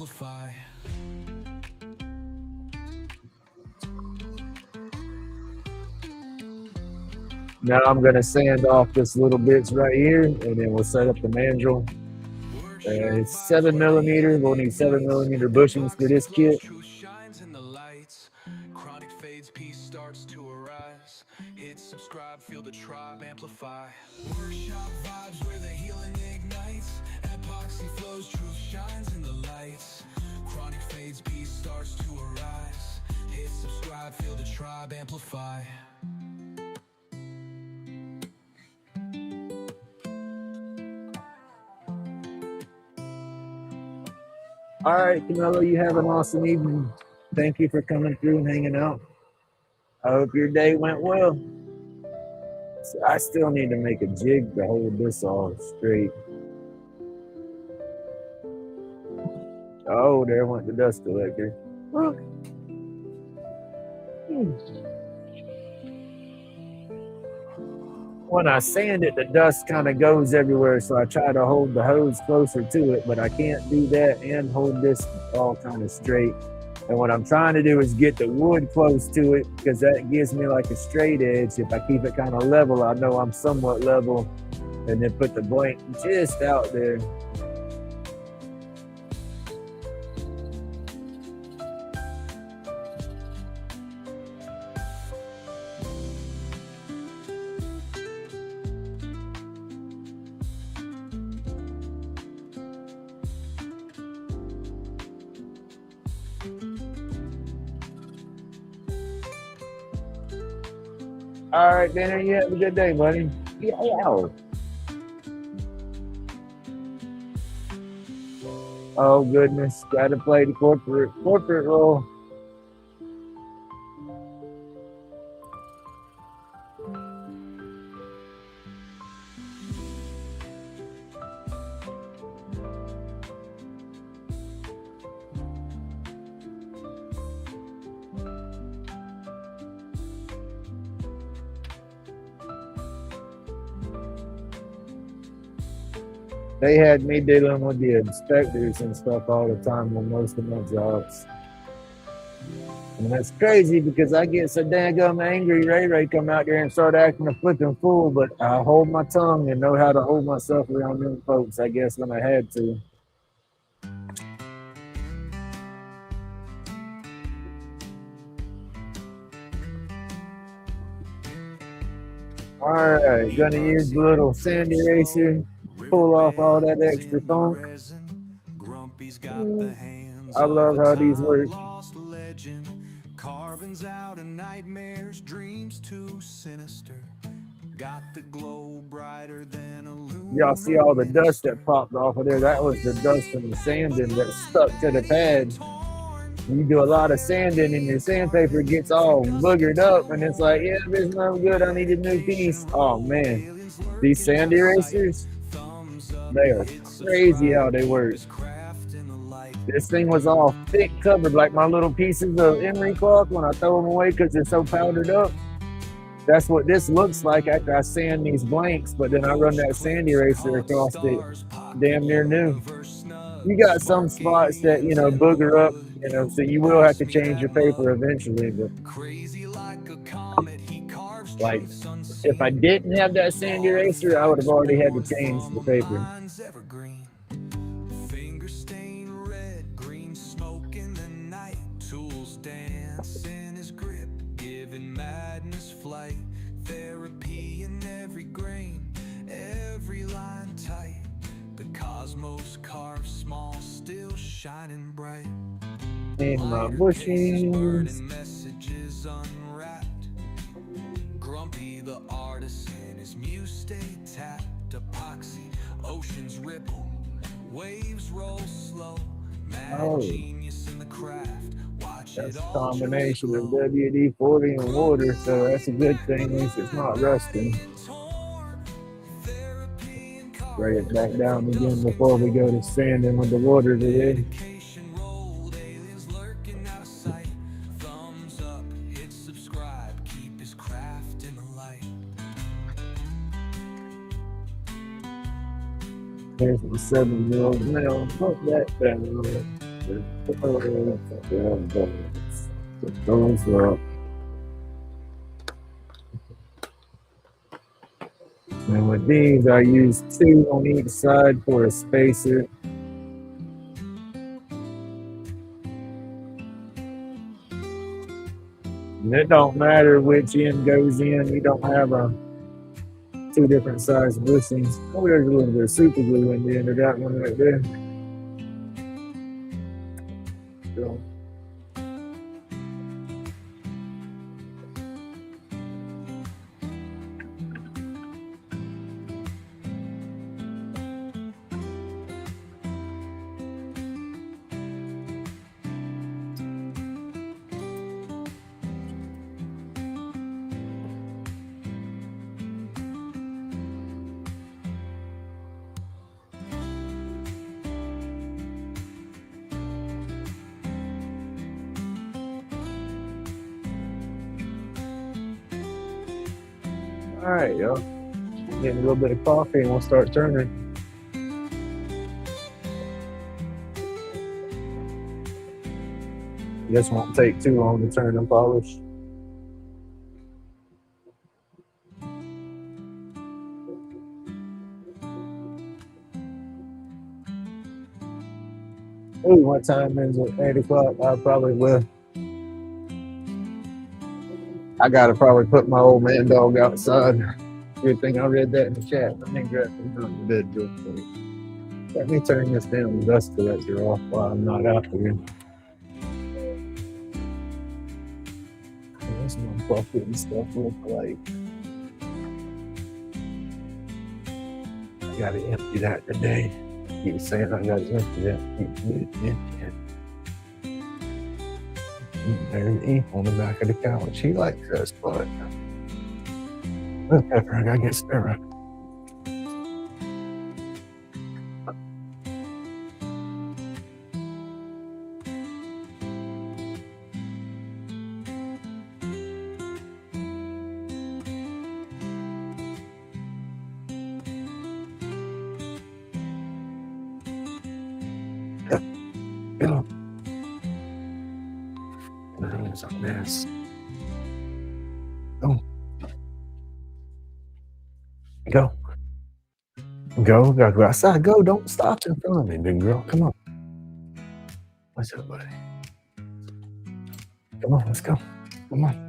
Now I'm gonna sand off this little bits right here, and then we'll set up the mandrel. It's 7mm. We'll need 7mm bushings for this kit. Chronic fades, peace starts to arise. Hit subscribe, feel the tribe amplify. Workshop vibes where the healing ignites. Epoxy flows, truth shines in the lights. Chronic fades, peace starts to arise. Hit subscribe, feel the tribe amplify. All right, Camilo, you have an awesome evening. Thank you for coming through and hanging out. I hope your day went well. So I still need to make a jig to hold this all straight. Oh, there went the dust collector. Look. When I sand it, the dust kind of goes everywhere, so I try to hold the hose closer to it, but I can't do that and hold this all kind of straight. And what I'm trying to do is get the wood close to it, because that gives me like a straight edge. If I keep it kind of level, I know I'm somewhat level, and then put the blank just out there. All right, Danner, you have a good day, buddy. Yeah. Oh, goodness. Got to play the corporate role. They had me dealing with the inspectors and stuff all the time on most of my jobs. And that's crazy because I get so daggum angry. Ray come out there and start acting a flipping fool, but I hold my tongue and know how to hold myself around them folks, I guess, when I had to. All right, gonna use the little sand eraser, pull off all that extra funk. I love how these work. Carvings out of nightmares, dreams too sinister. Got the glow brighter than a y'all see all the dust that popped off of there? That was the dust from the sanding that stuck to the pad. You do a lot of sanding and your sandpaper gets all boogered up, and it's like, yeah, this is no good. I need a new piece. Oh man, these sand erasers, they are crazy how they work. This thing was all thick covered, like my little pieces of emery cloth when I throw them away because they're so powdered up. That's what this looks like after I sand these blanks, but then I run that sand eraser across it, damn near new. You got some spots that, you know, booger up, you know, so you will have to change your paper eventually. But like, if I didn't have that sand eraser, I would have already had to change the paper. Therapy in every grain, every line tight. The cosmos carved small, still shining bright. In my bushes, messages unwrapped. Grumpy the artist and his muse stay tapped. Epoxy, oceans ripple, waves roll slow. Mad genius in the craft. That's a combination of WD-40 and water, so that's a good thing. At least it's not rusting. Spray it back down again before we go to sanding with the water today. There's the 7-year-old now. Put that down. Those up. And with these, I use 2 on each side for a spacer. And it don't matter which end goes in. You don't have 2 different size bushings. Oh, there's a little bit of super glue in the end of that one right there. So, All right, y'all. Getting a little bit of coffee and we'll start turning. This won't take too long to turn and polish. Ooh, what time is it? 8 o'clock. I probably will. I gotta probably put my old man dog outside. Good thing I read that in the chat. Let me grab him from the bed real quick. Let me turn this damn dust collector off while I'm not out here. What's my bucket and stuff look like? I gotta empty that today. Keep saying I gotta empty that. Keep empty it. There's ink on the back of the couch. He likes that spot. Look, Pepper, I gotta get Sparrow. Go. It's a mess. Go. Go. Go. Gotta go outside. Go. Don't stop in front of me, big girl. Come on. What's up, buddy? Come on, let's go. Come on.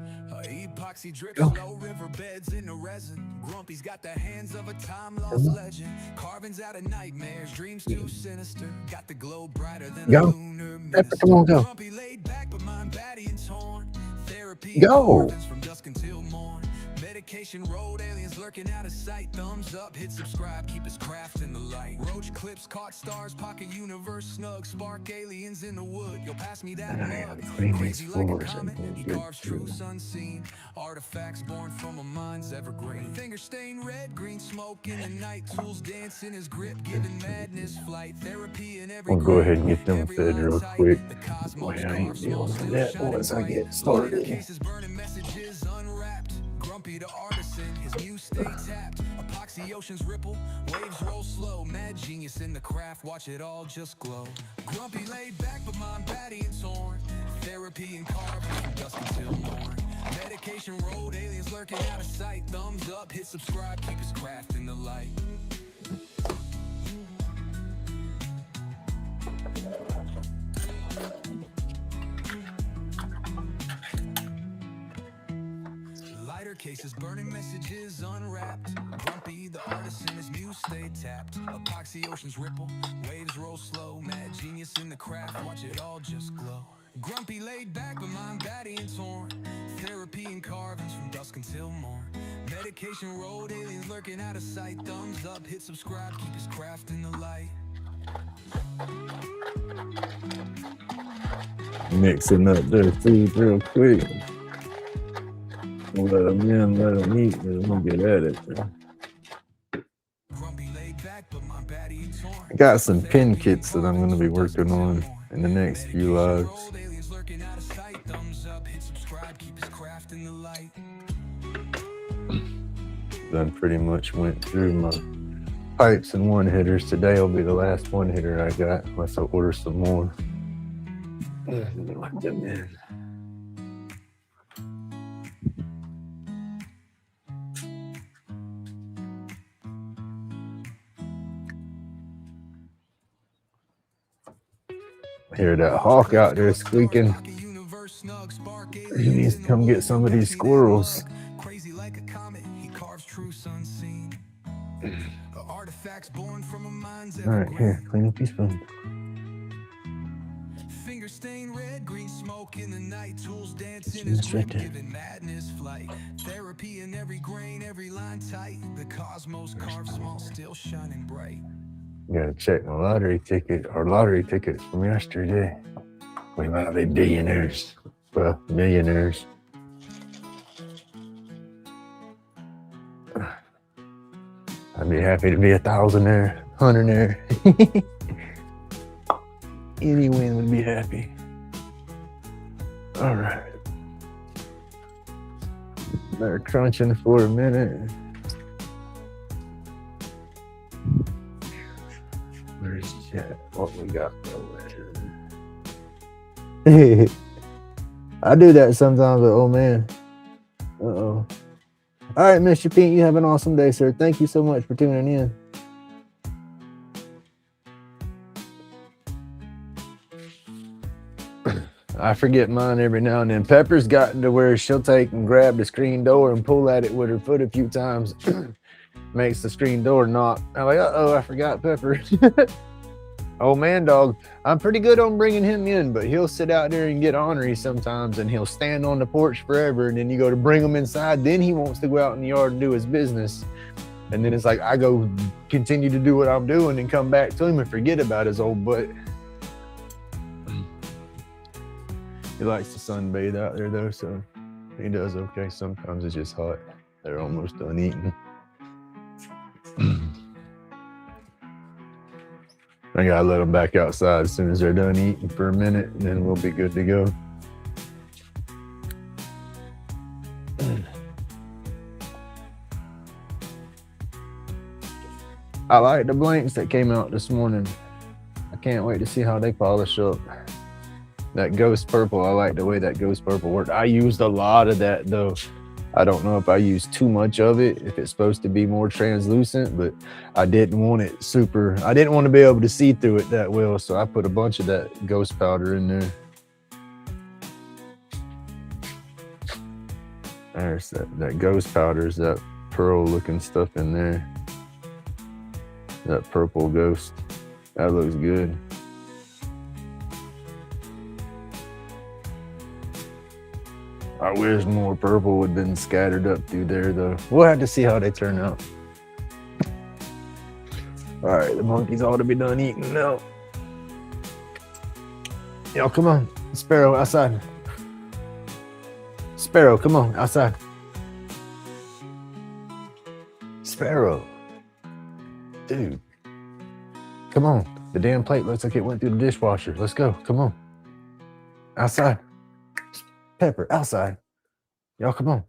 Epoxy drip Go. slow riverbeds in the resin. Grumpy's got the hands of a time lost legend. Carvings out of nightmares, dreams too sinister. Got the glow brighter than Go. a lunar Pepper, come on, go. Grumpy laid back, but mind batty and torn. Therapy Go. and from dusk until morn. Medication road, aliens lurking out of sight. Thumbs up, hit subscribe, keep his craft in the light. Roach clips, caught stars, pocket universe snug. Spark aliens in the wood, you'll pass me that And I mug. gotta clean these Crazy like a floors comet, and he get carves through truths them. unseen. Artifacts born from a mind's evergreen. Finger stained red, green smoke in the night. Tools dance in his grip, giving madness flight. Therapy in every We'll go ahead and grain, get them every fed line real tight. quick. The cosmos Boy, I ain't carves dealing small, with still that shining once I bright. get started. Cases burning messages unwrapped. Grumpy the artisan, his muse stay tapped. Epoxy oceans ripple, waves roll slow. Mad genius in the craft, watch it all just glow. Grumpy laid back, but mind batty and torn. Therapy and carving from dusk until morn. Medication road, aliens lurking out of sight. Thumbs up, hit subscribe, keep his craft in the light. Lighter cases, burning messages unwrapped. Grumpy, the artisan, his muse stay tapped. Epoxy oceans ripple, waves roll slow. Mad genius in the craft, watch it all just glow. Grumpy laid back, but mind batty and torn. Therapy and carvings from dusk until morn. Medication road, aliens lurking out of sight. Thumbs up, hit subscribe, keep his craft in the light. Mixing up their food real quick. We'll let them in, let them eat, and we'll get at it. Grumpy laid back, but mind batty and torn. I got some pin kits that I'm going to be working on in the next few lives. Aliens lurking out of sight. Thumbs up, hit subscribe, keep his craft in the light. Done pretty much went through my pipes and one hitters. Today will be the last one hitter I got, unless I order some more. Let me let them in. Hear that hawk out there squeaking. He needs to come get some of these squirrels. Crazy like a comet, he carves truths unseen. Artifacts born from a mind's All right, here, clean up these spoons. Finger stained red, green smoke in the night. Tools dance in That's his right grip, there. giving madness flight. Therapy in every grain, every line tight. The cosmos carved small, still shining bright. Gotta check my lottery ticket, or lottery tickets from yesterday. We might be billionaires. Well, millionaires. I'd be happy to be a thousandaire, hundredaire. Anyone would be happy. All right. They're crunching for a minute. Where's chat? What we got going? I do that sometimes, but oh man. Uh-oh. All right, Mr. Pete, you have an awesome day, sir. Thank you so much for tuning in. I forget mine every now and then. Pepper's gotten to where she'll take and grab the screen door and pull at it with her foot a few times. Makes the screen door knock. I'm like, uh-oh, I forgot Pepper. Oh man, dog. I'm pretty good on bringing him in, but he'll sit out there and get ornery sometimes, and he'll stand on the porch forever, and then you go to bring him inside, then he wants to go out in the yard and do his business. And then it's like I go continue to do what I'm doing and come back to him and forget about his old butt. He likes to sunbathe out there though, so he does okay. Sometimes it's just hot. They're almost done eating. I gotta let them back outside as soon as they're done eating for a minute, and then we'll be good to go. I like the blanks that came out this morning. I can't wait to see how they polish up. That ghost purple, I like the way that ghost purple worked. I used a lot of that though. I don't know if I used too much of it, if it's supposed to be more translucent, but I didn't want it super, I didn't want to be able to see through it that well, so I put a bunch of that ghost powder in there. There's that ghost powder, is that pearl looking stuff in there. That purple ghost, that looks good. I wish more purple would have been scattered up through there though. We'll have to see how they turn out. All right, the monkeys ought to be done eating now. Yo, come on, Sparrow, outside. Sparrow, come on, outside. Sparrow. Dude. Come on. The damn plate looks like it went through the dishwasher. Let's go. Come on. Outside. Pepper, outside. Y'all, come on.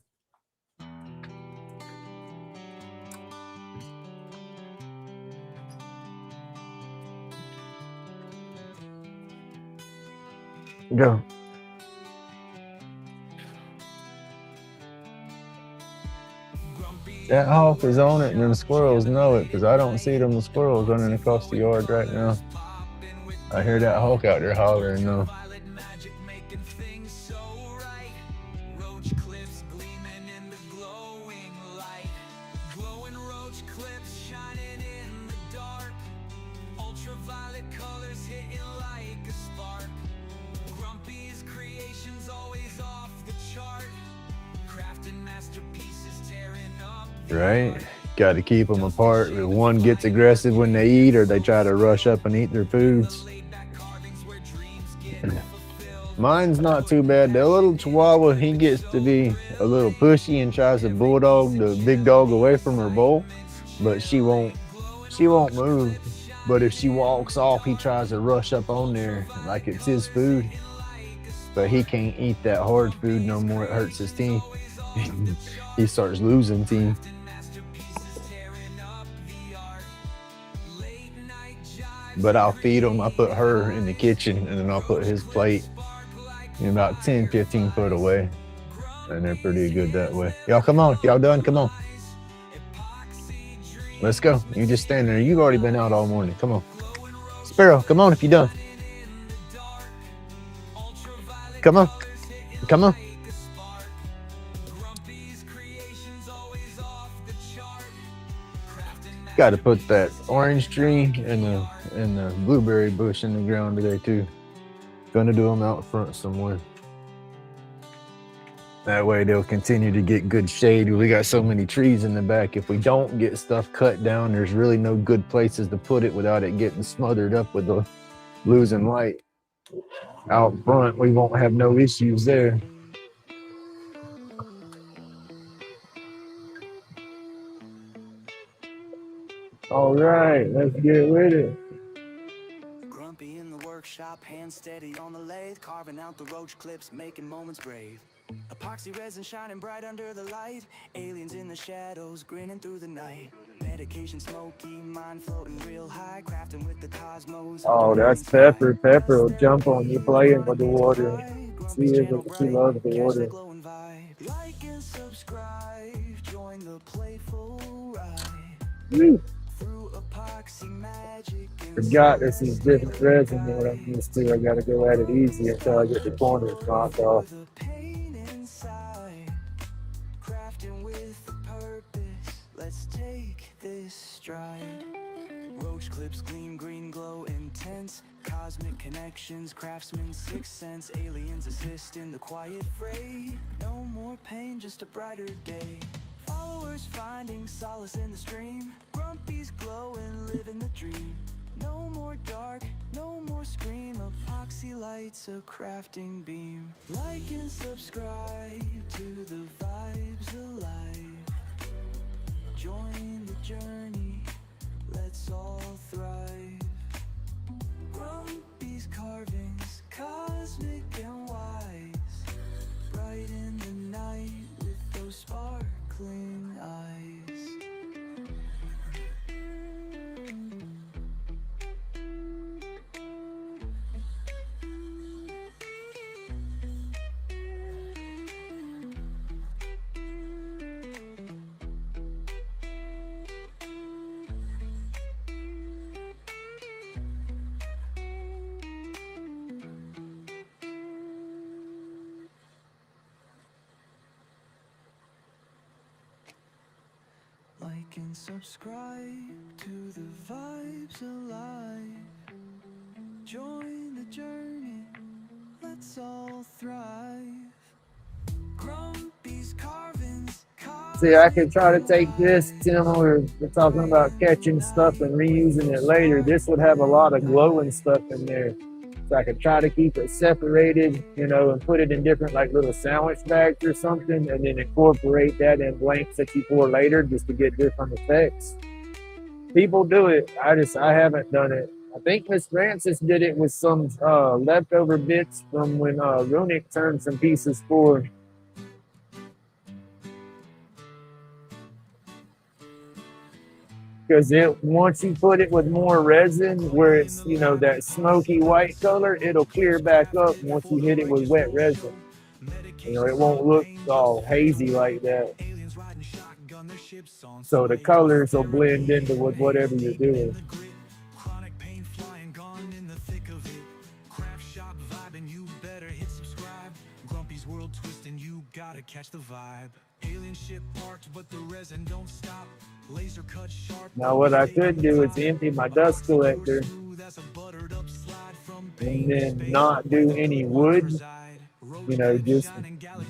Go. That hawk is on it, and them squirrels know it, because I don't see them squirrels running across the yard right now. I hear that hawk out there hollering though. Right? Got to keep them apart. If one gets aggressive when they eat, or they try to rush up and eat their foods. Mine's not too bad. The little Chihuahua, he gets to be a little pushy and tries to bulldog the big dog away from her bowl, but she won't move. But if she walks off, he tries to rush up on there like it's his food. But he can't eat that hard food no more. It hurts his teeth. He starts losing teeth. But I'll feed him. I put her in the kitchen, and then I'll put his plate about 10, 15 foot away. And they're pretty good that way. Y'all come on. Y'all done? Come on. Let's go. You just stand there. You've already been out all morning. Come on. Sparrow, come on if you're done. Come on. Come on. Got to put that orange tree and the blueberry bush in the ground today too. Gonna do them out front somewhere. That way they'll continue to get good shade. We got so many trees in the back. If we don't get stuff cut down, there's really no good places to put it without it getting smothered up with the losing light. Out front, we won't have no issues there. All right, let's get with it. Grumpy in the workshop, hand steady on the lathe, carving out the roach clips, making moments brave. Epoxy resin shining bright under the light. Aliens in the shadows grinning through the night. Medication smoky, mind floating real high. Crafting with the cosmos. Oh, that's Pepper. Pepper will jump on you playing with the water. She loves the Catch the water. glowing vibe. Like and subscribe. Join the playful ride. Woo. Through epoxy magic. Forgot this is different resin than what I'm used to. I gotta go at it easy until I get the corners knocked off. The pain inside. Crafting with a purpose. Let's take this stride. Roach clips gleam, green glow intense. Cosmic connections, craftsman sixth sense. Aliens assist in the quiet fray. No more pain, just a brighter day. Followers finding solace in the stream. Grumpy's glowing, living the dream. No more dark, no more scream. Epoxy lights a crafting beam. Like and subscribe to the vibes alive. Join the journey, let's all thrive. Grumpy's carvings, cosmic and wise. Bright in the night with those sparkling eyes. Like and subscribe to the vibes alive. Join the journey, let's all thrive. Grumpy's carvings. See, I could try to take this, Tim, we're talking about catching stuff and reusing it later. This would have a lot of glowing stuff in there. So I could try to keep it separated, you know, and put it in different like little sandwich bags or something, and then incorporate that in blanks that you pour later just to get different effects. People do it. I haven't done it. I think Miss Francis did it with some leftover bits from when Runic turned some pieces for. Because once you put it with more resin, where it's, you know, that smoky white color, it'll clear back up once you hit it with wet resin. You know, it won't look all hazy like that. So the colors will blend into with whatever you're doing. Chronic pain flying, gone in the thick of it. Craft shop vibing, you better hit subscribe. Grumpy's world twisting, you gotta catch the vibe. Alien ship parked, but the resin don't stop. Laser cut sharp. Now what I could do is empty my dust collector and then not do any wood, you know, just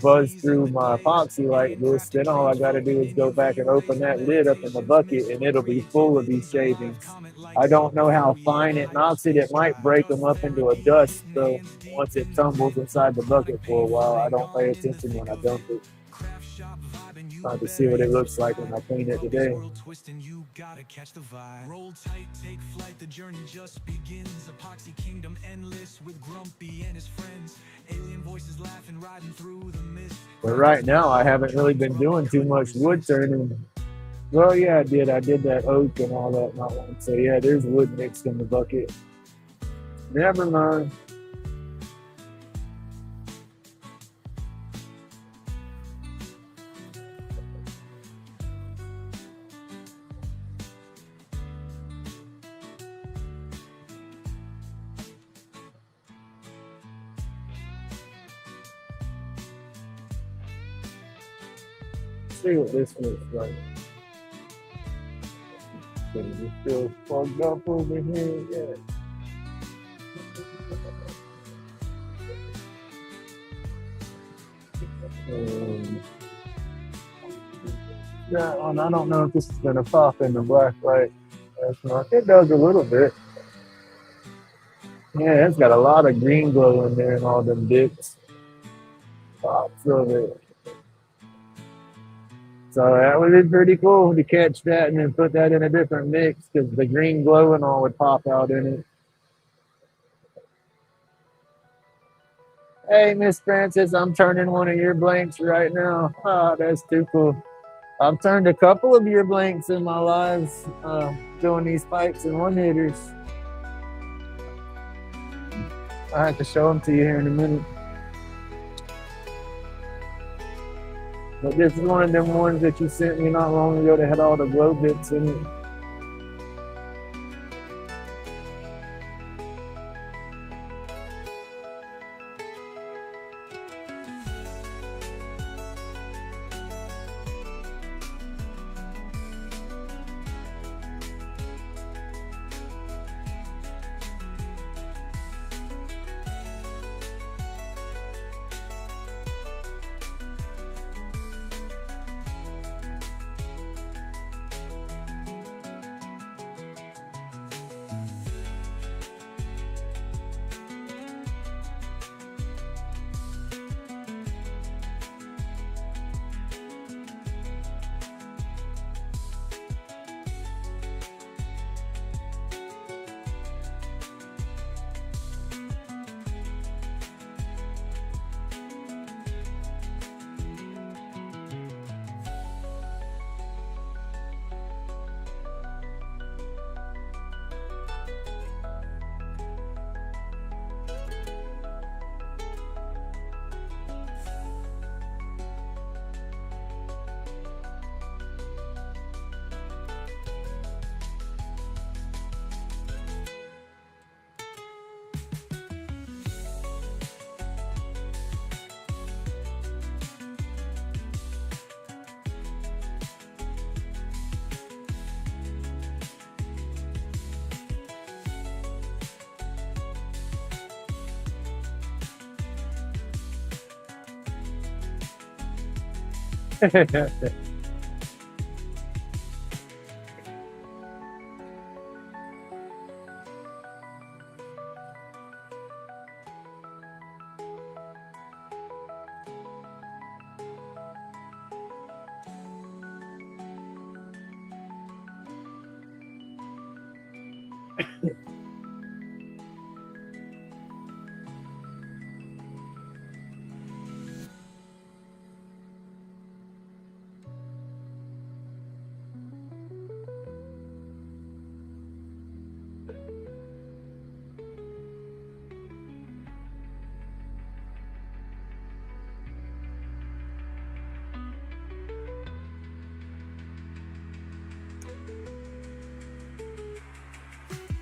buzz through my epoxy like this. Then all I got to do is go back and open that lid up in the bucket and it'll be full of these shavings. I don't know how fine it knocks it. It might break them up into a dust. So once it tumbles inside the bucket for a while, I don't pay attention when I dump it. Trying to see what it looks like when I clean it today. You gotta catch the vibe. Roll tight, take flight, the journey just begins. Epoxy kingdom endless with Grumpy and his friends. Alien voices laughing, riding through the mist. But right now I haven't really been doing too much wood turning. Well, yeah, I did. I did that oak and all that not long. So yeah, there's wood mixed in the bucket. Never mind. See what this looks like. But is it still plugged up over here? Yeah. That one, I don't know if this is gonna pop in the black light. It does a little bit. Yeah, it's got a lot of green glow in there and all them bits. Pops of it. So that would be pretty cool to catch that and then put that in a different mix because the green glow and all would pop out in it. Hey, Miss Francis, I'm turning one of your blanks right now. Oh, that's too cool. I've turned a couple of your blanks in my lives doing these fights and one hitters. I have to show them to you here in a minute. But this is one of them ones that you sent me not long ago that had all the glow bits in it.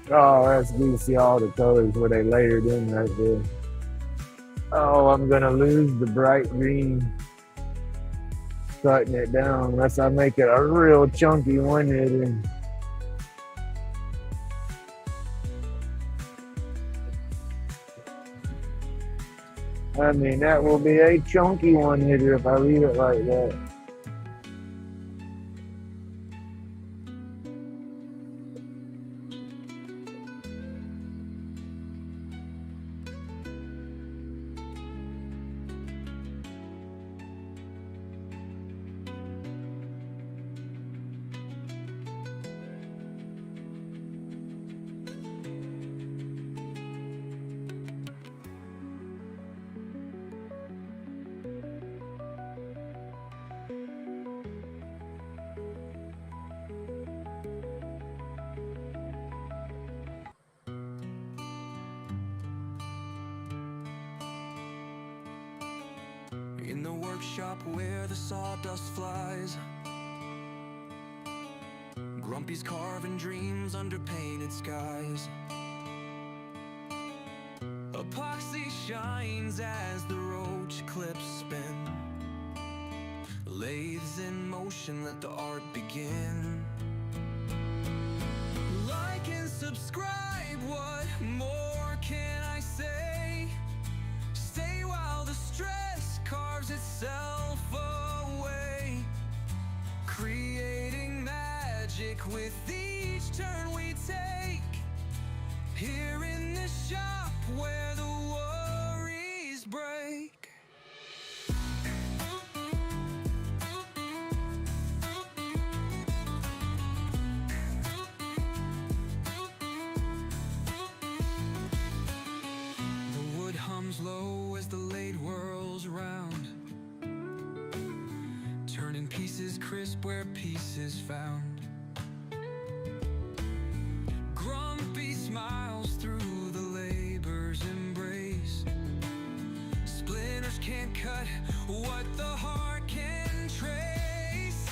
Oh, that's good to see all the colors where they layered in right there. Oh, I'm gonna lose the bright green cutting it down unless I make it a real chunky one hitter. I mean, that will be a chunky one hitter if I leave it like that. In the workshop where the sawdust flies, Grumpy's carving dreams under painted skies. Epoxy shines as the roach clips spin. Lathes in motion, let the art begin. Like and subscribe, what more can I say? Stay while the stress carves itself away, creating magic with each turn we take. Here in this shop where the worries break. The wood hums low as the in pieces, crisp where peace is found. Grumpy smiles through the labor's embrace. Splinters can't cut what the heart can trace.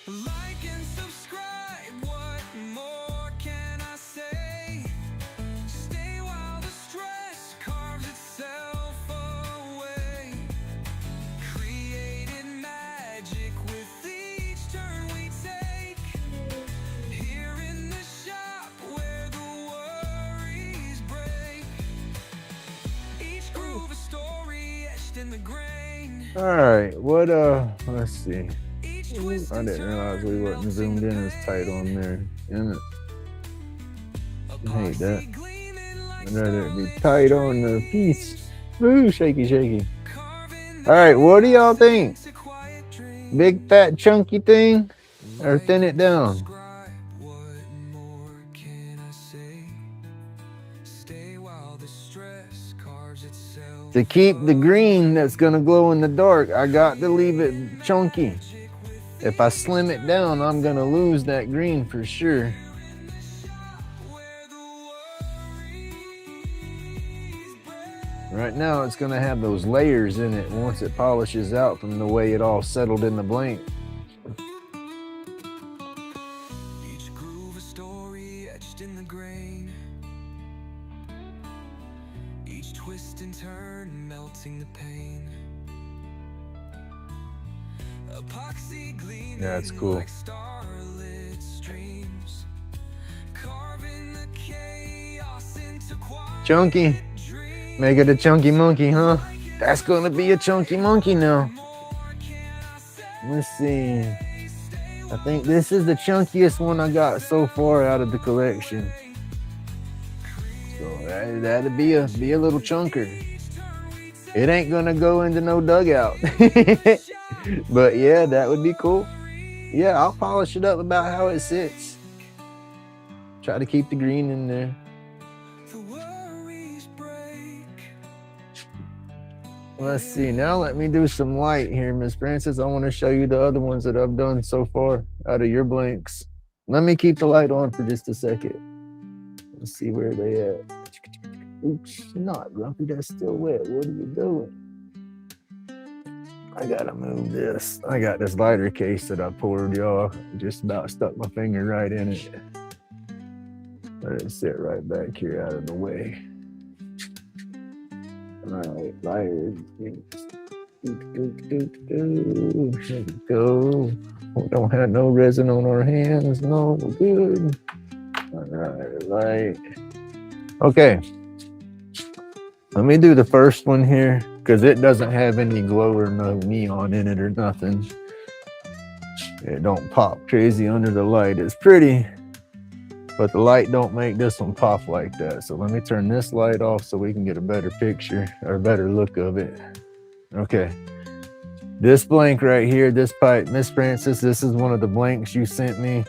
Like and subscribe, what more can I say? Stay while the stress carves itself away. Created magic with each turn we take. Here in the shop where the worries break. Each groove a story etched in the grain. All right, what let's see. Each I twist didn't and realize we turn wasn't melting zoomed the in as tight on there. Damn it. I hate that. epoxy gleaming like I'd rather it be starlit tight on the streams. piece. Ooh, shaky, shaky. Carving All right, what do y'all think? into quiet dreams. Big fat chunky thing, or thin it down? Describe what more can I say? Stay while the stress carves itself. To keep the green that's gonna glow in the dark, I got to leave it chunky. If I slim it down, I'm gonna lose that green for sure. Where the worries break. Right now, it's gonna have those layers in it once it polishes out from the way it all settled in the blank. Each groove a story etched in the grain. Each twist and turn melting the pain. Epoxy gleaming That's cool. like starlit streams. Carving the chaos into quiet Chunky. dreams. Make it a chunky monkey, huh? That's gonna be a chunky monkey now. More can I say? Let's see. I think this is the chunkiest one I got so far out of the collection. So that'd be a little chunker. It ain't gonna go into no dugout. But yeah, that would be cool. Yeah, I'll polish it up about how it sits. Try to keep the green in there. The worries break. Let's see. Now let me do some light here, Miss Francis. I want to show you the other ones that I've done so far out of your blanks. Let me keep the light on for just a second. Let's see where they at. Oops, not Grumpy. That's still wet. What are you doing? I gotta move this. I got this lighter case that I poured, y'all. Just about stuck my finger right in it. Let it sit right back here out of the way. All right, lighter. There we go. We don't have no resin on our hands. No, we're good. All right, light. Okay. Let me do the first one here because it doesn't have any glow or no neon in it or nothing. It don't pop crazy under the light. It's pretty, but the light don't make this one pop like that. So let me turn this light off so we can get a better picture or a better look of it. Okay. This blank right here, this pipe, Miss Francis, this is one of the blanks you sent me.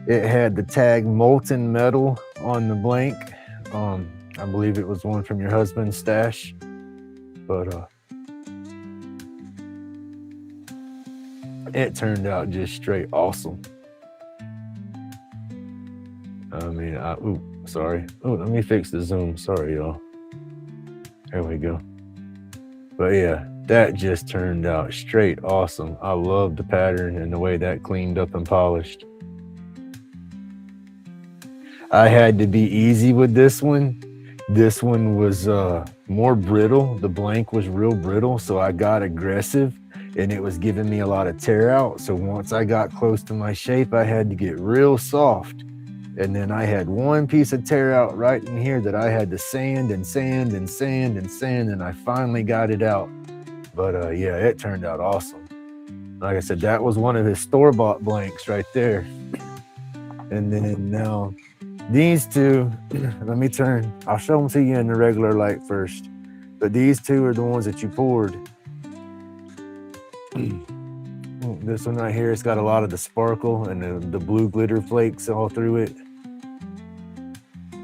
It had the tag molten metal on the blank. I believe it was one from your husband's stash, but it turned out just straight awesome. I mean, sorry. Oh, let me fix the zoom. Sorry, y'all. There we go. But yeah, that just turned out straight awesome. I love the pattern and the way that cleaned up and polished. I had to be easy with this one. This one was more brittle. The blank was real brittle, so I got aggressive and it was giving me a lot of tear out. So once I got close to my shape, I had to get real soft. And then I had one piece of tear out right in here that I had to sand and sand and sand and sand, and I finally got it out. But yeah, it turned out awesome. Like I said, that was one of his store-bought blanks right there. And then now these two, let me turn, I'll show them to you in the regular light first. But these two are the ones that you poured. This one right here, it's got a lot of the sparkle and the blue glitter flakes all through it.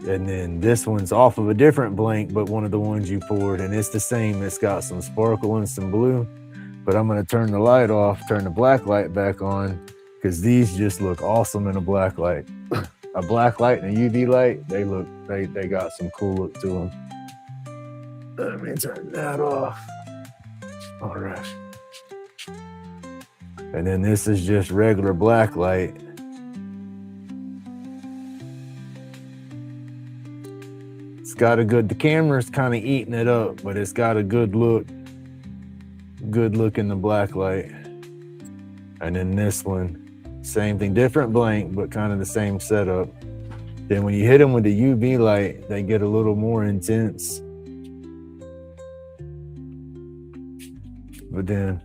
And then this one's off of a different blank, but one of the ones you poured, and it's the same. It's got some sparkle and some blue. But I'm gonna turn the light off, turn the black light back on, because these just look awesome in a black light. A black light and a UV light, they got some cool look to them. Let me turn that off. All right. And then this is just regular black light. It's got a good, the camera's kind of eating it up, but it's got a good look in the black light. And then this one, same thing, different blank, but kind of the same setup. Then when you hit them with the UV light, they get a little more intense. But then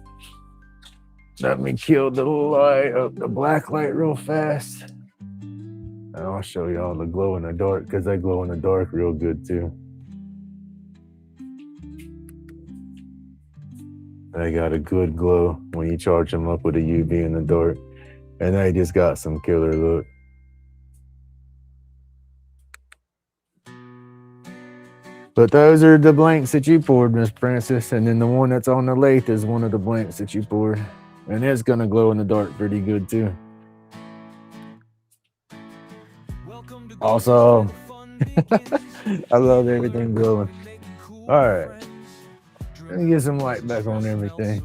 let me kill the light up, the black light real fast. And I'll show y'all the glow in the dark, because they glow in the dark real good too. They got a good glow when you charge them up with a UV in the dark. And they just got some killer look. But those are the blanks that you poured, Miss Francis. And then the one that's on the lathe is one of the blanks that you poured. And it's gonna glow in the dark pretty good too. Awesome. I love everything glowing. All right. Let me get some light back on everything.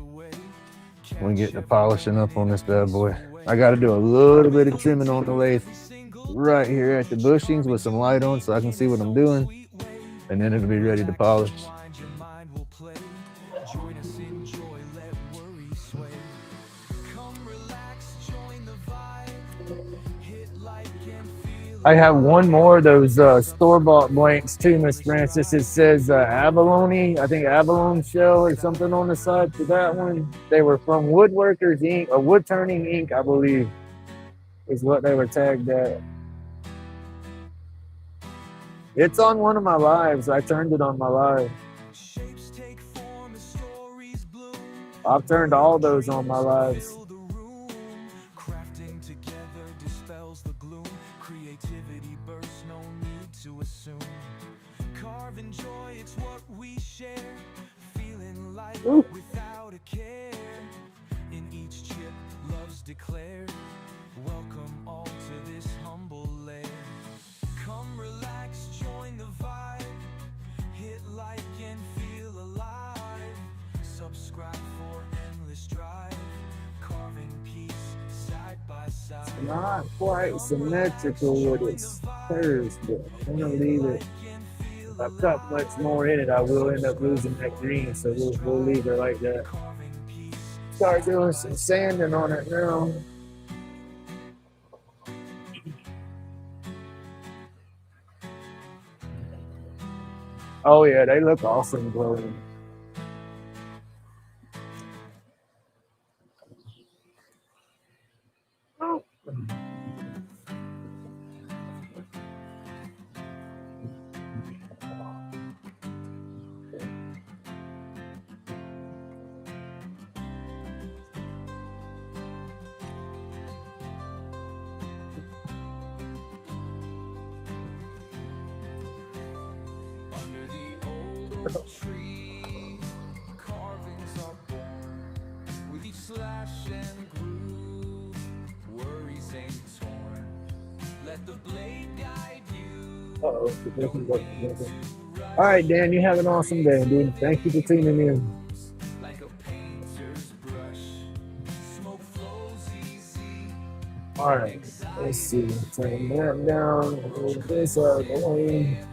We get the polishing up on this bad boy. I got to do a little bit of trimming on the lathe right here at the bushings with some light on so I can see what I'm doing. And then it'll be ready to polish. I have one more of those store-bought blanks too, Miss Francis. It says abalone, I think abalone shell or something on the side for that one. They were from Woodworkers Inc. or Wood Turning Inc., I believe, is what they were tagged at. It's on one of my lives. I turned it on my live. I've turned all those on my lives. Ooh. Without a care, in each chip love's declared. Welcome all to this humble lair. Come relax, join the vibe. Hit like and feel alive. Subscribe for endless drive. Carving peace side by side. It's not quite symmetrical with its curves, but I'm gonna leave it. If I cut much more in it, I will end up losing that green, so we'll leave it like that. Start doing some sanding on it now. Oh yeah, they look awesome glowing. Oh. Tree carvings are born with each slash and groove. Worries ain't torn. Let the blade guide you. All right, Dan, you have an awesome day, dude. Thank you for tuning in. Like a painter's brush, smoke flows easy. All right, let's see. Turn that down. Move this out of the way.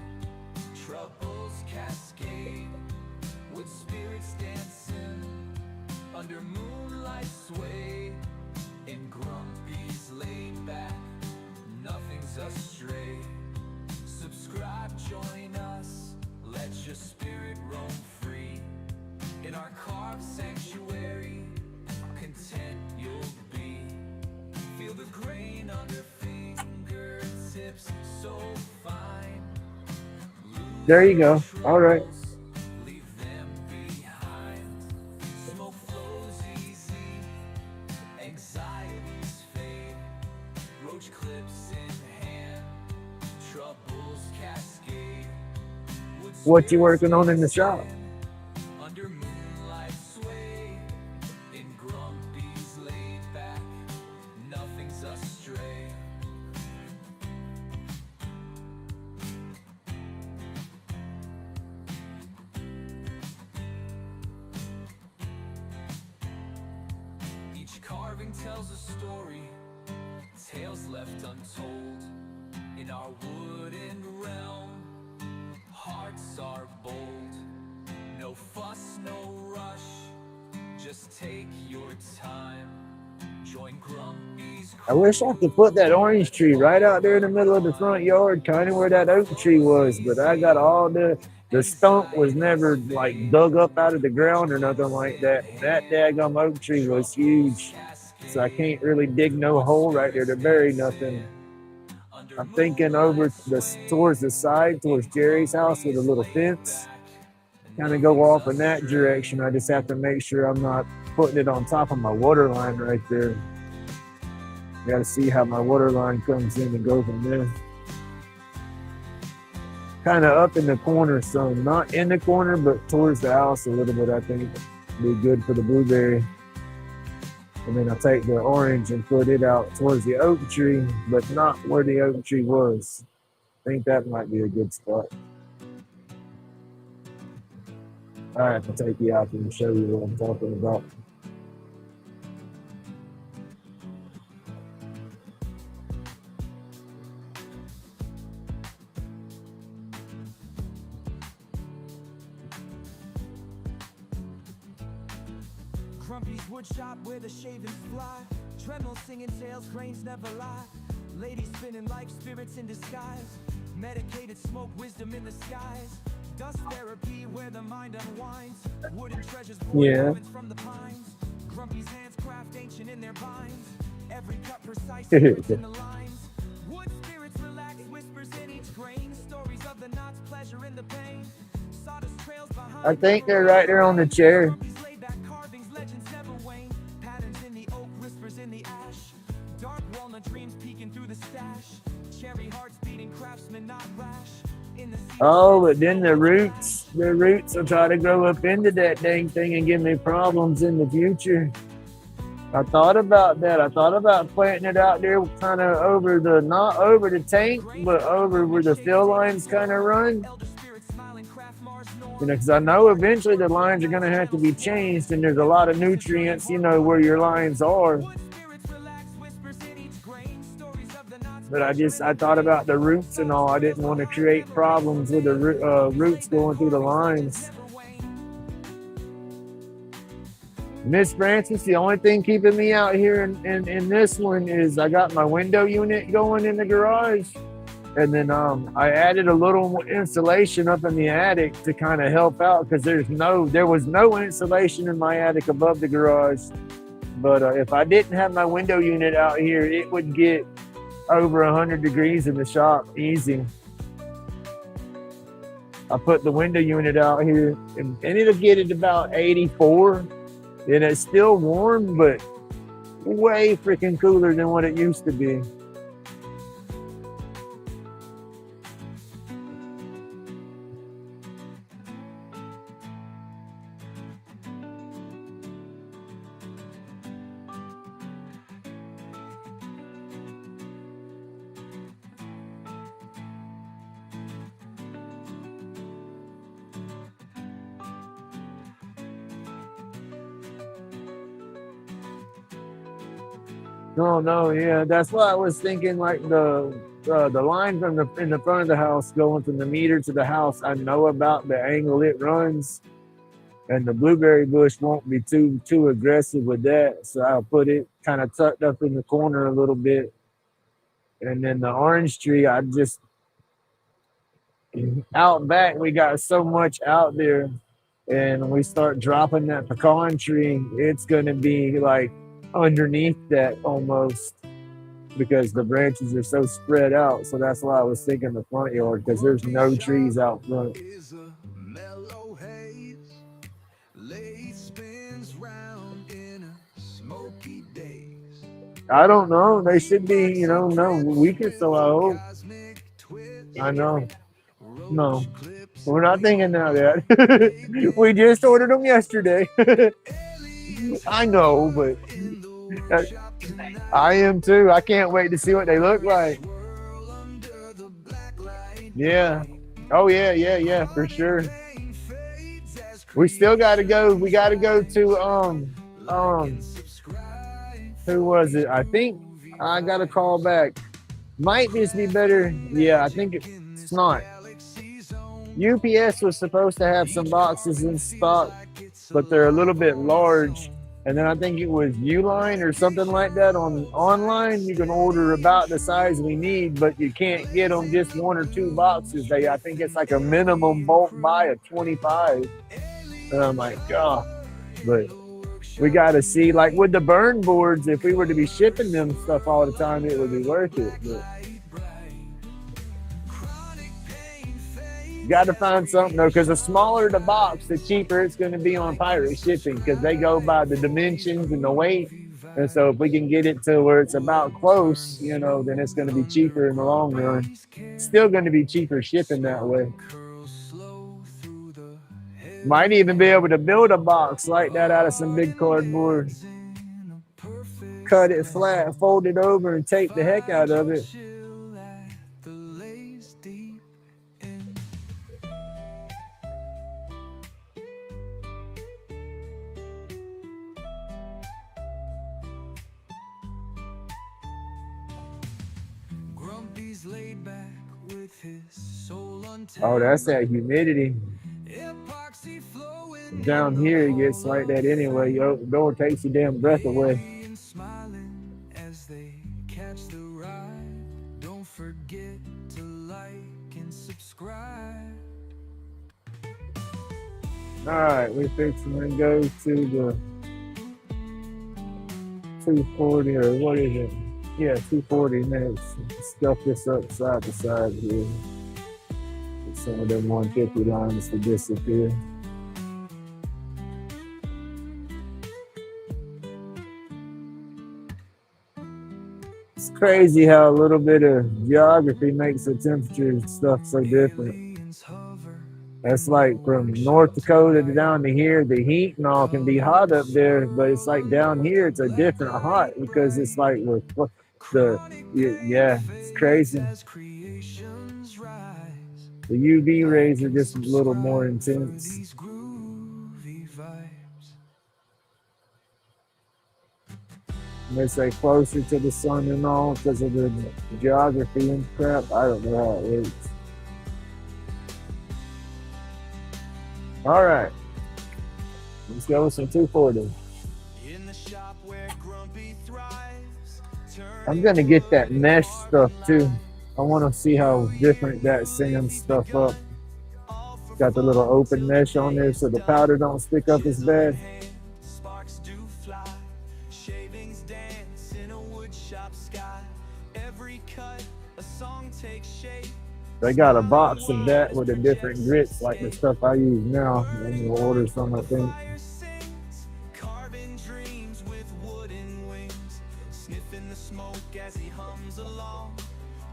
There you go. All right. What you working on in the shop? tells a story, tales left untold. In our wooden realm, hearts are bold. No fuss, no rush, just take your time. Join Grumpy's. I wish I could put that orange tree right out there in the middle of the front yard, kind of where that oak tree was, but I got all the stump was never like dug up out of the ground or nothing like that. That daggum oak tree was huge, so I can't really dig no hole right there to bury nothing. I'm thinking over towards the side, towards Jerry's house with a little fence, kind of go off in that direction. I just have to make sure I'm not putting it on top of my water line right there. Got to see how my water line comes in and goes from there. Kind of up in the corner, so not in the corner, but towards the house a little bit. I think be good for the blueberry. And then I take the orange and put it out towards the oak tree, but not where the oak tree was. I think that might be a good spot. I have to take you out and show you what I'm talking about. Grumpy's woodshop where the shavings fly. Tremolo singing tales, cranes never lie. Ladies spinning like spirits in disguise. Medicated smoke, wisdom in the skies. Dust therapy where the mind unwinds. Wooden treasures pouring from the pines. Grumpy's hands craft ancient in their binds. Every cut precise in the lines. Wood spirits relax, whispers in each grain. Stories of the knots, pleasure in the pain. Sawdust trails behind. I think they're right there on the chair. Oh, but then the roots will try to grow up into that dang thing and give me problems in the future. I thought about that. I thought about planting it out there kind of over not over the tank, but over where the fill lines kind of run. You know, because I know eventually the lines are going to have to be changed, and there's a lot of nutrients, you know, where your lines are. But I thought about the roots and all. I didn't want to create problems with the roots going through the lines. Miss Francis, the only thing keeping me out here in this one is I got my window unit going in the garage. And then I added a little insulation up in the attic to kind of help out because there was no insulation in my attic above the garage. But if I didn't have my window unit out here, it would get over 100 degrees in the shop, easy. I put the window unit out here and it'll get it about 84. And it's still warm, but way freaking cooler than what it used to be. No, yeah, that's why I was thinking like the line from in the front of the house going from the meter to the house. I know about the angle it runs, and the blueberry bush won't be too aggressive with that. So I'll put it kind of tucked up in the corner a little bit, and then the orange tree, I just out back. We got so much out there, and when we start dropping that pecan tree, it's gonna be like underneath that almost because the branches are so spread out. So that's why I was thinking the front yard because there's no trees out front. I don't know. They should be, no, a week or so, I hope. I know. No, we're not thinking now that. We just ordered them yesterday. I know, but I am too. I can't wait to see what they look like. Yeah. Oh yeah, for sure. We still got to go. We got to go to Who was it? I think I got a call back. Might just be better. Yeah, I think it's not. UPS was supposed to have some boxes in stock, but they're a little bit large. And then I think it was Uline or something like that on online. You can order about the size we need, but you can't get them just one or two boxes. I think it's like a minimum bulk buy of 25. And I'm like, God, but we got to see, like with the burn boards, if we were to be shipping them stuff all the time, it would be worth it. But got to find something though, because the smaller the box, the cheaper it's going to be on pirate shipping, because they go by the dimensions and the weight. And so if we can get it to where it's about close, you know, then it's going to be cheaper in the long run. Still going to be cheaper shipping that way. Might even be able to build a box like that out of some big cardboard. Cut it flat, fold it over, and tape the heck out of it. Oh, that's that humidity. Down here it gets like that anyway. You open the door, takes your damn breath away. Don't forget to like and subscribe. Alright, we're fixing to go to the 240, or what is it? Yeah, 240 next. Stuff this up side to side here. Get some of them 150 lines to disappear. It's crazy how a little bit of geography makes the temperature and stuff so different. That's like from North Dakota to down to here, the heat and all can be hot up there, but it's like down here, it's a different hot because it's like with yeah, it's crazy. The UV rays are just a little more intense. They say closer to the sun and all because of the geography and crap. I don't know how it works. All right, let's go with some 240. I'm gonna get that mesh stuff too. I want to see how different that sands stuff up. Got the little open mesh on there so the powder don't stick up as bad. They got a box of that with the different grits, like the stuff I use now. And you'll order some, I think. Carving dreams with wooden wings, sniffing the smoke as he hums along.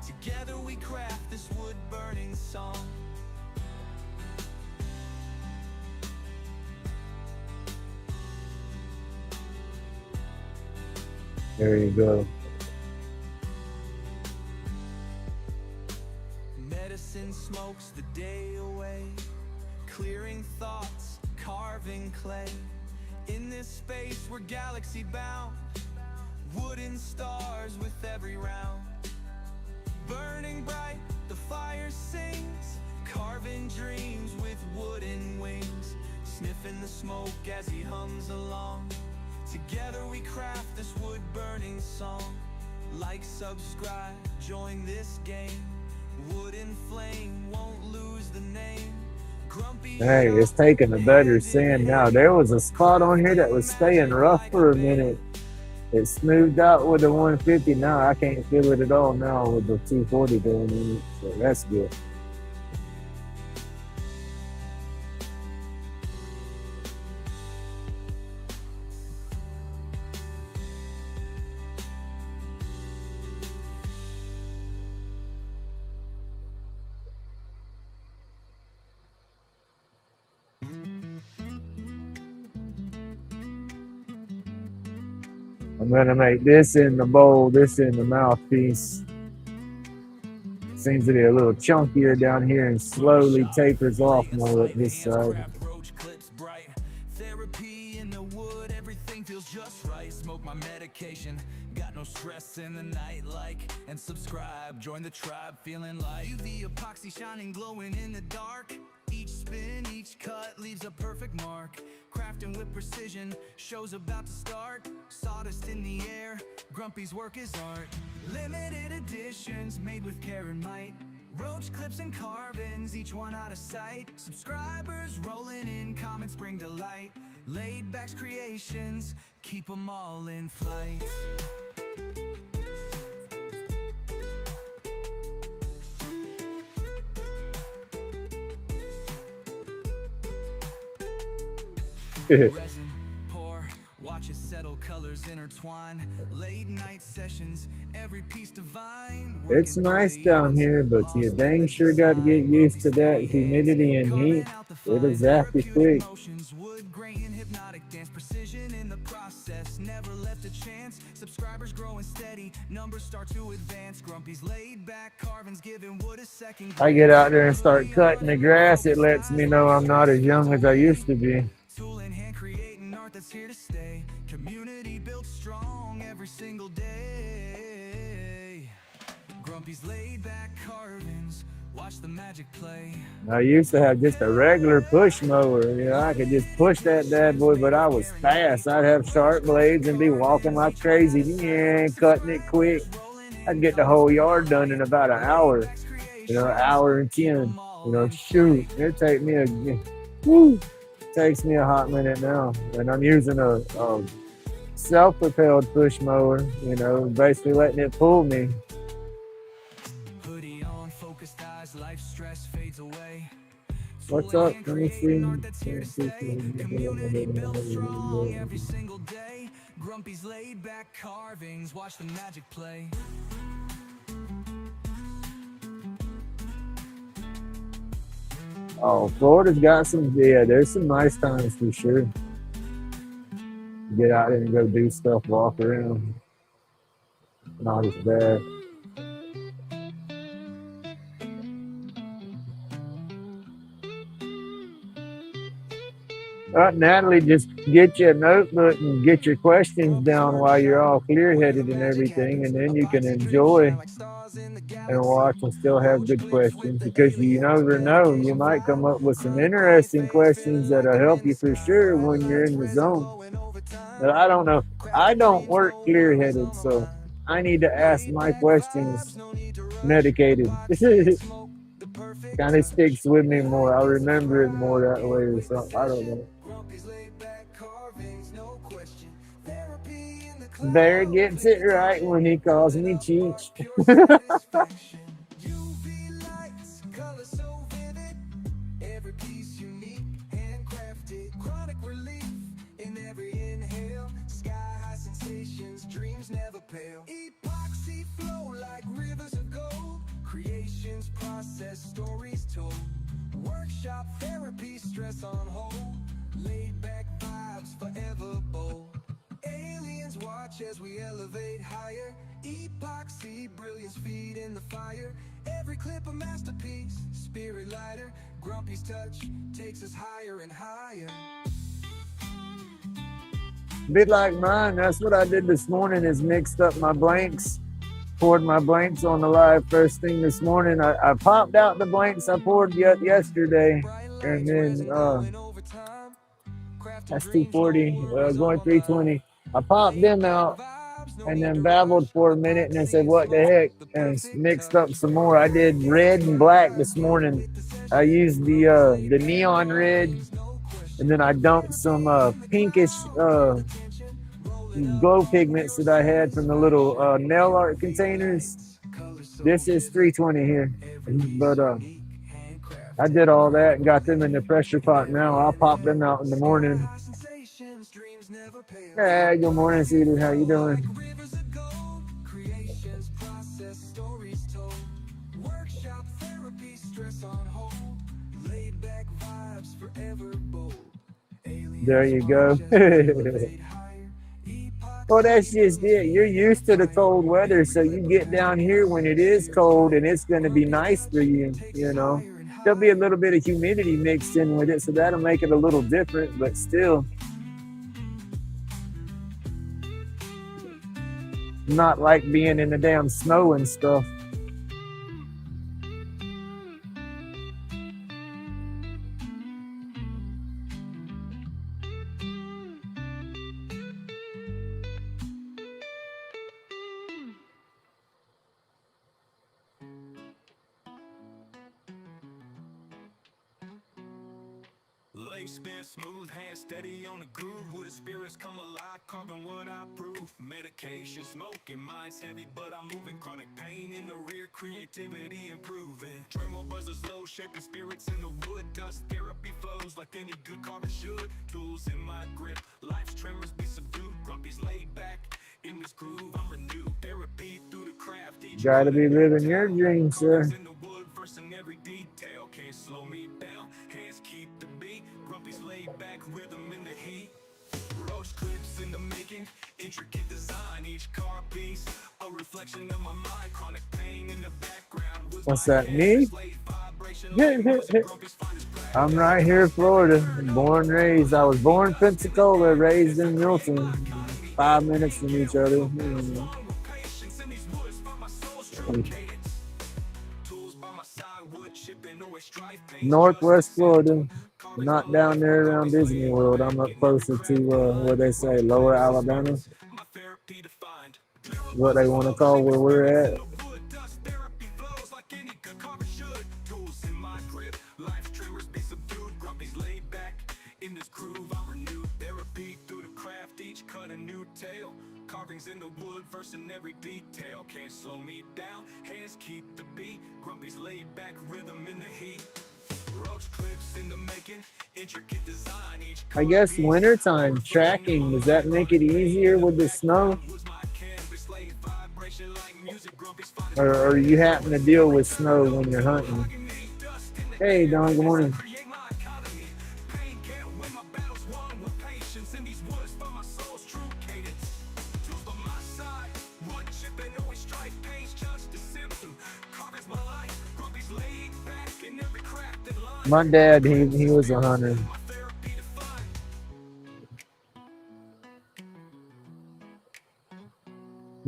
Together we craft this wood burning song. There you go. Smokes the day away, clearing thoughts, carving clay. In this space we're galaxy bound, wooden stars with every round. Burning bright, the fire sings, carving dreams with wooden wings, sniffing the smoke as he hums along. Together we craft this wood burning song. Like, subscribe, join this game. Wooden flame won't lose the name. Hey, it's taking a better sand now. There was a spot on here that was staying rough for a minute. It smoothed out with the 150. Now I can't feel it at all now with the 240 going in it. So that's good. I'm gonna make this in the bowl, this in the mouthpiece. Seems to be a little chunkier down here and slowly tapers off more at this side. Therapy in the wood, everything feels just right. Smoke my my medication. Got no stress in the night, like and subscribe. Join the tribe, feeling like UV epoxy shining, glowing in the dark. Each spin, each cut leaves a perfect mark. Crafting with precision, show's about to start. Sawdust in the air, Grumpy's work is art. Limited editions made with care and might. Roach clips and carvings, each one out of sight. Subscribers rolling in, comments bring delight. Laid back's creations, keep them all in flight. Resin, pour, watch it settle, colors intertwine. Late night sessions, every piece divine. It's nice down here, but you dang sure got to get used to that humidity and heat. It'll zap you quick. Wood grain, hypnotic dance, precision in the process, never left a chance. Subscribers growing steady, numbers start to advance. Grumpy's laid back carvings, giving wood a second. I get out there and start cutting the grass. It lets me know I'm not as young as I used to be. Tool in hand, creating art that's here to stay. Community built strong every single day. Grumpy's laid back carvings, watch the magic play. I used to have just a regular push mower. You know, I could just push that bad boy, but I was fast. I'd have sharp blades and be walking like crazy. Yeah, cutting it quick. I'd get the whole yard done in about an hour. You know, an hour and 10. You know, shoot. It'd take me takes me a hot minute now. And I'm using a self-propelled push mower, you know, basically letting it pull me. Hoodie on, focused eyes, life stress fades away. What's up? Let me see. Community built strong every single day. Grumpy's laid back carvings, watch the magic play. Oh, Florida's got some, yeah, there's some nice times for sure. Get out there and go do stuff, walk around. Not as bad. Natalie, just get you a notebook and get your questions down while you're all clear-headed and everything, and then you can enjoy and watch and still have good questions, because you never know, you might come up with some interesting questions that'll help you for sure when you're in the zone. But I don't know. I don't work clear-headed, so I need to ask my questions medicated. Kind of sticks with me more. I'll remember it more that way or something. I don't know. Bear gets it right when he calls me Cheech. Every piece unique, handcrafted, chronic relief in every inhale. Sky high sensations, dreams never pale. Epoxy flow like rivers of gold. Creations process, stories told. Workshop therapy, stress on hold. Laid back vibes, forever bold. Aliens watch as we elevate higher. Epoxy, brilliance feed in the fire. Every clip a masterpiece, spirit lighter. Grumpy's touch takes us higher and higher. Bit like mine, that's what I did this morning, is mixed up my blanks. Poured my blanks on the live first thing this morning. I popped out the blanks I poured yesterday, and then that's 240, going 320. I popped them out and then babbled for a minute and then said, what the heck, and mixed up some more. I did red and black this morning. I used the neon red, and then I dumped some pinkish glow pigments that I had from the little nail art containers. This is 320 here, but I did all that and got them in the pressure pot now. I'll pop them out in the morning. Hey, good morning, Cedar. How you doing? There you go. Well, that's just it. You're used to the cold weather, so you get down here when it is cold and it's going to be nice for you, you know. There'll be a little bit of humidity mixed in with it, so that'll make it a little different, but still. not like being in the damn snow and stuff. Lathe spin smooth, hand steady on the groove. With the spirits come alive, carving what I prove. Medication smoking, mind's heavy, but I'm moving. Chronic pain in the rear, creativity improving. Tremor buzzers low, shaping spirits in the wood. Dust therapy flows like any good carver should. Tools in my grip, life's tremors be subdued. Grumpy's laid back, in this groove I'm renewed. Therapy through the craft. Gotta be living your dreams, sir. In the wood, versing every detail. Can't slow me down, hands keep the beat. Grumpy's laid back, rhythm in the heat. Roach clips in the making, intricate design. Each car piece, a reflection of my mind. Chronic pain in the background. What's that, me? I'm right here in Florida, born and raised. I was born in Pensacola, raised in Milton. 5 minutes from each other. Northwest Florida, not down there around Disney World. I'm up closer to what they say, Lower Alabama. What they want to call where we're at. In this groove I'm renewed, therapy through the craft, each cut a new tale. Carvings in the wood, versing every detail. Can't slow me down, hands keep the beat. Grumpy's laid back, rhythm in the heat. Roach clips in the making, intricate design. Each I guess wintertime tracking, does that make it easier with the snow? Or you happen to deal with snow when you're hunting? Hey Don, good morning. My dad, he was a hunter.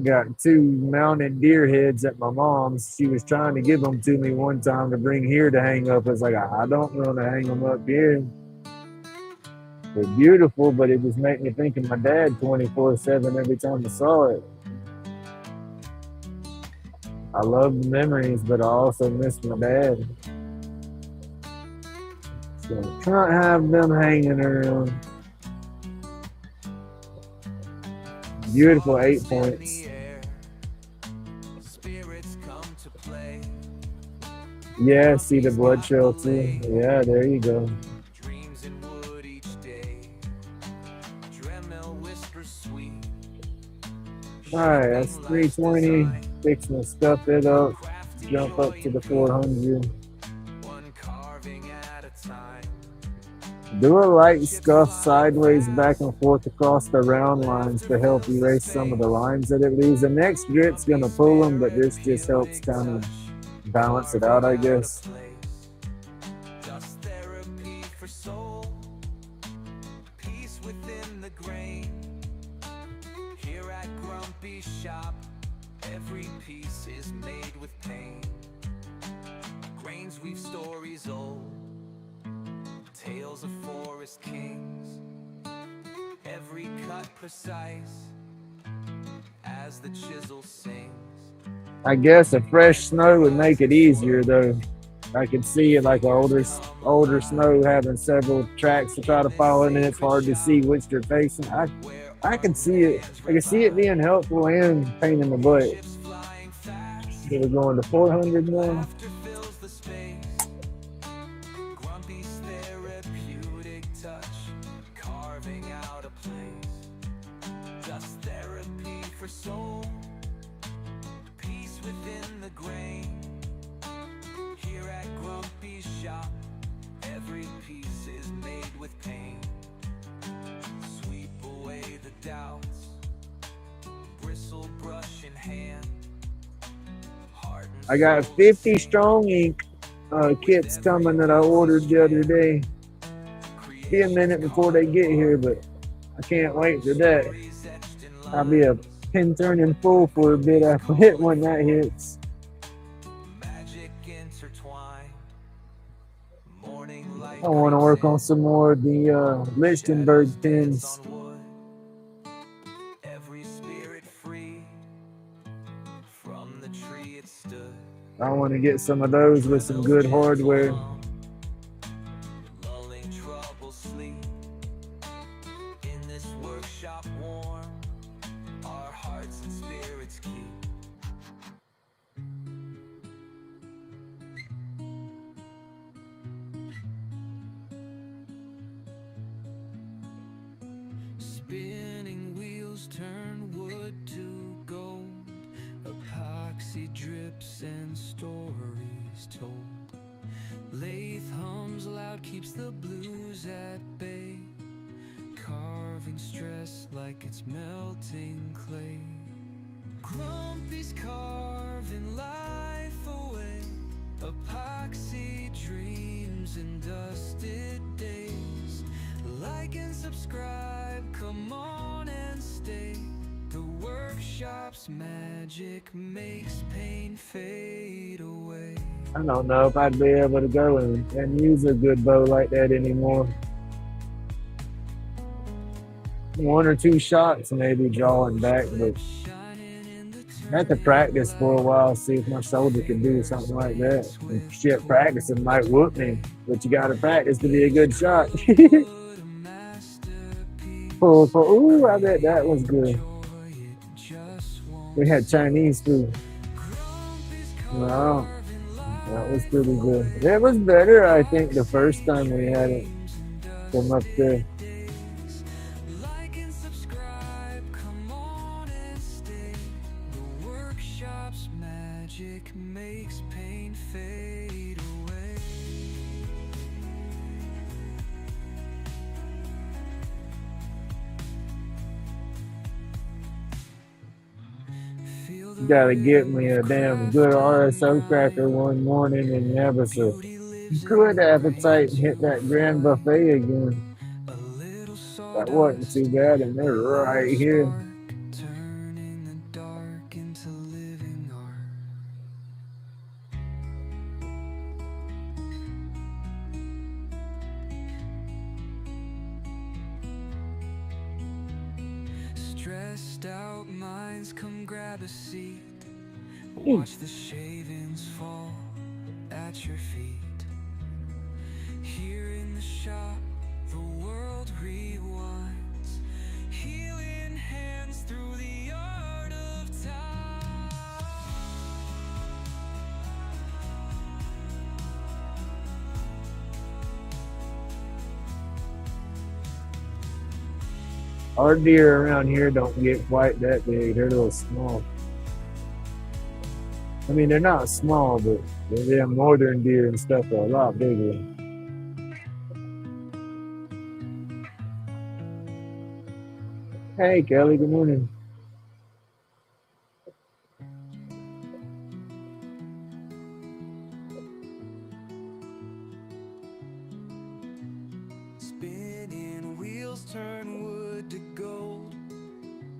Got 2 mounted deer heads at my mom's. She was trying to give them to me one time to bring here to hang up. I was like, I don't want to hang them up here. They're beautiful, but it just made me think of my dad 24/7 every time I saw it. I love the memories, but I also miss my dad. So can't have them hanging around. Beautiful 8 points. Yeah, see the blood trail too. Yeah, there you go. Alright, that's 320. Fixing to stuff it up. Jump up to the 400. Do a light scuff sideways back and forth across the round lines to help erase some of the lines that it leaves. The next grit's gonna pull them, but this just helps kind of balance it out, I guess. Every piece is made with pain. Grains weave stories old, tales of forest kings. Every cut precise as the chisel sings. I guess a fresh snow would make it easier though. I could see it like older snow having several tracks to try to follow, and it's hard to see which they're facing. I can see it. I can see it being helpful and pain in the butt. So we're going to 400 now. Every piece is made with pain. Sweep away the doubts, bristle brush in hand. I got 50 strong ink kits coming that I ordered the other day. Be a minute before they get here, but I can't wait for that. I'll be a pin turning full for a bit. I quit when that hits. Magic intertwined. Morning light I want to work creeps on in. some more of the Lichtenberg Shadows dance pins. on wood. Every spirit free from the tree it stood. I want to get some of those with some good hardware. Lulling trouble sleep. In this workshop warm, our hearts and spirits keep. Spinning wheels turn wood to gold. Epoxy drips and stories told. Lathe hums loud, keeps the blues at bay. Carving stress like it's melting clay. Grumpy's carving life away. Epoxy dreams and dusted days. Like and subscribe, come on and stay. The workshop's magic makes pain fade away. I don't know if I'd be able to go and use a good bow like that anymore. One or two shots, maybe drawing back, but I have to practice for a while, see if my shoulder can do something like that. And shit, practicing might whoop me, but you gotta practice to be a good shot. Ooh, I bet that was good. We had Chinese food. Wow, that was pretty good. It was better, I think, the first time we had it from up there. Like and subscribe, come on and stay. The workshop's magic makes pain fade away. Feel the Gotta get me a damn good RSO cracker one morning and have us a good appetite and hit that grand buffet again. a little That wasn't too bad, and they're right here. turning the dark into living art. Stressed out minds, come grab a seat. Watch the shavings fall at your feet. Here in the shop, the world rewinds. Healing hands through the art of time. Our deer around here don't get quite that big. They're a little small. I mean, they're not small, but them northern deer and stuff are a lot bigger. Hey, Kelly, good morning. Spinning wheels turn wood to gold.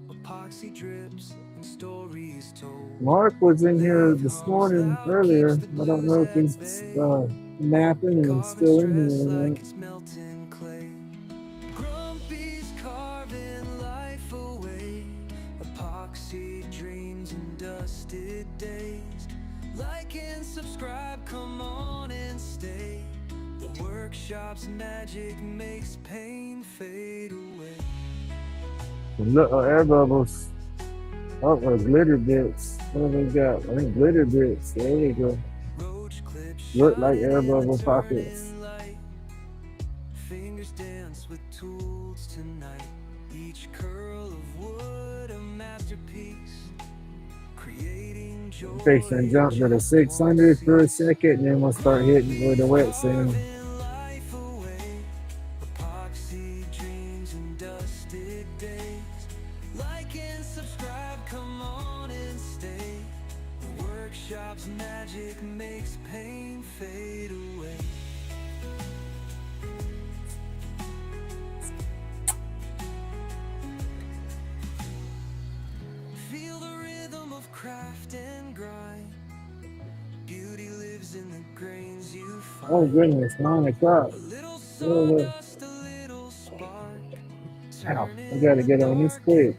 Epoxy drips and stories told. Mark was in here this morning earlier. I don't know if he's napping and still in here or Like not. it's melting clay. Grumpy's carving life away. Epoxy dreams and dusted days. Like and subscribe, come on and stay. The workshop's magic makes pain fade away. And look, air bubbles. Oh, glitter bits. What have we got? I think glitter bits. There we go. Roach clips Look like air shine bubble in the pockets. turning light. Fingers dance with tools tonight. Each curl of wood a masterpiece. Creating joy. Fixing to jump to the 600 for a second, and then we'll start hitting with the wet soon. Carving life away. Epoxy dreams and dusted days. Like and subscribe, come on and stay. The workshop's magic makes pain fade away. Oh goodness, 9 o'clock. Oh, ow, I gotta get on this quick.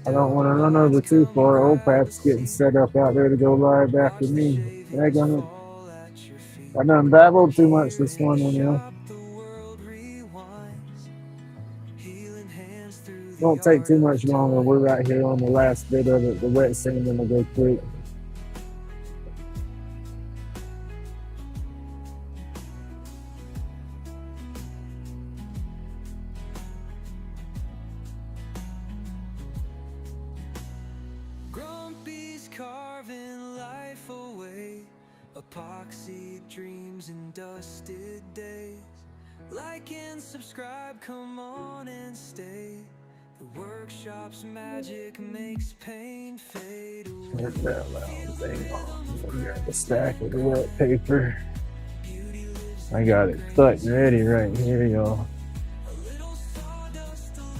I don't want to run over too far. Old Pat's getting set up out there to go live after me. I done babbled too much this morning, you know. Won't take too much longer. We're right here on the last bit of it. The wet sand will go quick. Grumpy's carving life away, epoxy dreams and dusted days. Like and subscribe, come on and stay. The workshop's magic makes pain fade away. Turn that loud thing on. We got the stack of the wet paper. I got it cut and ready right here, y'all.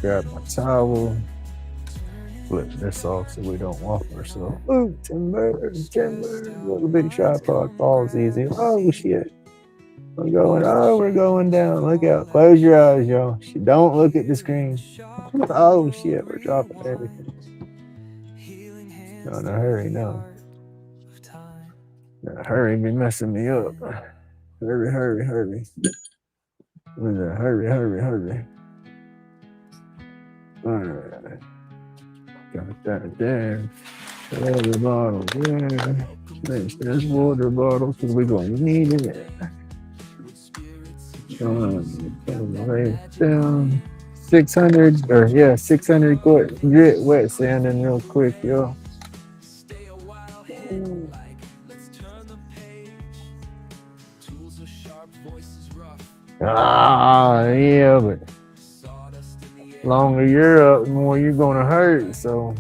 Grab my towel. Flip this off so we don't walk ourselves. Ooh, timber, timber. Little bitty tripod falls easy. Oh shit. We're going down. Look out. Close your eyes, y'all. Don't look at the screen. Oh shit, we're dropping everything. No, in a hurry, no. In a hurry be messing me up. Hurry, hurry, hurry. Hurry, hurry, hurry. Alright. Got that there. Water bottle there. There's water bottles because we're going to need it. Lay down. 600 grit wet sanding real quick, yo. Yeah, but longer you're up, the more you're gonna hurt. So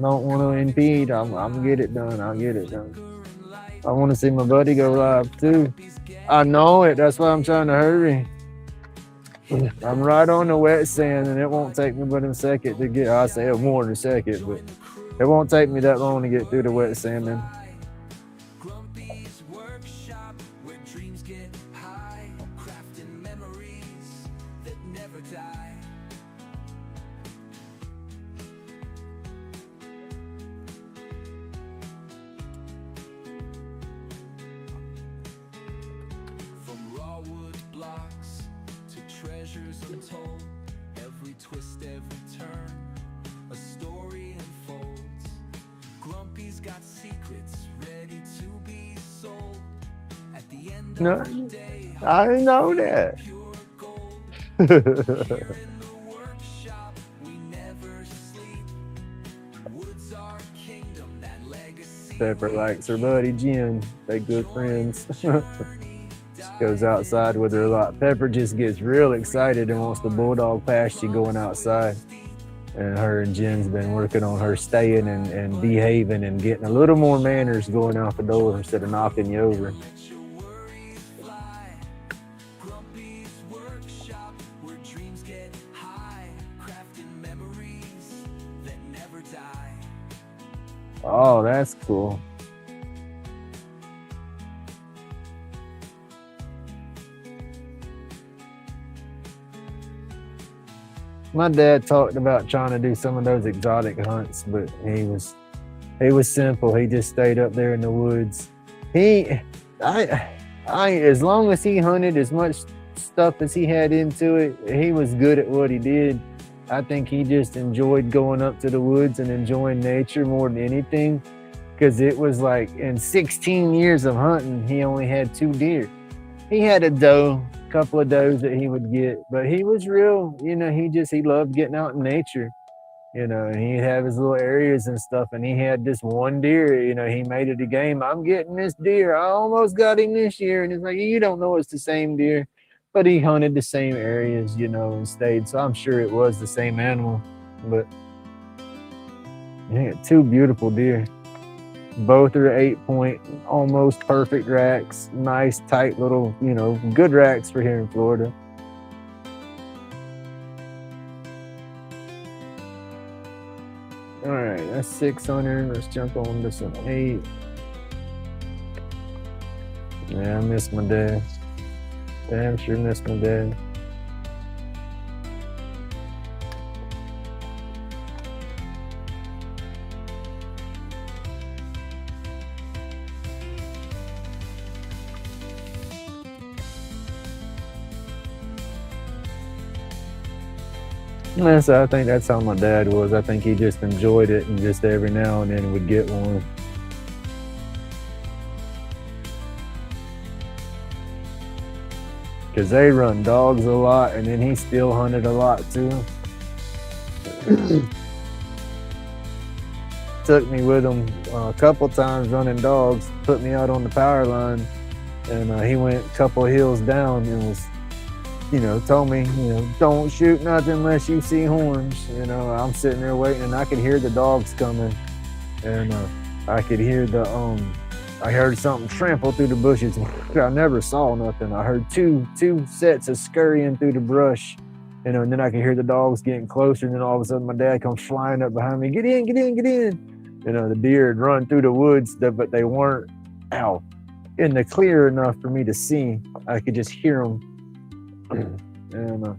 don't want to impede. I'm get it done. I'll get it done. I want to see my buddy go live too. I know it. That's why I'm trying to hurry. I'm right on the wet sand, and it won't take me but a second to get. I say more than a second, but it won't take me that long to get through the wet sand. Then. Grumpy's workshop, where dreams get high, crafting memories that never die. From raw wood blocks to treasures untold, every twist, every turn, a story unfolds. Grumpy's got secrets ready to be sold. At the end No, of the day, I know that. pure gold. Here in the workshop, we never sleep. Woods our kingdom, that legacy. Pepper likes her buddy Jen. They good friends. Goes outside with her a lot. Pepper just gets real excited and wants the bulldog pasture going outside. And her and Jen's been working on her staying and behaving and getting a little more manners going out the door instead of knocking you over. Let your worries fly. Grumpy's workshop, where dreams get high, crafting memories that never die. Oh, that's cool. My dad talked about trying to do some of those exotic hunts, but he was simple. He just stayed up there in the woods. As long as he hunted as much stuff as he had into it, he was good at what he did. I think he just enjoyed going up to the woods and enjoying nature more than anything, because it was like in 16 years of hunting, he only had 2 deer. He had a couple of does that he would get, but he was real, he loved getting out in nature, and he'd have his little areas and stuff, and he had this one deer, he made it a game. I'm getting this deer. I almost got him this year. And it's like, you don't know it's the same deer, but he hunted the same areas, and stayed. So I'm sure it was the same animal, but he had 2 beautiful deer. Both are 8-point, almost perfect racks. Nice, tight little, good racks for here in Florida. All right, that's 600. Let's jump on to some 8. Yeah, I miss my dad. Damn sure miss my dad. So I think that's how my dad was. I think he just enjoyed it and just every now and then would get one. Because they run dogs a lot, and then he still hunted a lot too. Took me with him a couple times running dogs, put me out on the power line, and he went a couple hills down and was, told me, don't shoot nothing unless you see horns. I'm sitting there waiting, and I could hear the dogs coming, and I could hear I heard something trample through the bushes. I never saw nothing. I heard two sets of scurrying through the brush, and then I could hear the dogs getting closer, and then all of a sudden my dad comes flying up behind me. Get in, get in, get in. The deer had run through the woods, but they weren't out in the clear enough for me to see. I could just hear them. And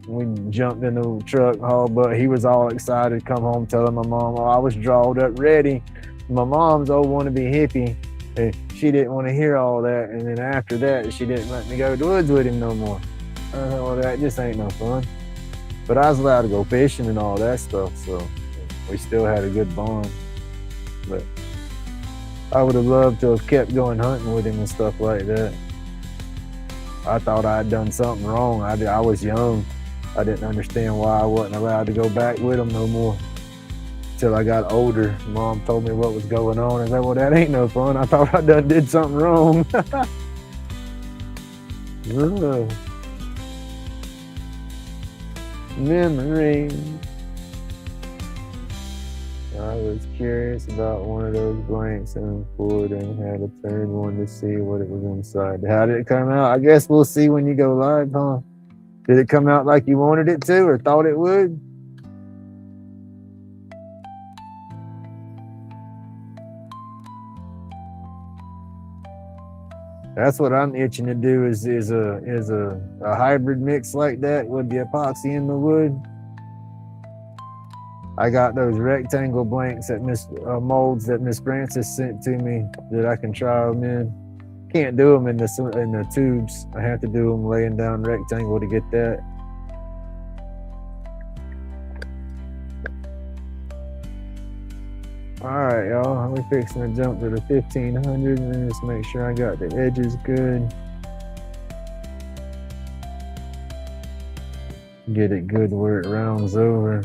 we jumped in the truck, but he was all excited, come home telling my mom, I was drawed up ready. My mom's old wannabe hippie. She didn't want to hear all that, and then after that, she didn't let me go to the woods with him no more. I thought, well, that just ain't no fun. But I was allowed to go fishing and all that stuff, so we still had a good bond. But I would have loved to have kept going hunting with him and stuff like that. I thought I had done something wrong. I was young. I didn't understand why I wasn't allowed to go back with him no more. Till I got older, Mom told me what was going on. I said, well, that ain't no fun. I thought I done did something wrong. Memory. I was curious about one of those blanks and pulled and had to turn one to see what it was inside. How did it come out? I guess we'll see when you go live, huh? Did it come out like you wanted it to or thought it would? That's what I'm itching to do is a hybrid mix like that with the epoxy in the wood. I got those rectangle blanks that molds that Miss Francis sent to me that I can try them in. Can't do them in the tubes. I have to do them laying down rectangle to get that. All right, y'all. We're fixing to jump to the 1500 and just make sure I got the edges good. Get it good where it rounds over.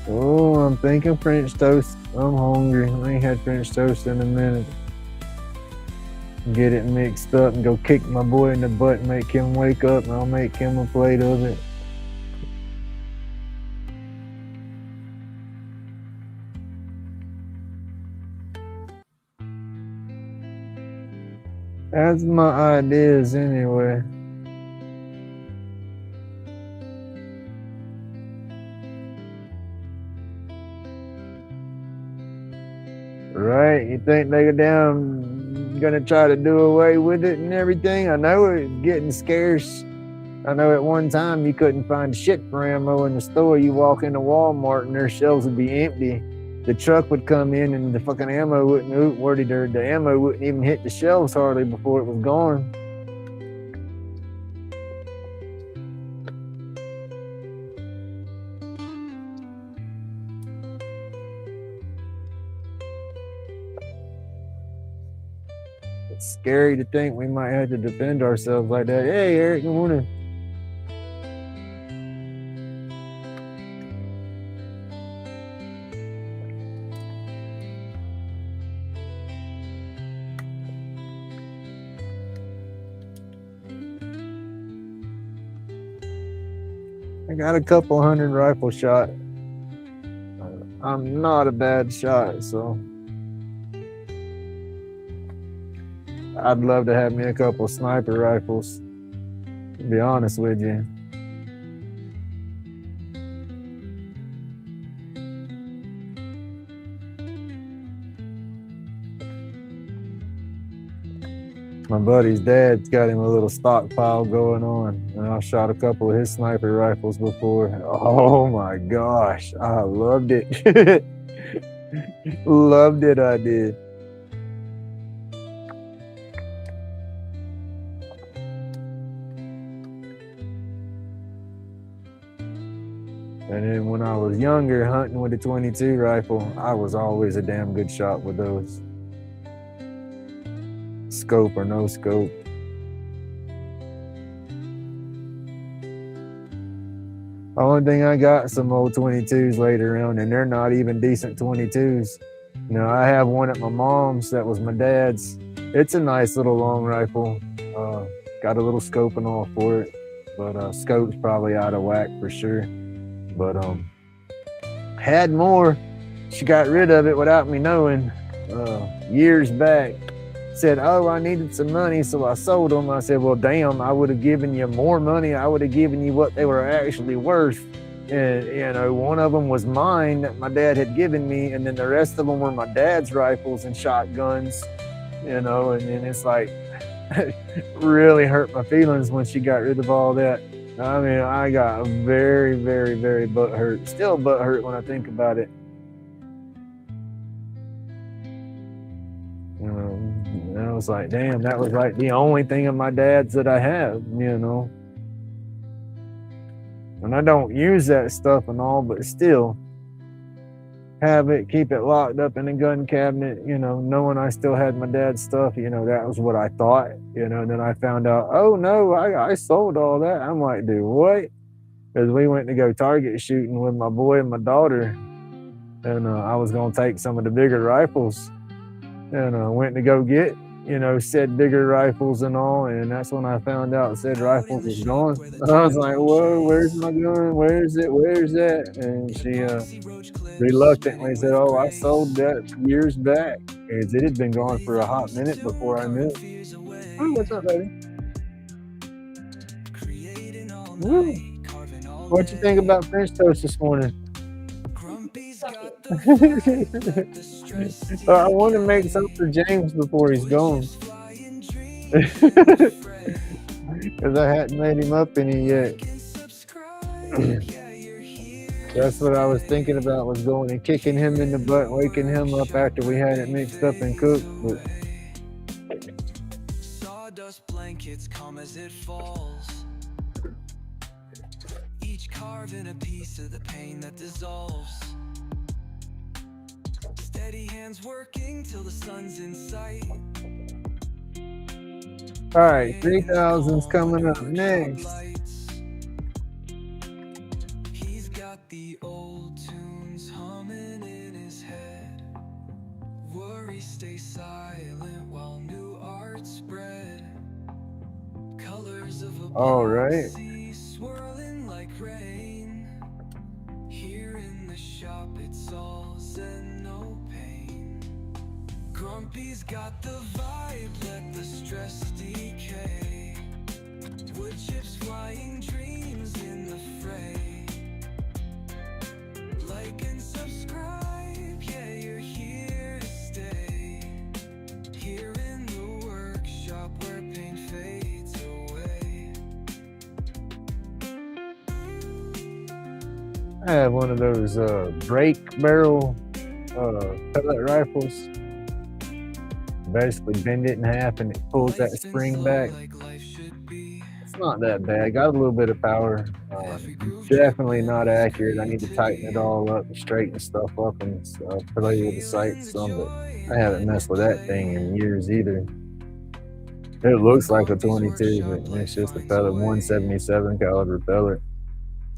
Oh, I'm thinking French toast. I'm hungry. I ain't had French toast in a minute. Get it mixed up and go kick my boy in the butt and make him wake up, and I'll make him a plate of it. That's my ideas anyway. Right? You think they're gonna try to do away with it and everything? I know it's getting scarce. I know at one time you couldn't find shit for ammo in the store. You walk into Walmart and their shelves would be empty. The truck would come in and the fucking ammo wouldn't, the ammo wouldn't even hit the shelves hardly before it was gone. It's scary to think we might have to defend ourselves like that. Hey, Eric, good morning. I got a couple hundred rifle shot. I'm not a bad shot, so I'd love to have me a couple sniper rifles, to be honest with you. My buddy's dad's got him a little stockpile going on, and I shot a couple of his sniper rifles before. Oh my gosh, I loved it. Loved it, I did. And then when I was younger, hunting with a 22 rifle, I was always a damn good shot with those. Scope or no scope. The only thing I got some old 22s laid around, and they're not even decent 22s. You know, I have one at my mom's that was my dad's. It's a nice little long rifle. Got a little scope and all for it, but scope's probably out of whack for sure. But had more. She got rid of it without me knowing. Years back. Said, oh, I needed some money, so I sold them. I said, well, damn, I would have given you more money. I would have given you what they were actually worth. And, you know, one of them was mine that my dad had given me, and then the rest of them were my dad's rifles and shotguns, you know, and then it's like, really hurt my feelings when she got rid of all that. I mean, I got very, very, very butthurt. Still butthurt when I think about it. And I was like, damn, that was like the only thing of my dad's that I have, you know. And I don't use that stuff and all, but still have it, keep it locked up in a gun cabinet, you know, knowing I still had my dad's stuff, you know, that was what I thought, you know. And then I found out, oh no, I sold all that. I'm like, dude, what? Because we went to go target shooting with my boy and my daughter, and I was going to take some of the bigger rifles. And I went to go get, you know, said bigger rifles and all, and that's when I found out said rifles was gone. I was like, whoa, where's my gun? Where's it? Where's that? And she reluctantly said, oh, I sold that years back. Because it had been gone for a hot minute before I knew it. Oh, what's up, baby? Woo. What you think about French toast this morning? I want to make some for James before he's gone. Because I hadn't made him up any yet. That's what I was thinking about, was going and kicking him in the butt, waking him up after we had it mixed up and cooked. But sawdust blankets come as it falls, each carving a piece of the pain that dissolves. Steady hands working till the sun's in sight. all right, 3000's coming up next. He's got the old tunes humming in his head. Worry stay silent while new art spread. Colors of a All right. sea swirling like rain. Here in the shop it's all zen, no pain. Grumpy's got the vibe, let the stress decay. Wood chips flying dreams in the fray. Like and subscribe, yeah, you're here to stay. Here in the workshop where pain fades away. I have one of those brake barrel pellet rifles. Basically bend it in half and it pulls that spring back. It's not that bad. Got a little bit of power. Definitely not accurate. I need to tighten it all up and straighten stuff up and play with the sights some, but I haven't messed with that thing in years either. It looks like a 22, but it's just a pellet, 177 caliber pellet.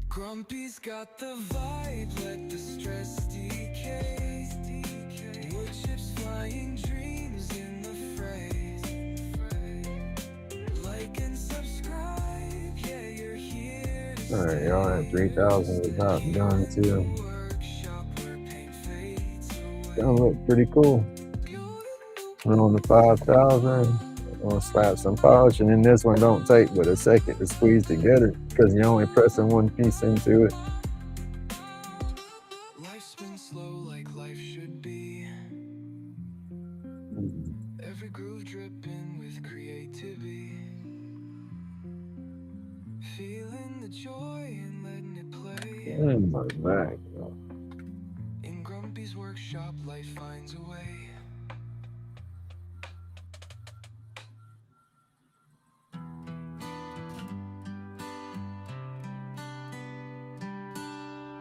Grumpy's got the vibe, let the stress decay. Wood chips flying dreams in the fray. Like and subscribe, yeah, you're here to All right, y'all, that 3000 is about done too. workshop where pain fades away. Gonna look pretty cool. And on the 5000, I'm gonna slap some polish, and then this one don't take but a second to squeeze together because you're only pressing one piece into it. Life's been slow like life should be. Every groove dripping with creativity. my back. In Grumpy's workshop, life finds a way.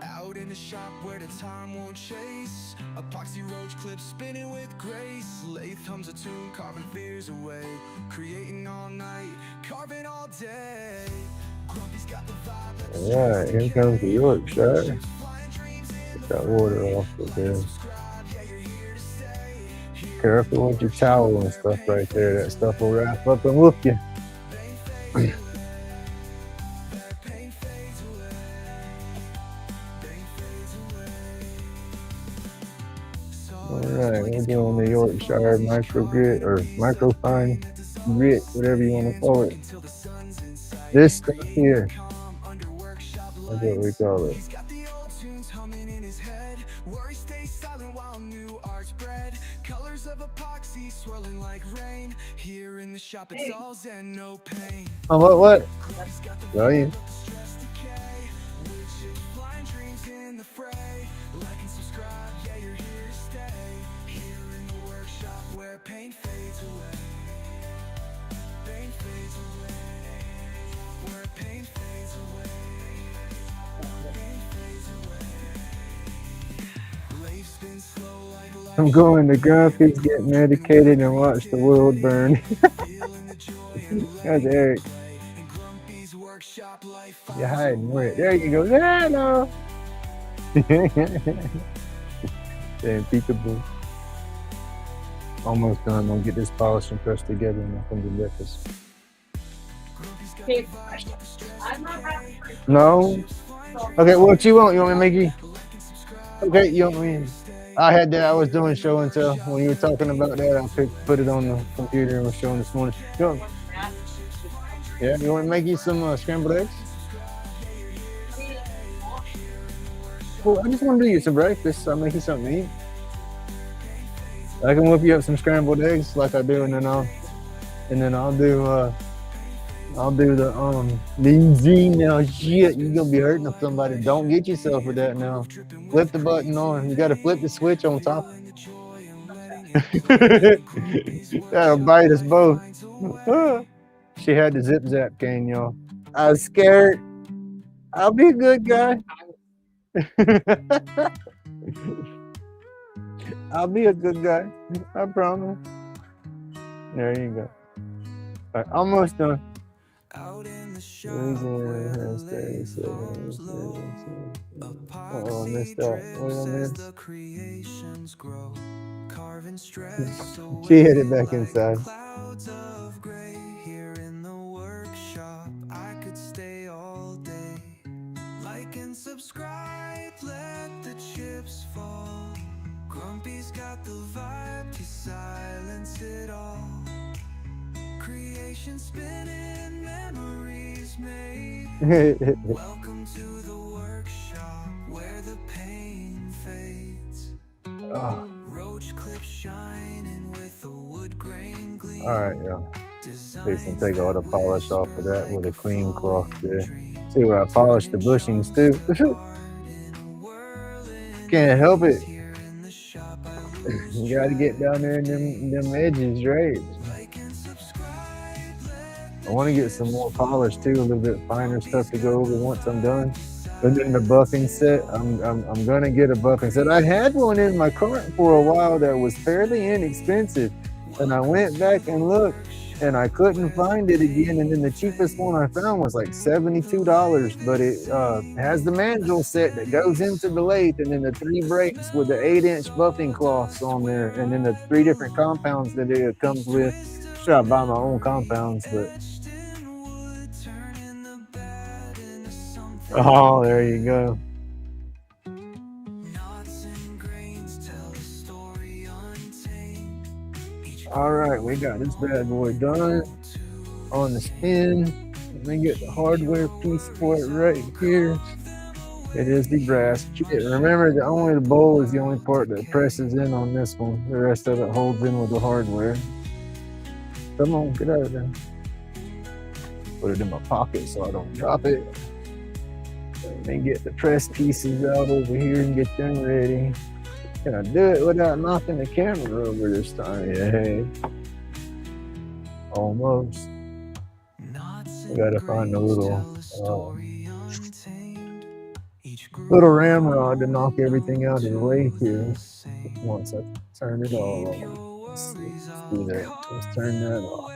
Out in the shop where the time won't chase, epoxy roach clips spinning with grace. Lathe hums a tune, carving fears away, creating all night, carving all day. Grumpy's got the vibe. Alright, here comes the Yorkshire. Get that water off of there. Careful with your towel and stuff right there. That stuff will wrap up and whoop you. Alright, we're doing the Yorkshire micro grit or microfine grit, whatever you want to call it. This stuff here, that's what we call it. Colors of epoxy swirling like rain. Here in the shop, it's all zen, no pain. Oh, what? Are you? Flying dreams in the fray. Like and subscribe, yeah, you're here to stay. Here in the workshop where pain fades away. Pain fades away. Where pain fades away. Pain fades away. Life's been slow like life. I'm going to Grumpy's, get medicated, and watch the world burn. That's Eric. You're hiding. Where? There you go. Yeah, no. Damn, peekaboo. Almost done. I'll get this polished and pressed together and I'll come to breakfast. I'm not happy. No? Okay, what you want? You want me to make you? Okay, you want me? I had that. I was doing show and tell. When you were talking about that, I put it on the computer and was showing this morning. You want to make you some scrambled eggs? Well, I just want to do you some breakfast, so I'll make you something to eat. I can whip you up some scrambled eggs like I do, and then I'll do the easy now. Shit, you're gonna be hurting somebody. Don't get yourself with that now. Flip the button on. You gotta flip the switch on top. That'll bite us both. She had the zip zap cane, y'all. I was scared. I'll be a good guy. I'll be a good guy. I promise. There you go. All right, almost done. Out in the shop Oh, where the I lathe rolls low. missed that. What did I miss? The creations grow, carving stress She hit it back inside. clouds of gray. Here in the workshop, I could stay all day. Like and subscribe, let the chips fall. Grumpy's got the vibe to silence it all. Creation spinning, memories made. Welcome to the workshop where the pain fades. Oh, Roach clips shining with a wood grain gleam. all right, y'all. Please can take all the polish off of that with a clean cloth there. See where I polished the bushings too. Can't help it. You gotta get down there in them edges, right? I want to get some more polish too, a little bit finer stuff to go over once I'm done. But then the buffing set, I'm gonna get a buffing set. I had one in my cart for a while that was fairly inexpensive, and I went back and looked, and I couldn't find it again. And then the cheapest one I found was like $72, but it has the mandrel set that goes into the lathe, and then the 3 brakes with the 8-inch buffing cloths on there, and then the 3 different compounds that it comes with. Should I buy my own compounds, but. Oh, there you go. All right, we got this bad boy done on the spin. Let me get the hardware piece for it right here. It is the brass kit. Remember, the bowl is the only part that presses in on this one. The rest of it holds in with the hardware. Come on, get out of there. Put it in my pocket so I don't drop it. Let me get the press pieces out over here and get them ready. Can I do it without knocking the camera over this time? Yeah, almost. I gotta find a little ramrod to knock everything out of the way here. Once I turn it all off. Let's do that. Let's turn that off.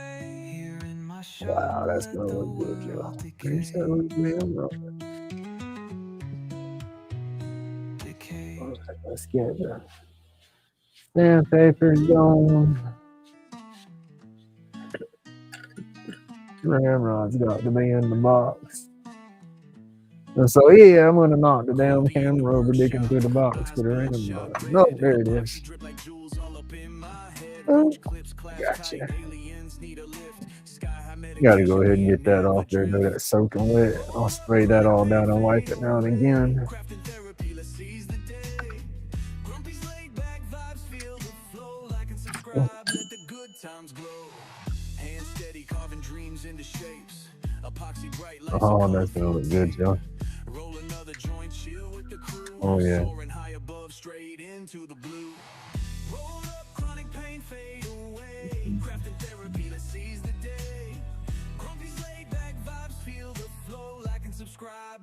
Wow, that's gonna look good, y'all. There's that little ramrod. All right, let's get the sandpaper going. Ramrod's got to be in the box. And so yeah, I'm gonna knock the damn camera over digging through the box for the ramrod. No, there it is. Oh, gotcha. Gotta go ahead and get that off there. Though that's soaking wet. I'll spray that all down and wipe it now and again. Oh, that's gonna look good, Joe. Oh yeah.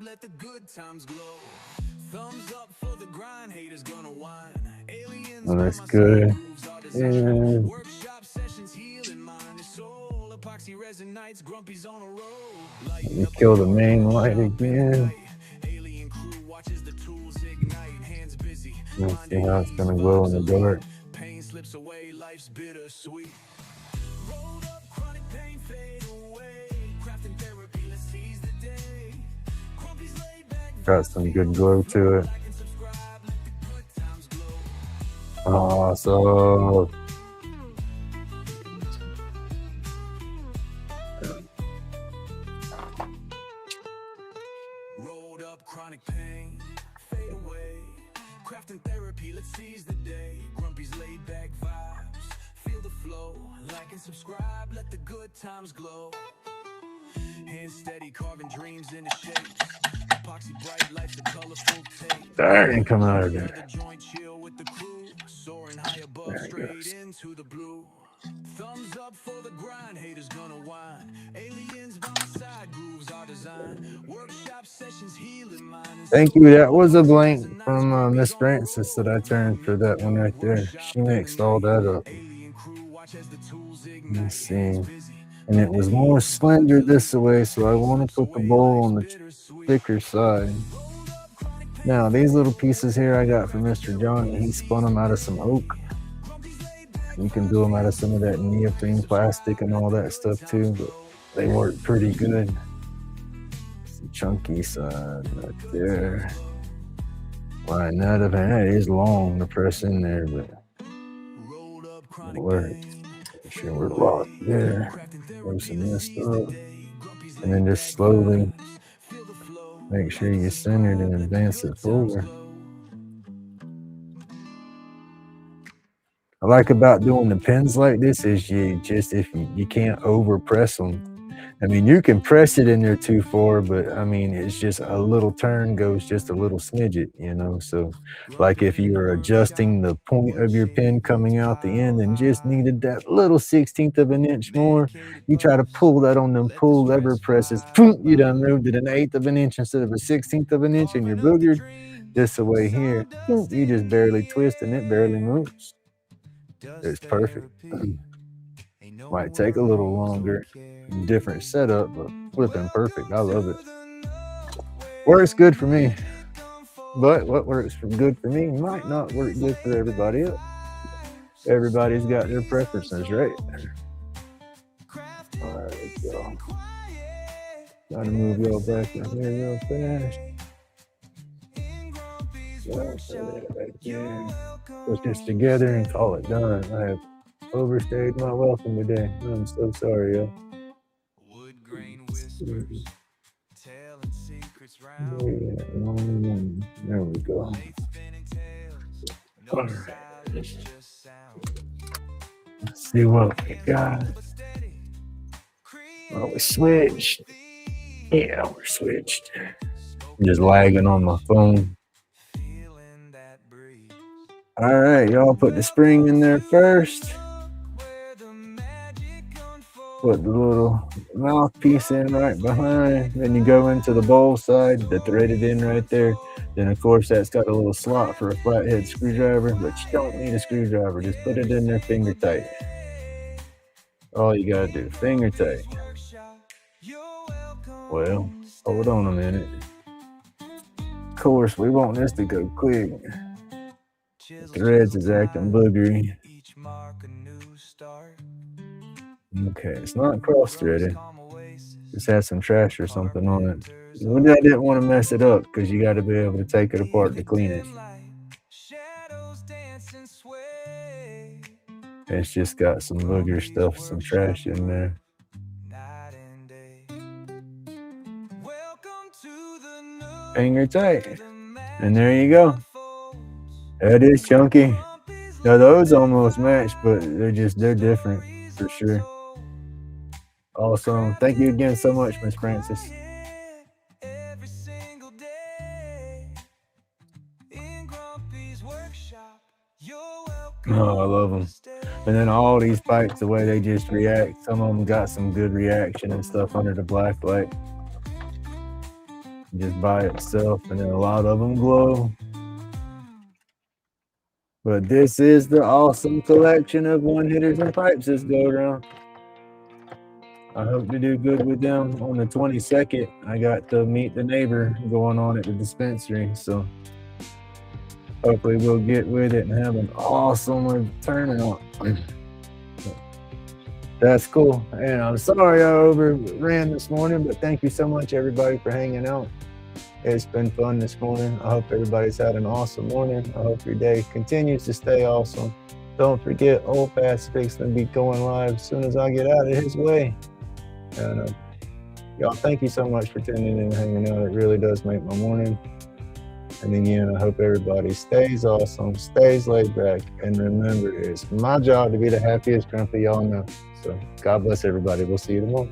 Let the good times glow. Thumbs up for the grind, haters gonna whine. Aliens, oh, that's good. Yeah. Workshop sessions healing mind, soul, epoxy resin nights, grumpy's on a roll. Let me kill the main light again. Alien crew watches the tools ignite, hands busy. Let's see how it's gonna glow in the dark. Pain slips away, life's bittersweet. Rolled up, chronic pain fade away. Crafting therapy, let's seize the day. Grumpy's laid back. Got some good glow to it. So rolled up, chronic pain fade away. Crafting therapy, let's seize the day. Grumpy's laid back vibes, feel the flow. Like and subscribe, let the good times glow. Hands steady, carving dreams into shapes. Epoxy bright, life's a colorful tape. there ain't come out of there. The joint chill with the crew, soaring high above, straight into the blue. Thumbs up for the grind, haters gonna whine. Aliens by my side, grooves are designed. Workshop sessions healing mind. Thank you. That was a blank from Miss Francis that I turned for that one right there. She mixed all that up. Let's see. And it was more slender this way, so I want to put the bowl on the thicker side. Now, these little pieces here I got from Mr. John, and he spun them out of some oak. You can do them out of some of that neoprene plastic and all that stuff too, but they work pretty good. It's the chunky side right there. Line that up, and that is long to press in there, but it works. Make sure we're locked there. There's some messed up. And then just slowly make sure you're centered and advance it forward. I like about doing the pins like this is you can't over press them. I mean, you can press it in there too far, but I mean, it's just a little turn goes just a little smidget, you know? So like if you were adjusting the point of your pin coming out the end and just needed that little 1/16 of an inch more, you try to pull that on them pull lever presses, you done moved it 1/8 of an inch instead of a 1/16 of an inch, and you're boogered. This away here, you just barely twist and it barely moves. It's perfect. Might take a little longer, different setup, but flipping perfect. I love it. Works good for me, but what works good for me might not work good for everybody else. Everybody's got their preferences, right? All right, let's go. Gotta move y'all back in here real fast. Put this together and call it done. I have overstayed my welcome today. I'm so sorry, yo. There we go. All right. Let's see what we got. Oh, we switched. Yeah, we're switched. Just lagging on my phone. All right, y'all put the spring in there first. Put the little mouthpiece in right behind. Then you go into the bowl side, the threaded in right there. Then of course that's got a little slot for a flathead screwdriver, but you don't need a screwdriver. Just put it in there finger tight. All you gotta do, finger tight. Well, hold on a minute. Of course, we want this to go quick. The threads is acting boogery. Okay, it's not cross-threaded. Just has some trash or something on it. I didn't want to mess it up because you got to be able to take it apart to clean it. It's just got some booger stuff, some trash in there. Finger tight. And there you go. That is chunky. Now those almost match, but they're different for sure. Awesome. Thank you again so much, Miss Francis. Oh, I love them. And then all these pipes, the way they just react, some of them got some good reaction and stuff under the black light. Just by itself, and then a lot of them glow. But this is the awesome collection of one-hitters and pipes this go around. I hope to do good with them. On the 22nd, I got to meet the neighbor going on at the dispensary, so hopefully we'll get with it and have an awesome turnout. That's cool. And I'm sorry I overran this morning, but thank you so much, everybody, for hanging out. It's been fun this morning. I hope everybody's had an awesome morning. I hope your day continues to stay awesome. Don't forget, Old Fast Fix to be going live as soon as I get out of his way. And y'all, thank you so much for tuning in and hanging out. It really does make my morning. And again, I hope everybody stays awesome, stays laid back, and remember, it's my job to be the happiest grumpy y'all know. So God bless everybody. We'll see you tomorrow.